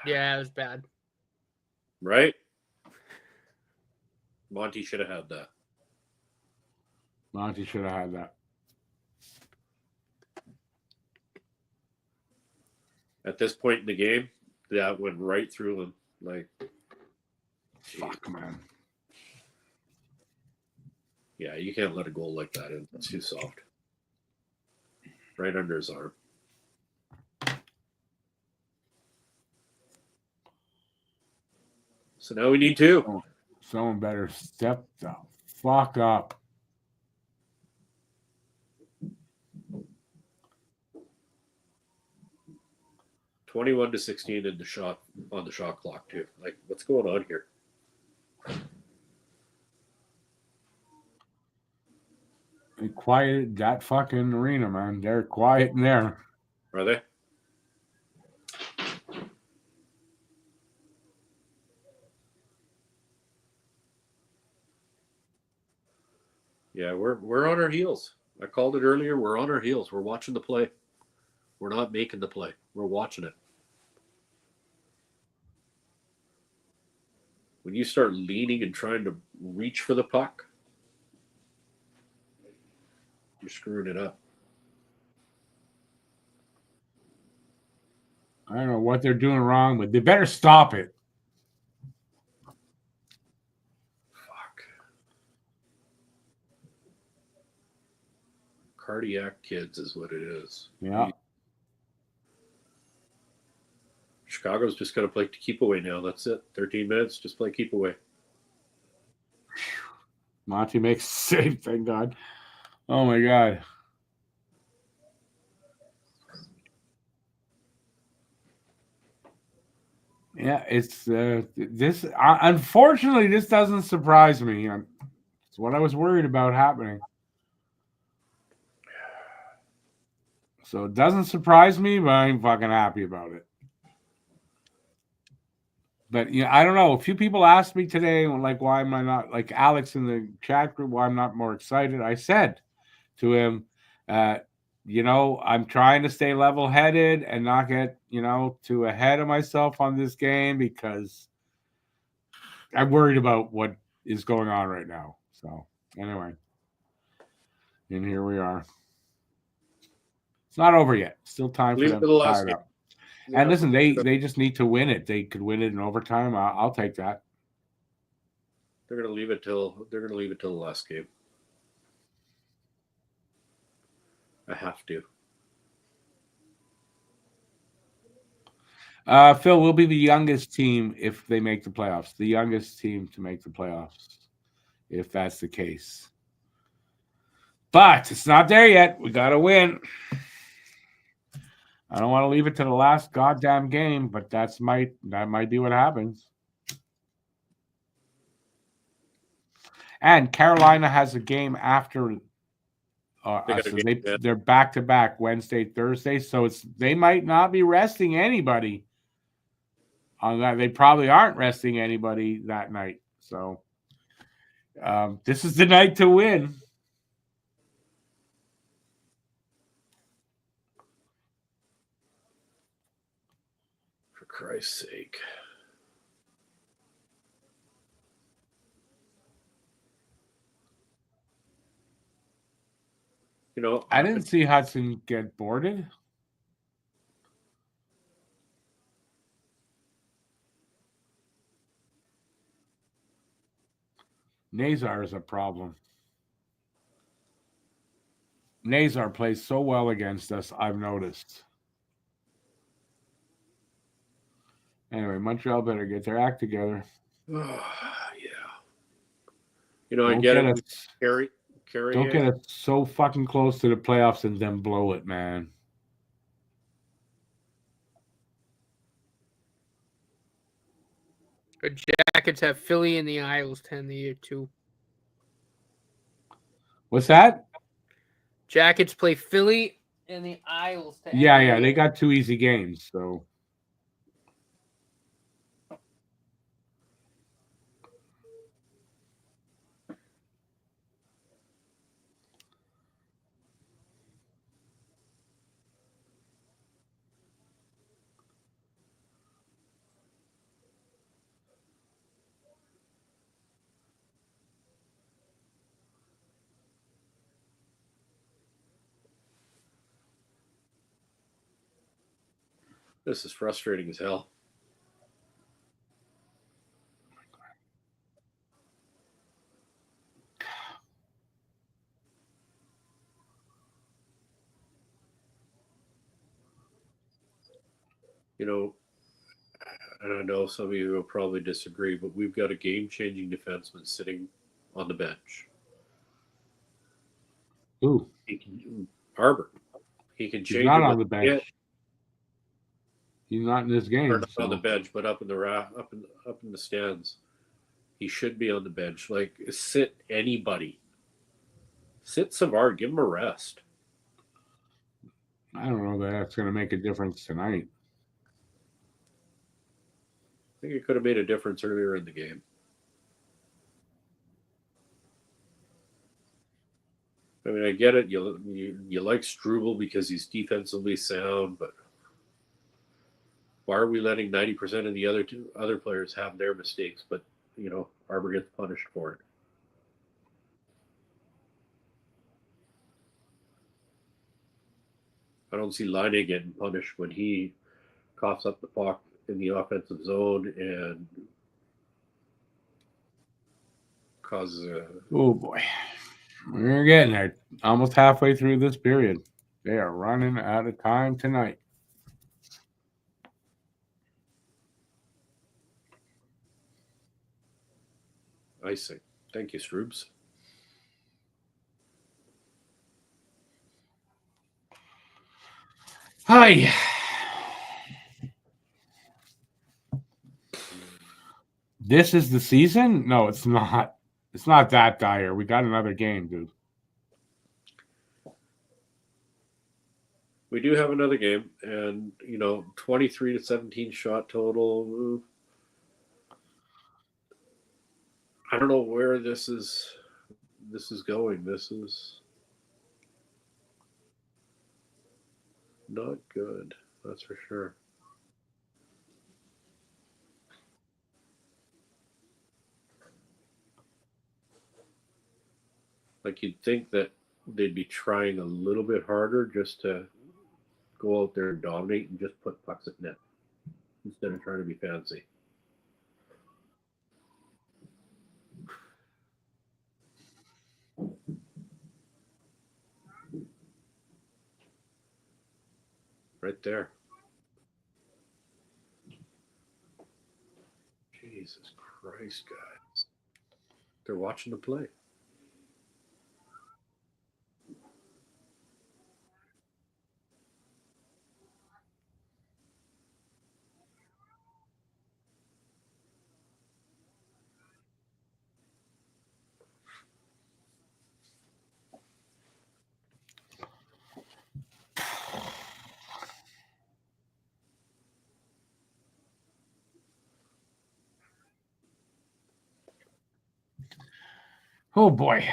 Yeah, it was bad. Right? Monty should have had that. Monty should have had that. At this point in the game, that went right through him. Like, fuck, man. Yeah, you can't let a goal like that in. It's too soft. Right under his arm. So now we need two. Someone better step the fuck up. (21-16) in the shot on the shot clock too. Like, what's going on here? They quieted that fucking arena, man. They're quiet in there. Are they? Yeah, we're on our heels. I called it earlier. We're on our heels. We're watching the play. We're not making the play. We're watching it. When you start leaning and trying to reach for the puck, you're screwing it up. I don't know what they're doing wrong, but they better stop it. Fuck. Cardiac kids is what it is. Yeah. Chicago's just going to play to keep away now. That's it. 13 minutes. Just play keep away. Monty makes a save, thank God. Oh, my God. Yeah, it's this. Unfortunately, this doesn't surprise me. It's what I was worried about happening. So it doesn't surprise me, but I'm fucking happy about it. But I don't know. A few people asked me today, like, why am I not, like Alex in the chat group, why I'm not more excited. I said to him, I'm trying to stay level-headed and not get, too ahead of myself on this game because I'm worried about what is going on right now. So anyway, and here we are. It's not over yet. Still time for them to tie it up. Yeah, and listen, they just need to win it. They could win it in overtime. I'll take that. They're going to leave it till the last game. I have to. Phil, we'll be the youngest team if they make the playoffs. The youngest team to make the playoffs, if that's the case. But it's not there yet. We got to win. I don't want to leave it to the last goddamn game, but that might be what happens. And Carolina has a game after us. So they're back to back Wednesday, Thursday. So they might not be resting anybody on that. They probably aren't resting anybody that night. So this is the night to win. For Christ's sake. You know, I didn't see Hudson get boarded. Nazar is a problem. Nazar plays so well against us, I've noticed. Anyway, Montreal better get their act together. yeah. You know, I Don't get get it. us. Carrier. Don't get us so fucking close to the playoffs and then blow it, man. The Jackets have Philly and the Isles to end the year too. What's that? Jackets play Philly and the Isles to end Yeah, the yeah. year. They got 2 easy games, so. This is frustrating as hell. You know, and I know some of you will probably disagree, but we've got a game-changing defenseman sitting on the bench. Ooh. Harbor. He can He's change not him on the bench. He's not in this game. Or not on the bench, but up in the stands. He should be on the bench. Like, sit anybody. Sit Savard. Give him a rest. I don't know that that's going to make a difference tonight. I think it could have made a difference earlier in the game. I mean, I get it. You like Struble because he's defensively sound, but why are we letting 90% of the other players have their mistakes, but Arbor gets punished for it? I don't see Line getting punished when he coughs up the puck in the offensive zone and causes a. Oh boy, we're getting there. Almost halfway through this period. They are running out of time tonight. Icing. Thank you, Stroobs. Hi. This is the season? No, it's not. It's not that dire. We got another game, dude. We do have another game, and 23-17 shot total. I don't know where this is going. This is not good. That's for sure. Like, you'd think that they'd be trying a little bit harder just to go out there and dominate and just put pucks at net instead of trying to be fancy. Right there. Jesus Christ, guys. They're watching the play. Oh boy.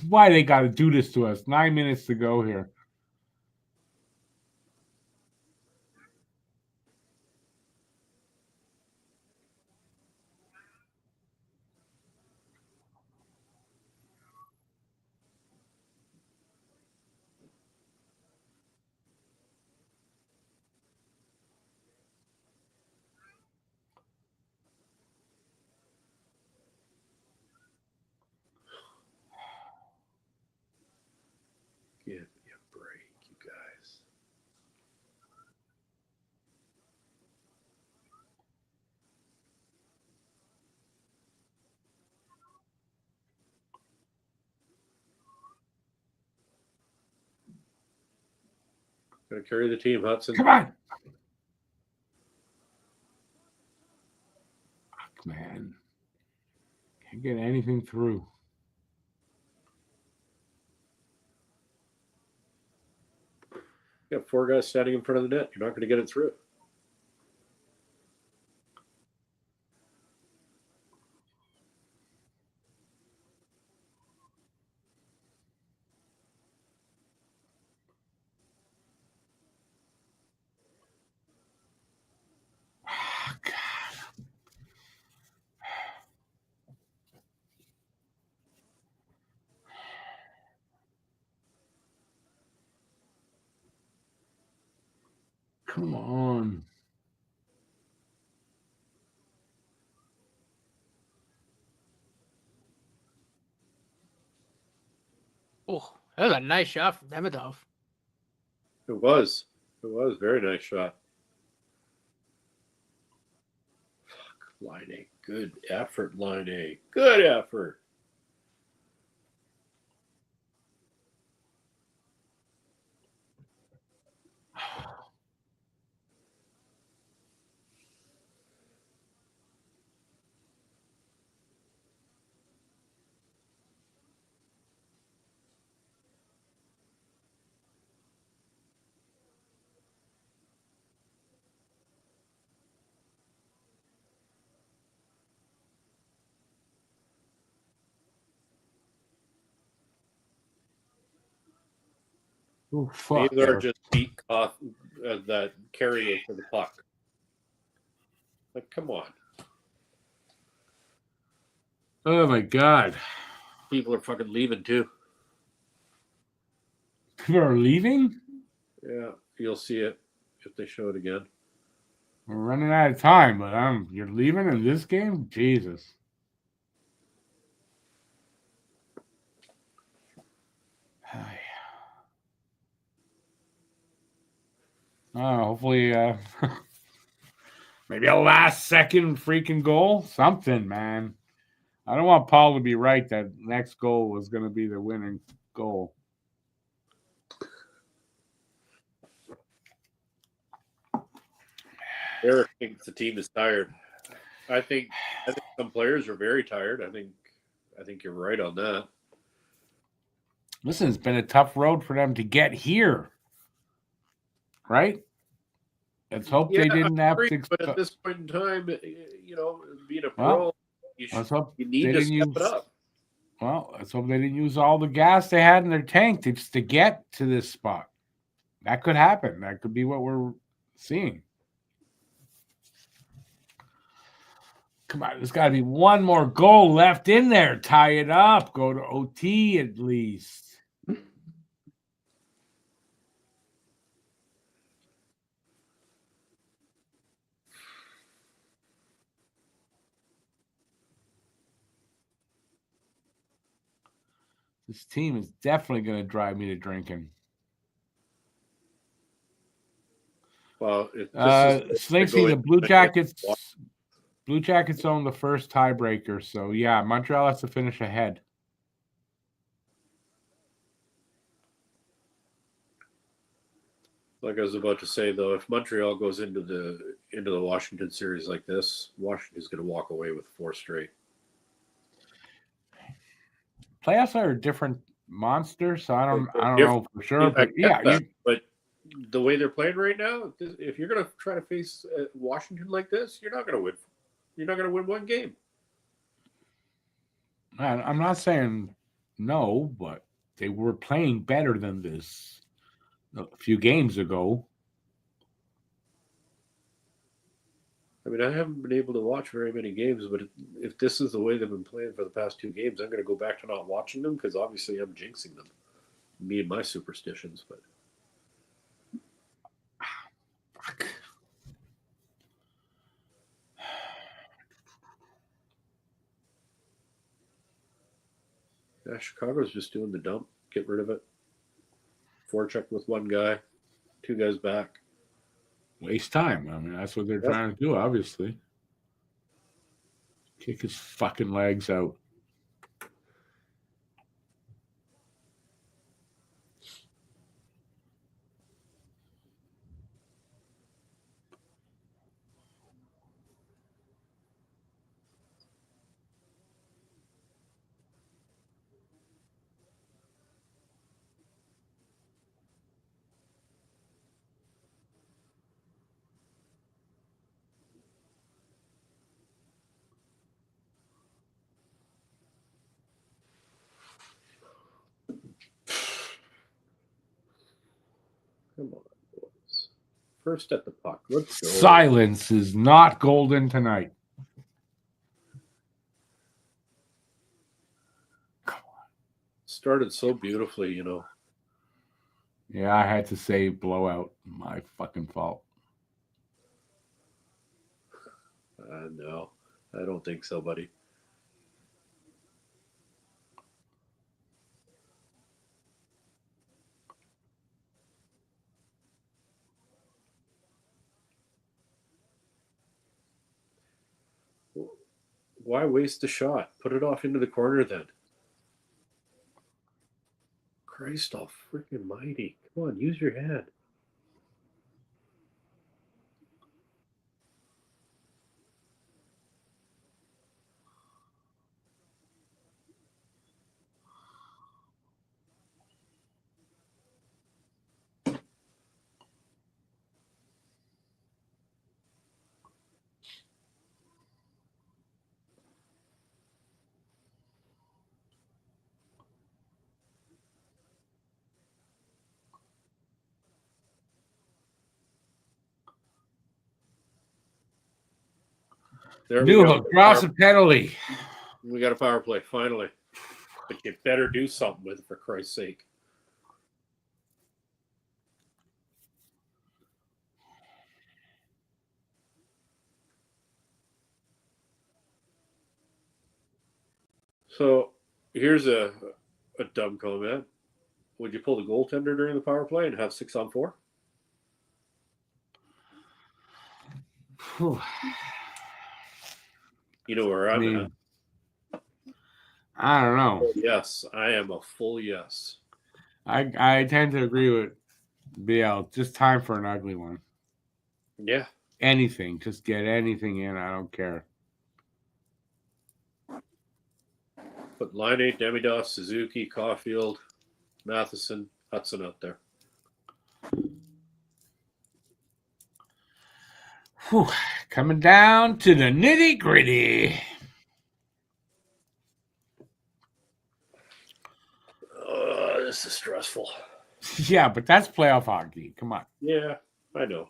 Why they got to do this to us? 9 minutes to go here. Gonna carry the team, Hudson. Come on. Fuck, man. Can't get anything through. You got 4 guys standing in front of the net. You're not going to get it through. Oh, God. Come on. Oh, that was a nice shot from Demidov. It was. It was. Very nice shot. Fuck, line A. Good effort, line A. Good effort. Oh, fuck. These are just beat off that carrier for the puck. Like, come on. Oh, my God. People are fucking leaving, too. People are leaving? Yeah, you'll see it if they show it again. We're running out of time, but you're leaving in this game? Jesus. Hopefully, maybe a last-second freaking goal. Something, man. I don't want Paul to be right that next goal was going to be the winning goal. Eric thinks the team is tired. I think some players are very tired. I think you're right on that. Listen, it's been a tough road for them to get here. Right? Let's hope they didn't have to. But at this point in time, being a pro, Well, you they need to didn't step it up. Well, let's hope they didn't use all the gas they had in their tank just to get to this spot. That could happen. That could be what we're seeing. Come on, there's got to be one more goal left in there. Tie it up. Go to OT at least. This team is definitely going to drive me to drinking. Well, Slinksy, the Blue Jackets own the first tiebreaker. So, yeah, Montreal has to finish ahead. Like I was about to say, though, if Montreal goes into the Washington series like this, Washington's going to walk away with 4 straight. Playoffs are a different monster, so I don't know for sure. But but the way they're playing right now, if you're going to try to face Washington like this, you're not going to win. You're not going to win one game. I'm not saying no, but they were playing better than this a few games ago. I mean, I haven't been able to watch very many games, but if this is the way they've been playing for the past 2 games, I'm going to go back to not watching them because obviously I'm jinxing them. Me and my superstitions, but. Fuck. Yeah, Chicago's just doing the dump. Get rid of it. Forecheck with 1 guy, 2 guys back. Waste time. I mean, that's what they're trying to do, obviously. Kick his fucking legs out. Come on, boys. First at the puck. Let's go. Silence is not golden tonight. Started so beautifully, you know. Yeah, I had to say blowout. My fucking fault. No, I don't think so, buddy. Why waste a shot? Put it off into the corner then. Christ all freaking mighty. Come on, use your head. There we go. Newhook draws a penalty. We got a power play, finally. But you better do something with it, for Christ's sake. So here's a dumb comment. Would you pull the goaltender during the power play and have 6-on-4? Whew. You know where I'm at. I don't know. Yes, I am a full yes. I tend to agree with BL. Just time for an ugly one. Yeah. Anything. Just get anything in. I don't care. Put line 8, Demidov, Suzuki, Caulfield, Matheson, Hudson out there. Whew. Coming down to the nitty gritty. This is stressful. Yeah, but that's playoff hockey. Come on. Yeah, I know.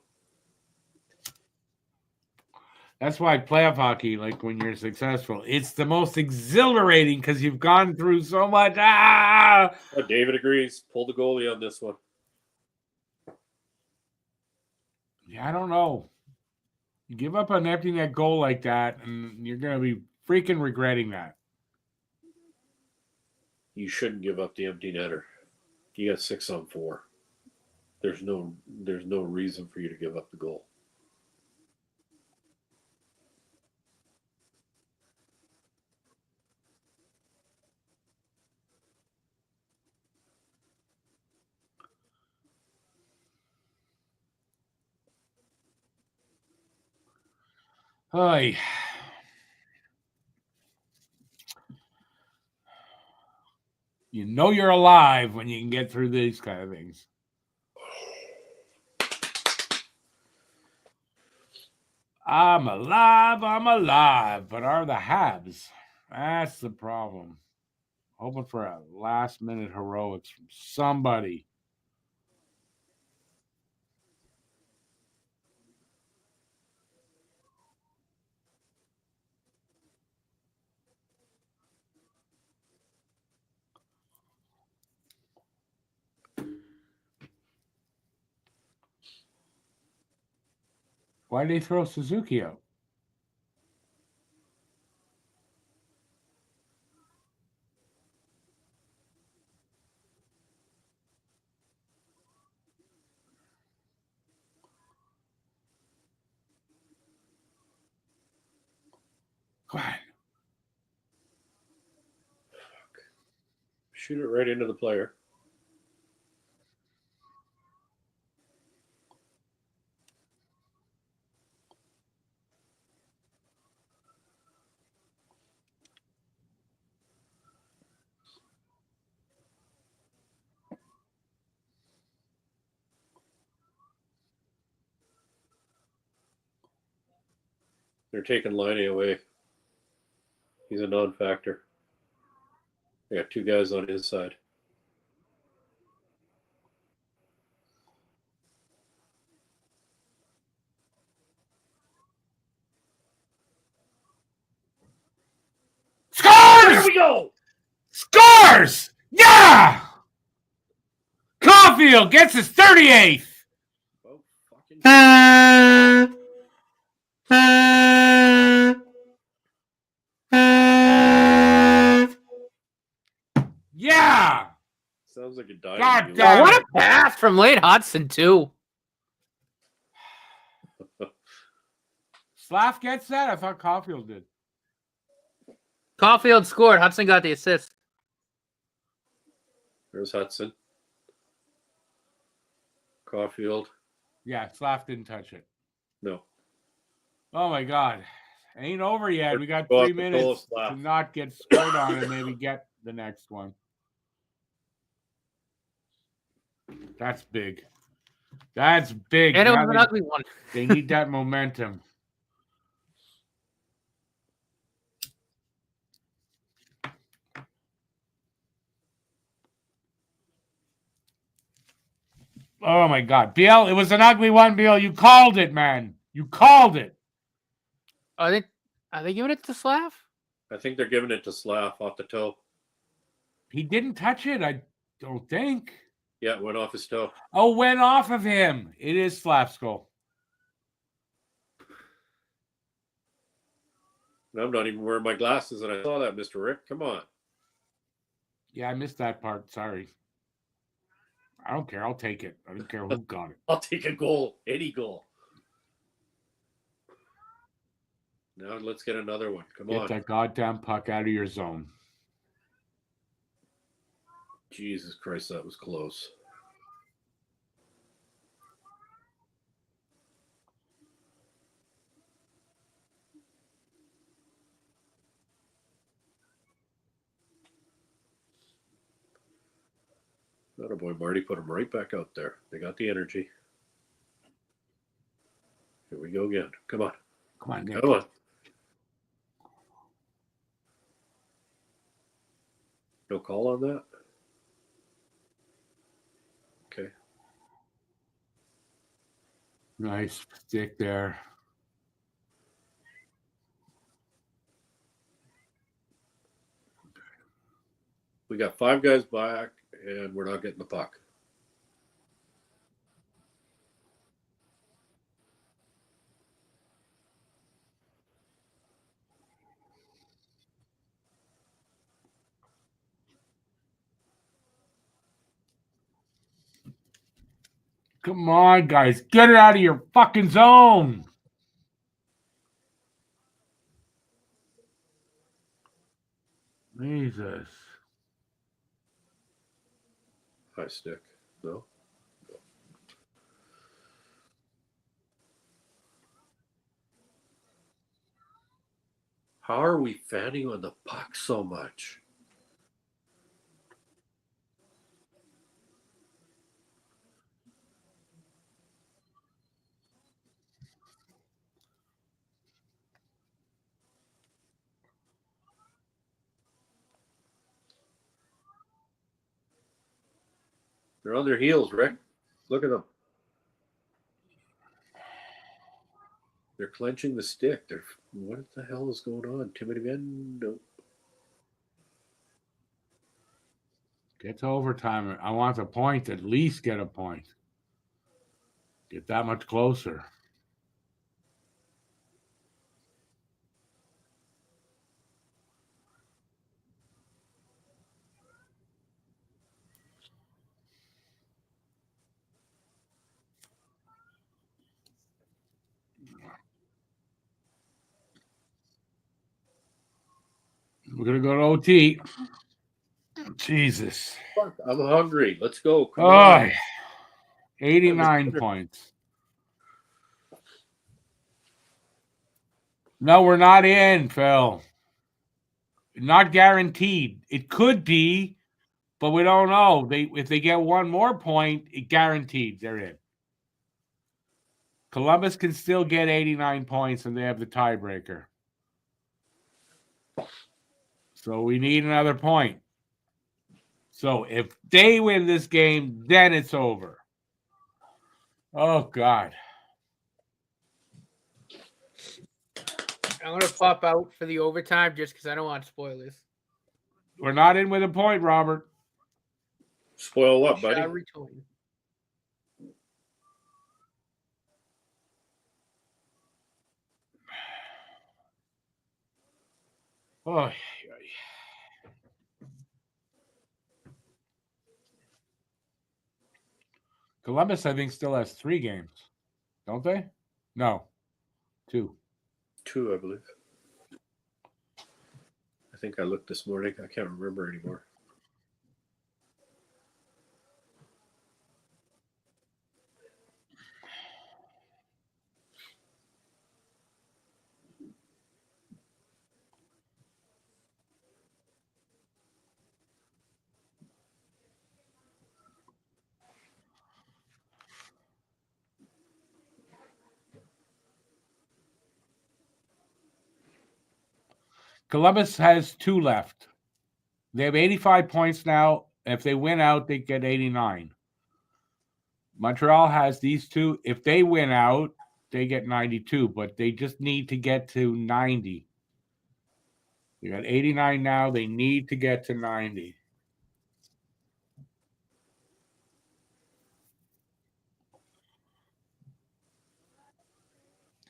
That's why playoff hockey, like when you're successful, it's the most exhilarating because you've gone through so much. David agrees. Pull the goalie on this one. Yeah, I don't know. You give up an empty net goal like that, and you're going to be freaking regretting that. You shouldn't give up the empty netter. You got 6-on-4. There's no reason for you to give up the goal. Oy. You know you're alive when you can get through these kind of things. I'm alive, but are the Habs? That's the problem. Hoping for a last-minute heroics from somebody. Why did they throw Suzuki out? God. Shoot it right into the player. They're taking Liney away. He's a non-factor. They got two guys on his side. we go. Scores! Yeah! Caulfield gets his 38th. Oh, fucking Yeah! sounds like a dying God mule. damn. Oh, what a pass from Lane Hudson, too. Slav gets that? I thought Caulfield did. Caulfield scored. Hudson got the assist. There's Hudson. Caulfield. Yeah, Slav didn't touch it. No. Oh my God. Ain't over yet. We got Go 3 up the minutes goal, Slav. to not get scored on and maybe get the next one. That's big. That's big. And it Now was an ugly one. they need that momentum. Oh my God. Biel, it was an ugly one, Biel. You called it, man. You called it. Are they giving it to Slav? I think they're giving it to Slav off the toe. He didn't touch it, I don't think. Yeah, it went off his toe. Oh, went off of him. It is Slav's goal. And I'm not even wearing my glasses, and I saw that, Mr. Rick. Come on. Yeah, I missed that part. Sorry. I don't care. I'll take it. I don't care who got it. I'll take a goal. Any goal. Now let's get another one. Come Get on. that goddamn puck out of your zone. Jesus Christ, that was close. That a boy, Marty put him right back out there. They got the energy. Here we go again. Come on. Come on, Nick. Come on. No call on that? Okay. Nice stick there. We got 5 guys back, and we're not getting the puck. Come on, guys. Get it out of your fucking zone. Jesus. High stick. No? How are we fanning on the puck so much? They're on their heels, Rick. Look at them. They're clenching the stick. What the hell is going on? Timid again? No. Get to overtime. I want a point. At least get a point. Get that much closer. We're going to go to OT. Jesus. Fuck, I'm hungry. Let's go. Come on. 89 points. No, we're not in, Phil. Not guaranteed. It could be, but we don't know. If they get one more point, it guaranteed they're in. Columbus can still get 89 points, and they have the tiebreaker. So we need another point. So if they win this game, then it's over. Oh, God. I'm going to pop out for the overtime just because I don't want spoilers. We're not in with a point, Robert. Spoil what, buddy? Shall return. Oh, Columbus, I think, still has 3 games, don't they? No, 2. 2, I believe. I think I looked this morning. I can't remember anymore. Columbus has 2 left. They have 85 points now. If they win out, they get 89. Montreal has these 2. If they win out, they get 92, but they just need to get to 90. They got 89 now. They need to get to 90.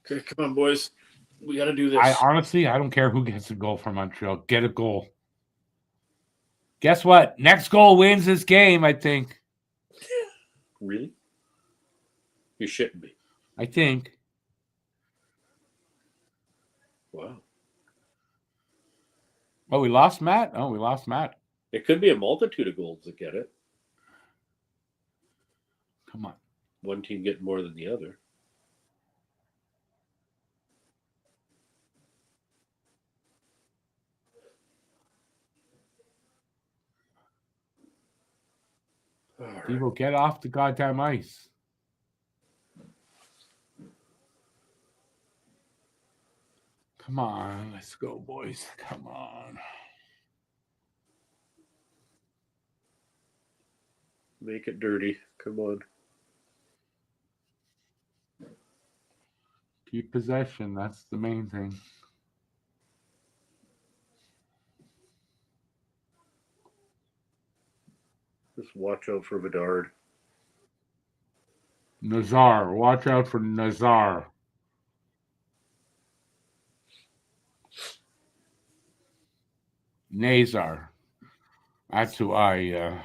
Okay, come on, boys. We got to do this. I don't care who gets a goal for Montreal. Get a goal. Guess what? Next goal wins this game, I think. Really? You're shitting me. I think. Wow. Oh, we lost Matt? Oh, we lost Matt. It could be a multitude of goals that get it. Come on. One team getting more than the other. People, get off the goddamn ice. Come on, let's go, boys. Come on. Make it dirty. Come on. Keep possession. That's the main thing. Just watch out for Bedard. Nazar. Watch out for Nazar. Nazar. That's who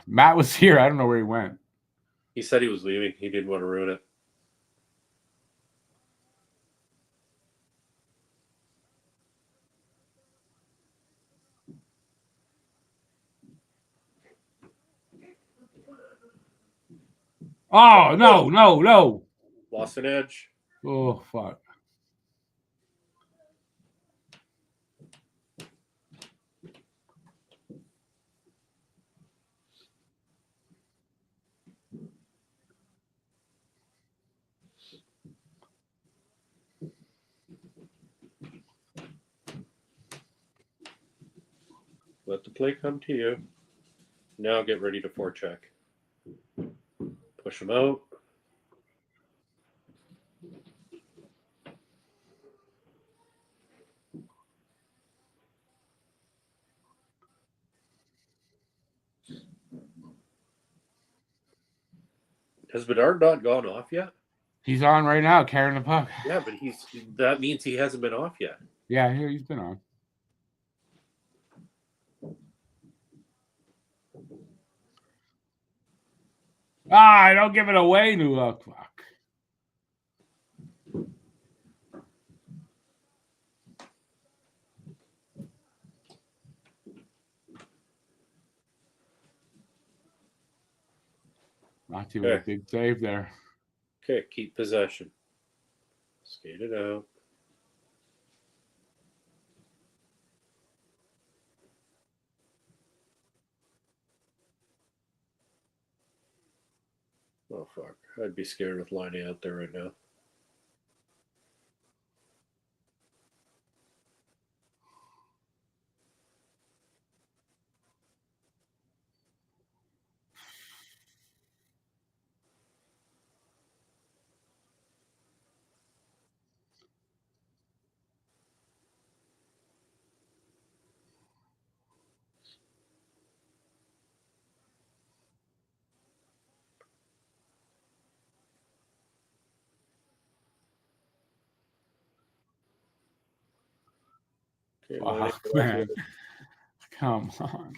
Matt was here. I don't know where he went. He said he was leaving. He didn't want to ruin it. Oh, no. Lost an edge. Oh, fuck. Let the play come to you. Now get ready to forecheck. Push them out. Has Bedard not gone off yet? He's on right now, carrying the puck. Yeah, but that means he hasn't been off yet. Yeah, he's been on. Don't give it away, New York. Fuck. Not too a big save there. Okay, keep possession. Skate it out. Oh, fuck. I'd be scared with lining out there right now. Fuck, man. Come on.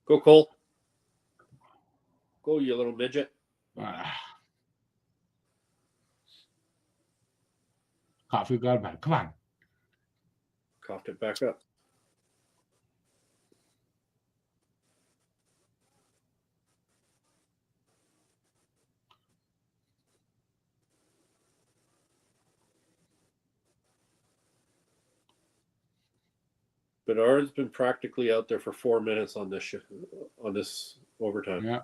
Go, Cole. Go, you little midget. Coffee got back. Come on. Coughed it back up. Bedard's been practically out there for 4 minutes on this overtime. Yeah.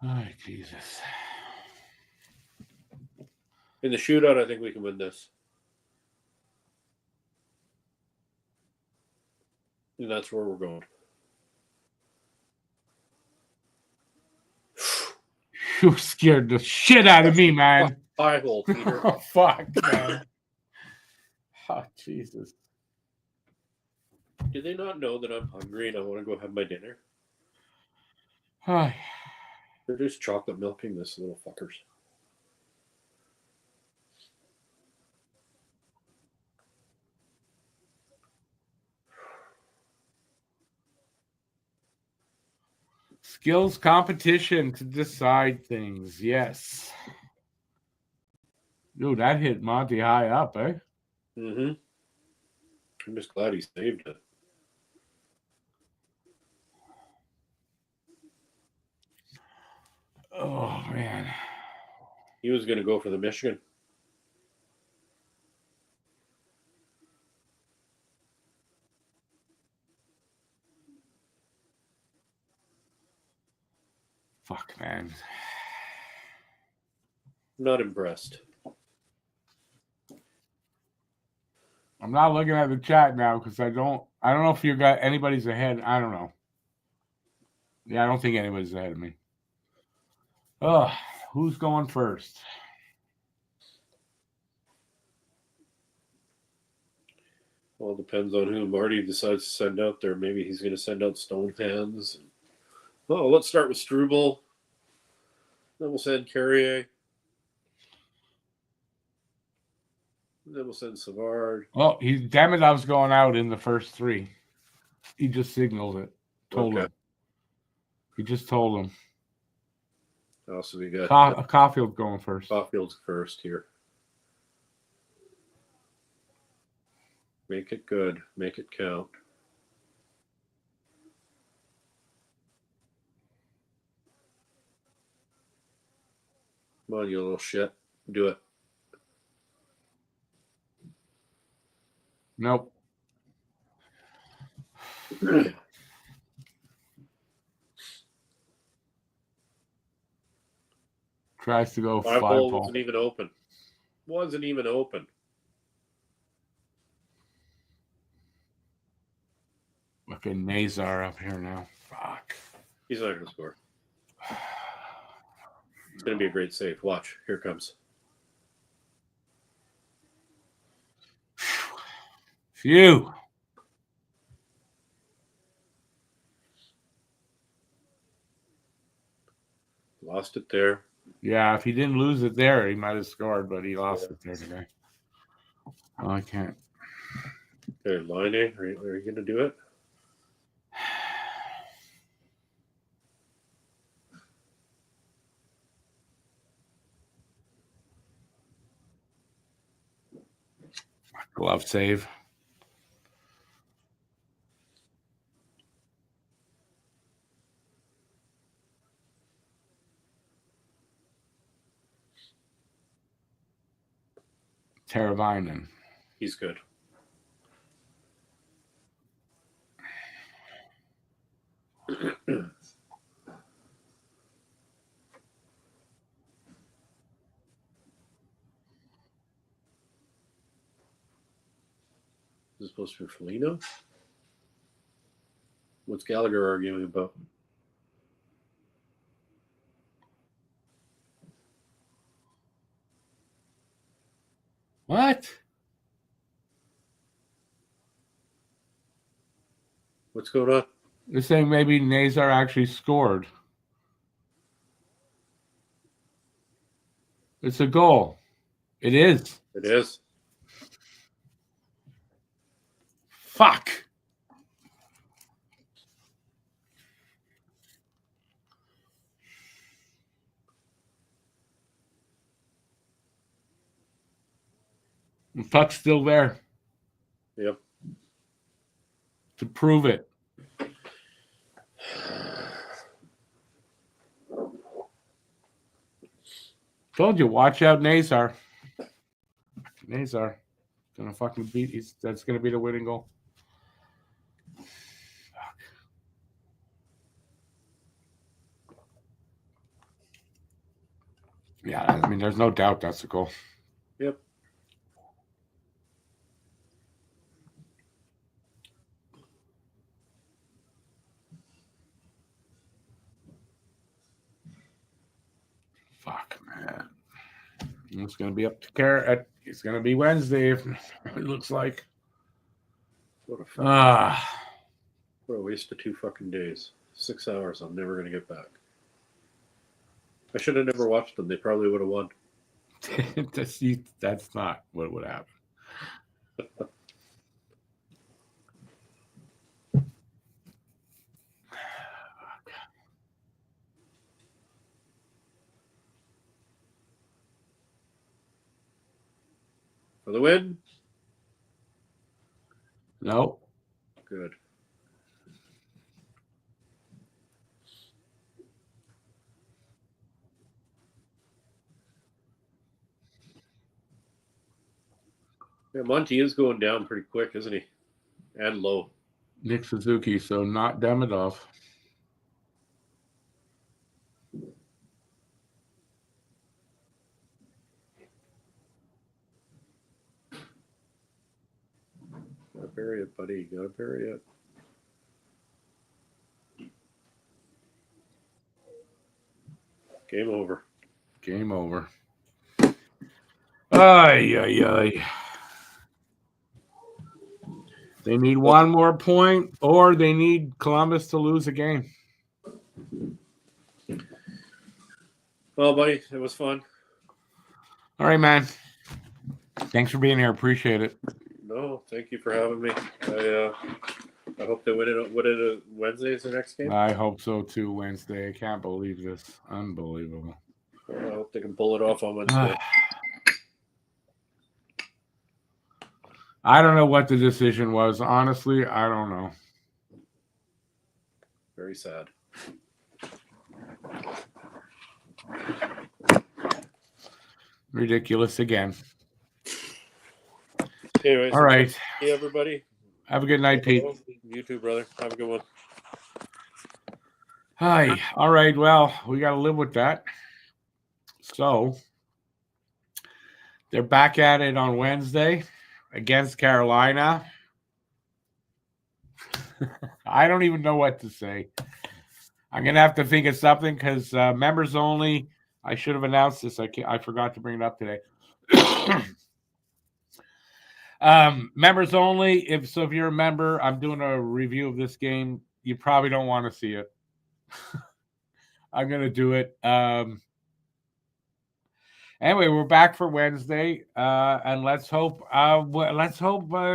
Oh, Jesus. In the shootout, I think we can win this. And that's where we're going. You scared the shit out of me, man. Eye hole, Peter. Oh, fuck, man. Oh, Jesus. Do they not know that I'm hungry and I want to go have my dinner? Oh, They're just chocolate milking this little fuckers. skills competition to decide things. Yes. Dude, that hit Monty high up, eh? Mm-hmm. I'm just glad he saved it. Oh, man. He was going to go for the Michigan. Fuck, man. Not impressed. I'm not looking at the chat now because I don't know if you got anybody's ahead. I don't know. Yeah, I don't think anybody's ahead of me. Oh, who's going first? Well, it depends on who Marty decides to send out there. Maybe he's going to send out Stone Hands. Oh, let's start with Struble. Then we'll send Carrier. Then we'll send Savard. Well, Demidov's going out in the first three. He just signaled it. Told him. He just told him. Also, we got Caulfield going first. Caulfield's first here. Make it good. Make it count. Come on, you little shit. Do it. Nope. Tries to go 5 hole ball. wasn't even open. Wasn't even open. Fucking Nazar up here now. Fuck. He's not going to score. It's going to be a great save. Watch. Here it comes. Phew. Lost it there. Yeah, if he didn't lose it there, he might have scored, but he lost it there today. Oh, I can't. Okay, Line A. Are you going to do it? Glove save. Teravainen. He's good. Is this supposed to be Foligno? What's Gallagher arguing about? What? What's going on? They're saying maybe Nazar actually scored. It's a goal. It is. It is. Fuck. The puck's still there Yep. to prove it. Told you, watch out, Nazar. Nazar gonna fucking beat. That's gonna be the winning goal. Fuck. Yeah, I mean, there's no doubt that's a goal. Yep. Fuck, man. It's gonna be up to Care. It's gonna be Wednesday. It looks like. What a what a waste of 2 fucking days. 6 hours. I'm never gonna get back. I should have never watched them. They probably would have won. That's not what would happen. For the win? No. Good. Yeah, Monty is going down pretty quick, isn't he? And low. Nick Suzuki, so not Demidov. Gotta bury it, buddy. Gotta bury it. Game over. Game over. Ay, ay, ay. They need one more point, or they need Columbus to lose a game. Well, buddy, it was fun. All right, man. Thanks for being here. Appreciate it. No, thank you for having me. I hope they win it Wednesday's the next game. I hope so too. Wednesday. I can't believe this. Unbelievable. Well, I hope they can pull it off on Wednesday. I don't know what the decision was. Honestly, I don't know. Very sad. Ridiculous again. Anyways, all right. See everybody. Have a good night, Pete. You too, brother. Have a good one. Hi. All right. Well, we got to live with that. So they're back at it on Wednesday against Carolina. I don't even know what to say. I'm going to have to think of something because members only. I should have announced this. I forgot to bring it up today. Members only. If you're a member, I'm doing a review of this game. You probably don't want to see it. I'm going to do it. Anyway, we're back for Wednesday, and let's hope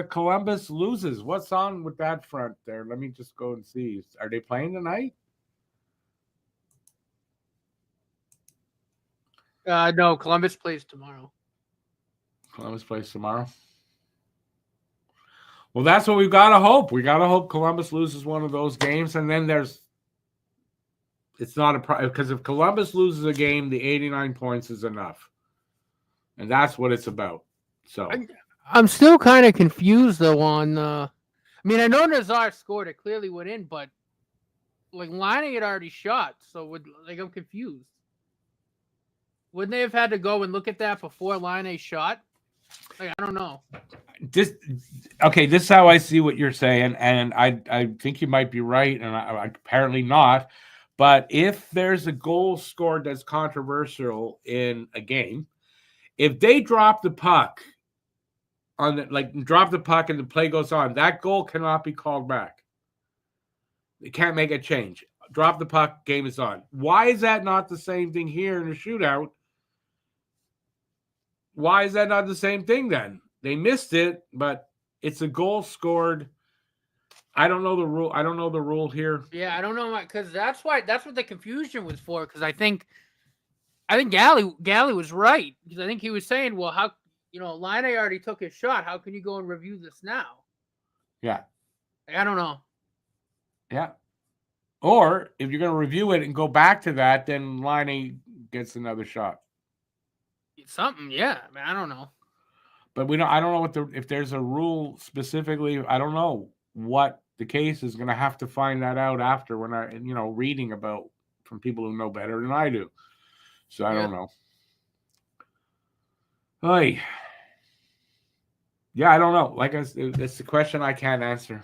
Columbus loses. What's on with that front there? Let me just go and see. Are they playing tonight? No, Columbus plays tomorrow. Columbus plays tomorrow. Well, that's what we've got to hope. We got to hope Columbus loses one of those games, and then it's not a problem because if Columbus loses a game, the 89 points is enough. And that's what it's about. So I'm still kind of confused though on. I mean, I know Nazar scored. It clearly went in, but like Laine had already shot, so I'm confused. Wouldn't they have had to go and look at that before Laine shot? Like, I don't know. this is how I see what you're saying, and I think you might be right, and I apparently not. But if there's a goal scored that's controversial in a game, if they drop the puck drop the puck and the play goes on, that goal cannot be called back. They can't make a change. Drop the puck, game is on. Why is that not the same thing here in a shootout? Why is that not the same thing then? They missed it, but it's a goal scored. I don't know the rule. I don't know the rule here. Yeah, I don't know because that's what the confusion was for. Because I think Galley was right because I think he was saying, well, how Laine already took his shot. How can you go and review this now? Yeah, I don't know. Yeah, or if you're going to review it and go back to that, then Laine gets another shot. Something, yeah. I mean, I don't know. But I don't know if there's a rule specifically. I don't know what the case is. Going to have to find that out after when reading about from people who know better than I do. So I don't know. Hey, yeah, I don't know. Like it's the question I can't answer.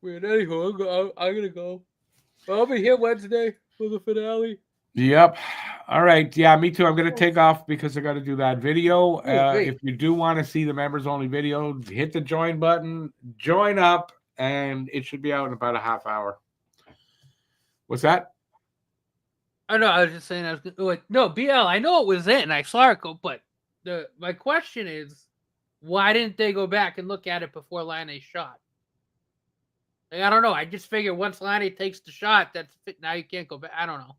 Wait, anyhow, I'm gonna go. I'll be here Wednesday for the finale. Yep. All right. Yeah, me too. I'm going to take off because I got to do that video. If you do want to see the members only video, hit the join button, join up, and it should be out in about a half hour. What's that? Oh, no, I was just saying, no, BL, I know it was in. I saw it go, but my question is, why didn't they go back and look at it before Laine shot? Like, I don't know. I just figure once Laine takes the shot, that's it. Now you can't go back. I don't know.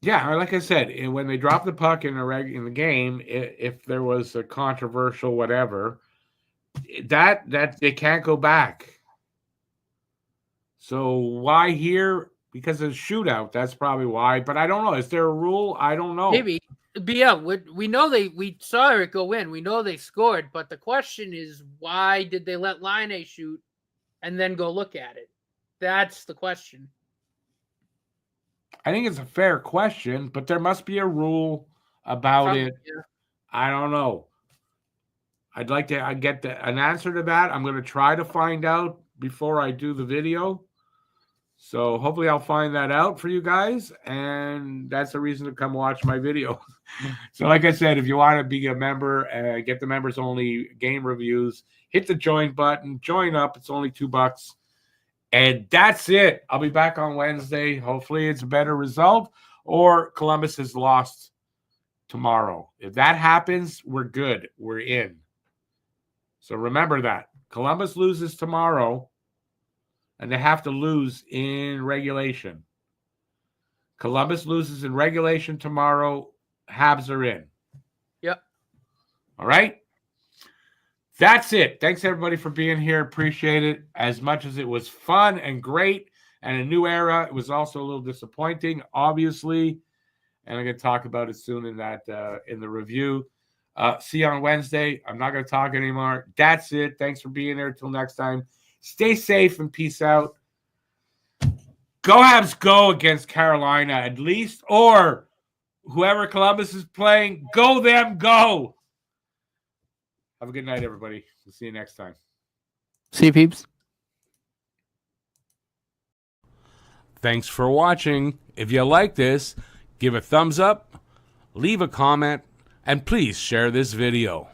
Yeah, like I said, when they drop the puck in the game, if there was a controversial whatever, that they can't go back. So why here? Because of shootout, that's probably why. But I don't know. Is there a rule? I don't know. Maybe. BL, we know we saw it go in. We know they scored. But the question is, why did they let Laine shoot and then go look at it? That's the question. I think it's a fair question, but there must be a rule about it. Yeah. I don't know. I'd like to get an answer to that. I'm going to try to find out before I do the video. So hopefully I'll find that out for you guys, and that's a reason to come watch my video. So like I said, if you want to be a member, get the members only game reviews, hit the join button, join up. It's only $2. And that's it. I'll be back on Wednesday. Hopefully it's a better result, or Columbus is lost tomorrow. If that happens, we're good. We're in. So remember that. Columbus loses tomorrow, and they have to lose in regulation. Columbus loses in regulation tomorrow. Habs are in. Yep. All right? That's it. Thanks, everybody, for being here. Appreciate it. As much as it was fun and great and a new era, it was also a little disappointing, obviously. And I'm going to talk about it soon in the review. See you on Wednesday. I'm not going to talk anymore. That's it. Thanks for being there. Till next time. Stay safe and peace out. Go Habs go against Carolina at least. Or whoever Columbus is playing, go them go. Have a good night, everybody. We'll see you next time. See you, peeps. Thanks for watching. If you like this, give a thumbs up, leave a comment, and please share this video.